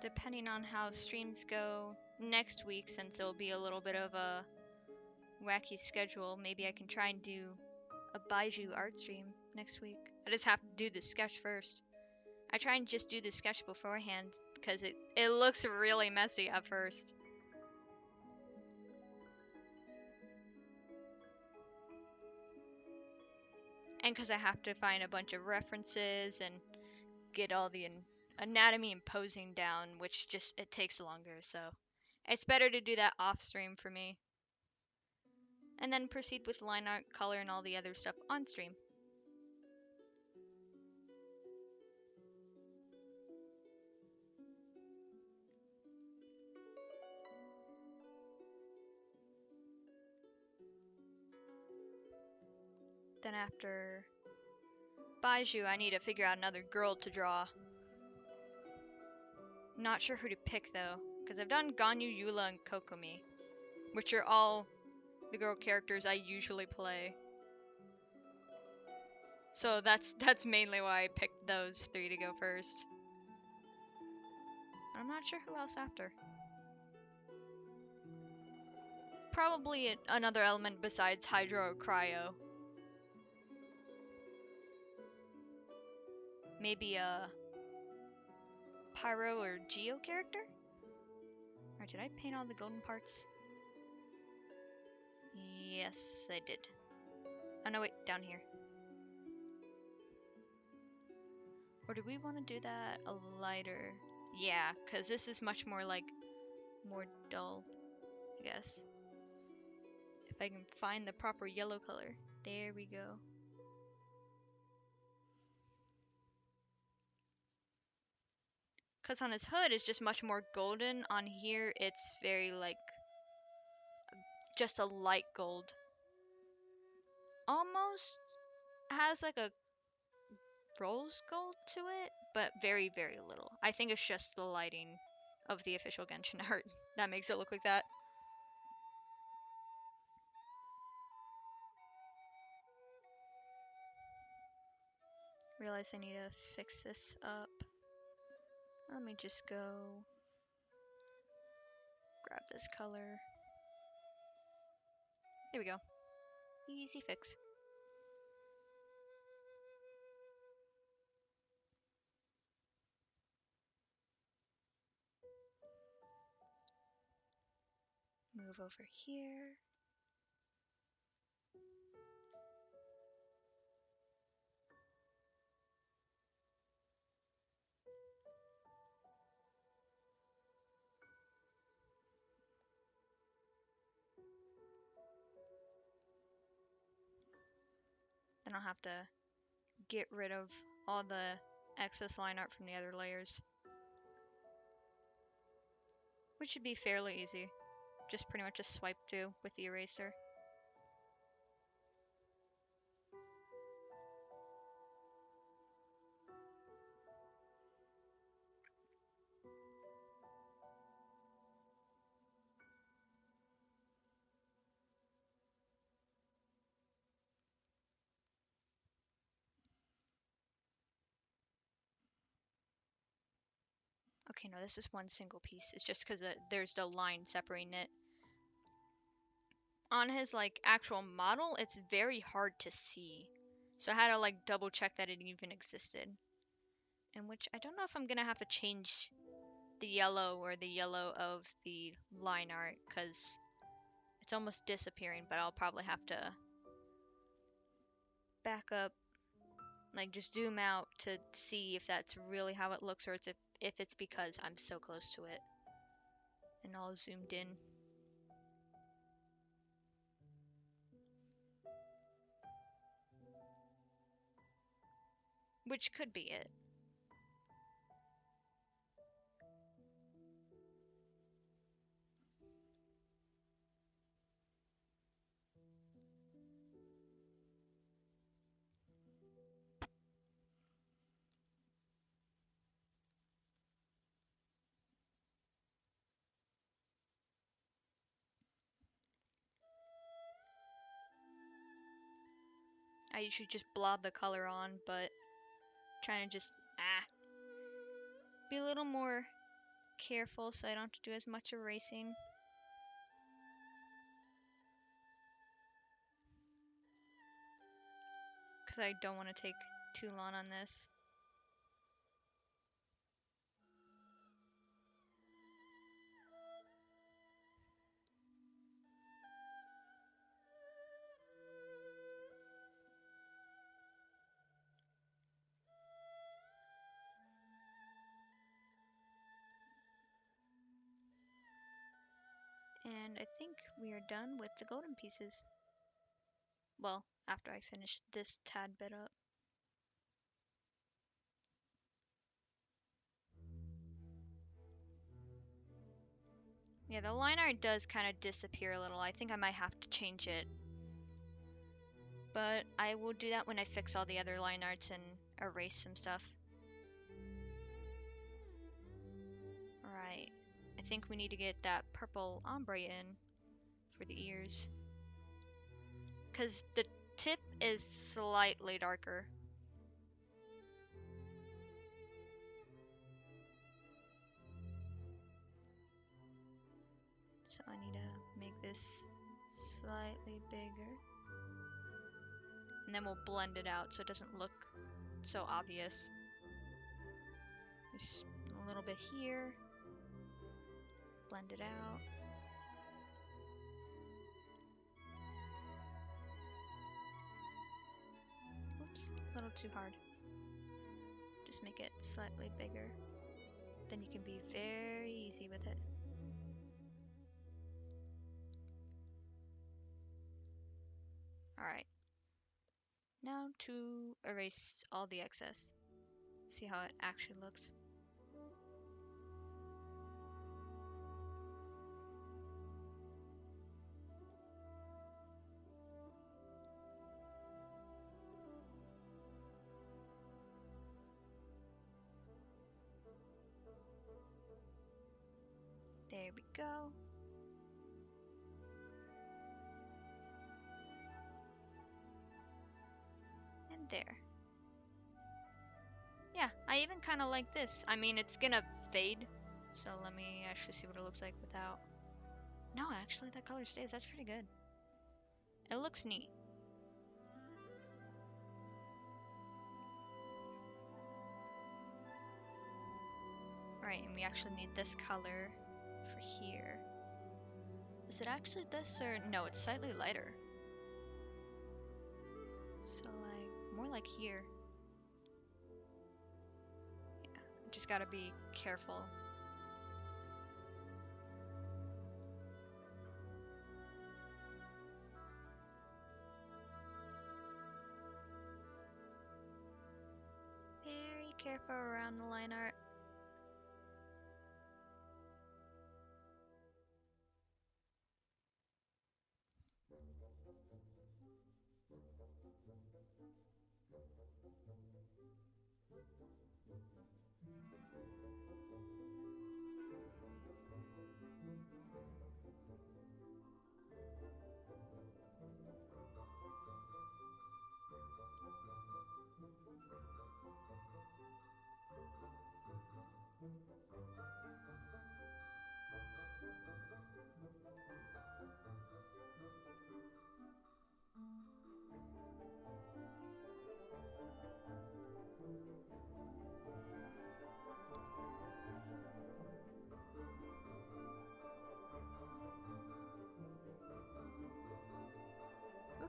Depending on how streams go next week, since it'll be a little bit of a wacky schedule, maybe I can try and do a Baiju art stream next week. I just have to do the sketch first. I try and just do the sketch beforehand because it looks really messy at first. And because I have to find a bunch of references and get all the anatomy and posing down, which just it takes longer, so it's better to do that off stream for me. And then proceed with line art, color, and all the other stuff on stream. Then after Baiju, I need to figure out another girl to draw. Not sure who to pick though, because I've done Ganyu, Eula, and Kokomi, which are all the girl characters I usually play. So that's mainly why I picked those three to go first. I'm not sure who else after. Probably another element besides Hydro or Cryo. Maybe a Pyro or Geo character? Or did I paint all the golden parts? Yes, I did. Oh no, wait, down here. Or do we want to do that a lighter? Yeah, because this is much more like, more dull, I guess. If I can find the proper yellow color. There we go. Because on his hood it's just much more golden. On here it's very like, just a light gold. Almost has like a rose gold to it, but very, very little. I think it's just the lighting of the official Genshin art that makes it look like that. Realize I need to fix this up. Let me just go grab this color. There we go. Easy fix. Move over here. Then I'll have to get rid of all the excess line art from the other layers. Which should be fairly easy. Just pretty much a swipe through with the eraser. Okay, no, this is one single piece. It's just because there's the line separating it. On his like actual model, it's very hard to see. So I had to like double check that it even existed. In which I don't know if I'm gonna have to change the yellow or the yellow of the line art, because It's almost disappearing, but I'll probably have to back up, like just zoom out to see if that's really how it looks or if it's because I'm so close to it and all zoomed in. Which could be it. I usually just blob the color on, but trying to just be a little more careful so I don't have to do as much erasing. Because I don't want to take too long on this. And I think we are done with the golden pieces. Well, after I finish this tad bit up. Yeah, the line art does kind of disappear a little. I think I might have to change it. But I will do that when I fix all the other line arts and erase some stuff. Alright. I think we need to get that purple ombre in for the ears. Because the tip is slightly darker. So I need to make this slightly bigger. And then we'll blend it out so it doesn't look so obvious. Just a little bit here. Blend it out. Oops, a little too hard. Just make it slightly bigger. Then you can be very easy with it. Alright. Now to erase all the excess. See how it actually looks. There we go. And there. Yeah, I even kind of like this. I mean, it's gonna fade. So let me actually see what it looks like without. No, actually, that color stays. That's pretty good. It looks neat. Alright, and we actually need this color for here. Is it actually this or no, it's slightly lighter. So like more like here. Yeah, just gotta be careful. Very careful around the line art.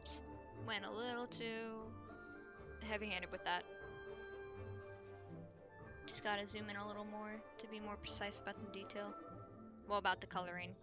Oops. Went a little too heavy-handed with that. Just gotta zoom in a little more to be more precise about the detail. Well, about the coloring.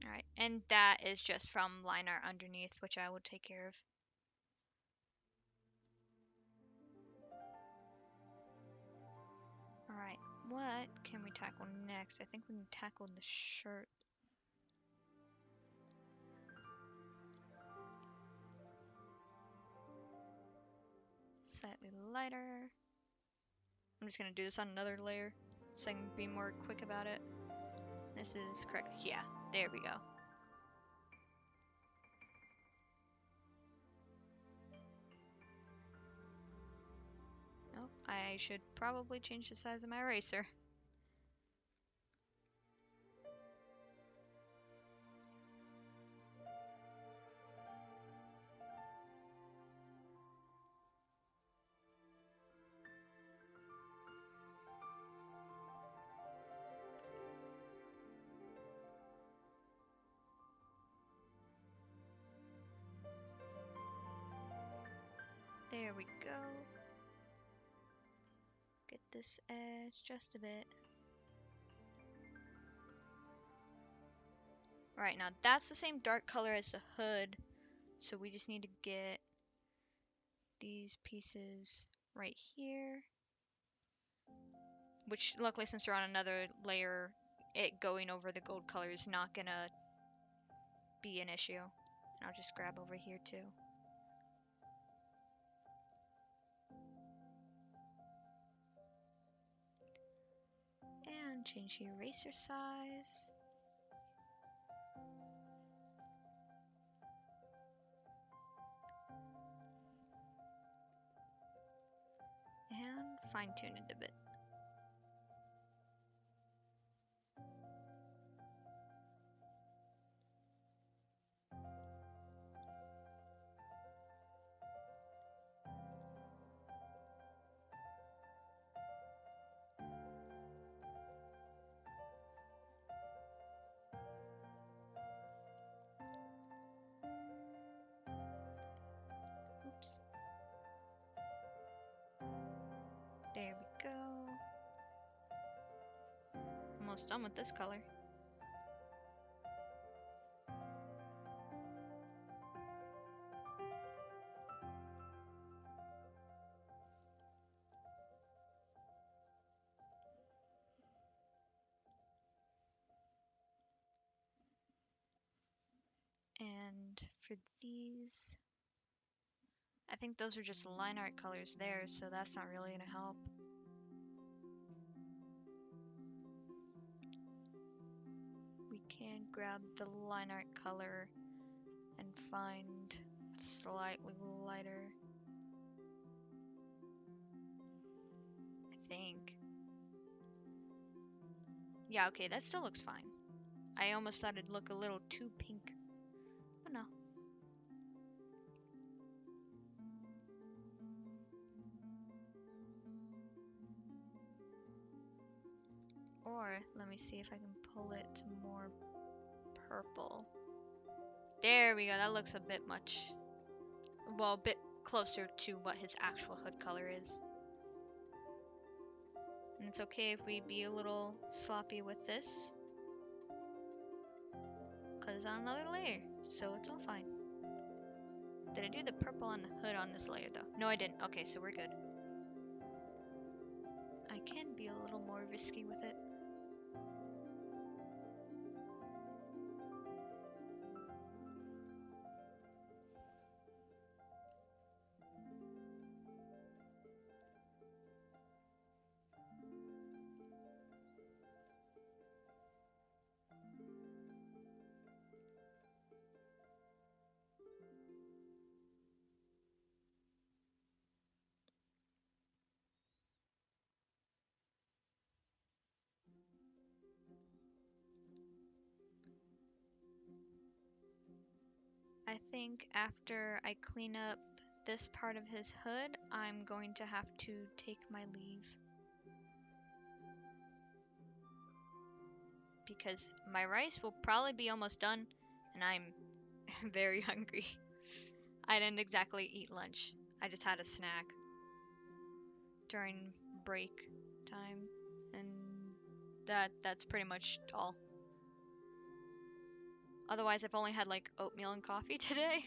Alright, and that is just from line art underneath, which I will take care of. Alright, what can we tackle next? I think we can tackle the shirt. Slightly lighter. I'm just gonna do this on another layer so I can be more quick about it. This is correct. Yeah, there we go. Oh, I should probably change the size of my eraser. There we go. Get this edge just a bit. Right, now that's the same dark color as the hood, so we just need to get these pieces right here. Which, luckily, since we're on another layer, it going over the gold color is not gonna be an issue. And I'll just grab over here too. And change the eraser size. And fine tune it a bit. Oops. There we go. Almost done with this color. And for these, I think those are just line art colors there, so that's not really gonna help. We can grab the line art color and find slightly lighter. I think. Yeah, okay, that still looks fine. I almost thought it'd look a little too pink. But no. Or, let me see if I can pull it to more purple. There we go, that looks a bit much, well, a bit closer to what his actual hood color is. And it's okay if we be a little sloppy with this, because it's on another layer, so it's all fine. Did I do the purple on the hood on this layer though? No, I didn't. Okay, so we're good. I can be a little more risky with it. think after I clean up this part of his hood, I'm going to have to take my leave. Because my rice will probably be almost done, and I'm very hungry. I didn't exactly eat lunch. I just had a snack during break time, and that's pretty much all. Otherwise, I've only had like oatmeal and coffee today.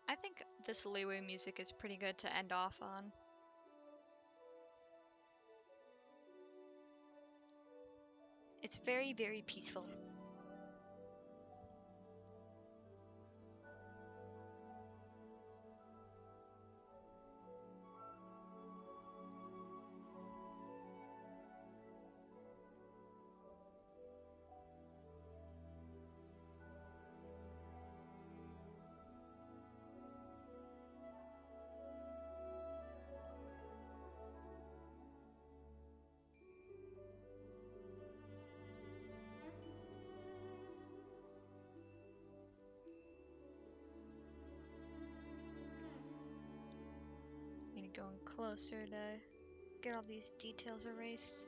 I think this leeway music is pretty good to end off on. It's very, very peaceful. I'm gonna go in closer to get all these details erased.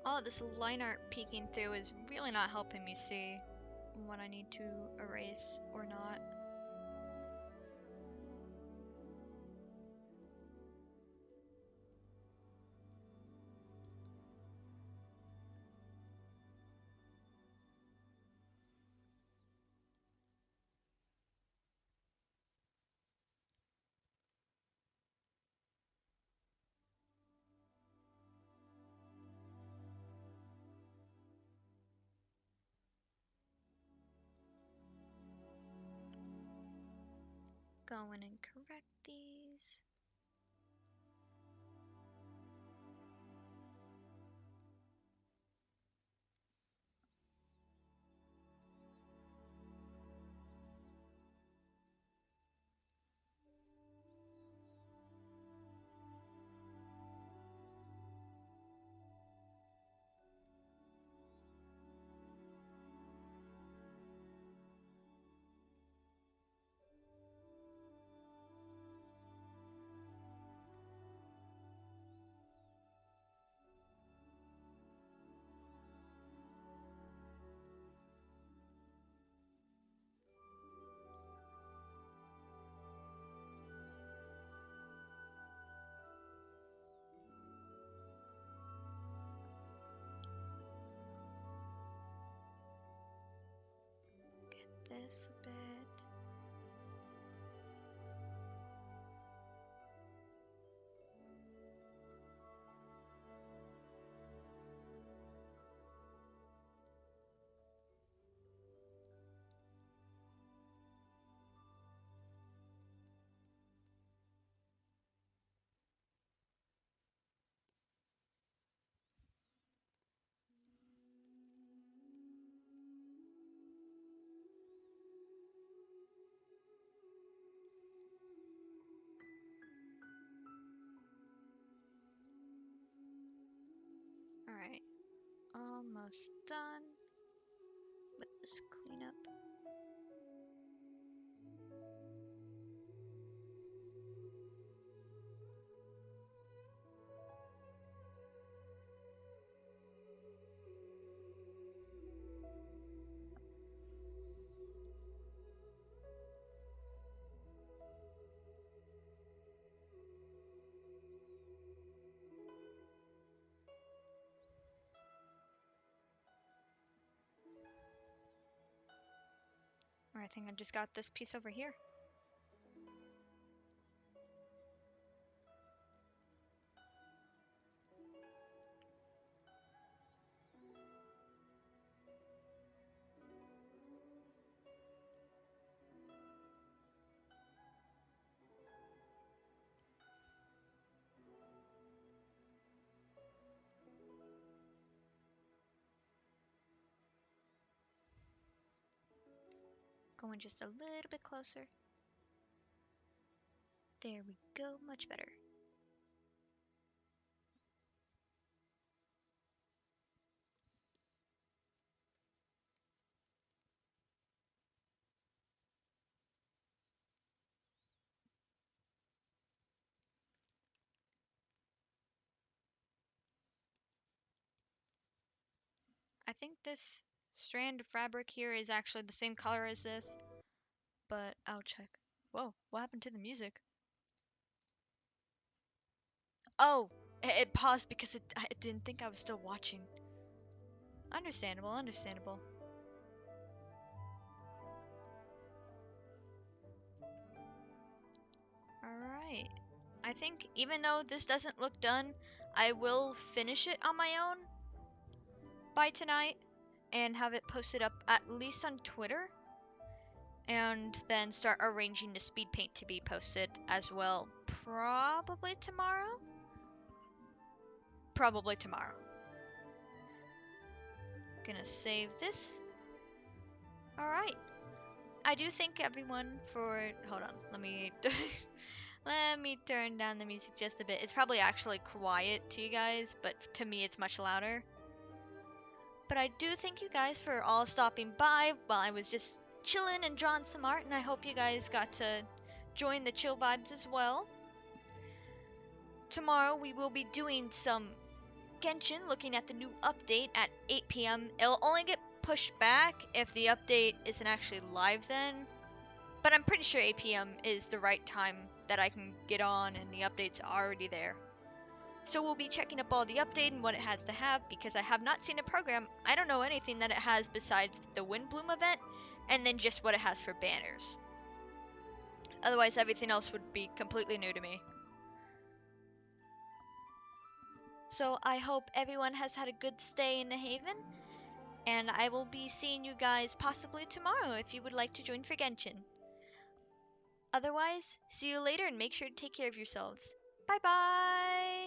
Oh, this line art peeking through is really not helping me see what I need to erase or not. Go in and correct these. this a bit. Alright, almost done with this cleanup. I think I just got this piece over here. Going just a little bit closer. There we go, much better. I think this strand of fabric here is actually the same color as this, but I'll check. Whoa, what happened to the music? Oh, it paused because I didn't think I was still watching. Understandable, understandable. Alright. I think even though this doesn't look done, I will finish it on my own by tonight and have it posted up at least on Twitter, and then start arranging the speed paint to be posted as well, probably tomorrow. Probably tomorrow. Gonna save this. Alright. I do thank everyone for... Hold on, let me... let me turn down the music just a bit. It's probably actually quiet to you guys, but to me it's much louder. But I do thank you guys for all stopping by while I was just chilling and drawing some art, and I hope you guys got to join the chill vibes as well. Tomorrow we will be doing some Genshin, looking at the new update at 8 p.m. It'll only get pushed back if the update isn't actually live then, but I'm pretty sure 8 p.m. is the right time that I can get on and the update's already there. So we'll be checking up all the update and what it has to have, because I have not seen a program. I don't know anything that it has besides the Windbloom event, and then just what it has for banners. Otherwise, everything else would be completely new to me. So I hope everyone has had a good stay in the Haven, and I will be seeing you guys possibly tomorrow if you would like to join for Genshin. Otherwise, see you later and make sure to take care of yourselves. Bye bye!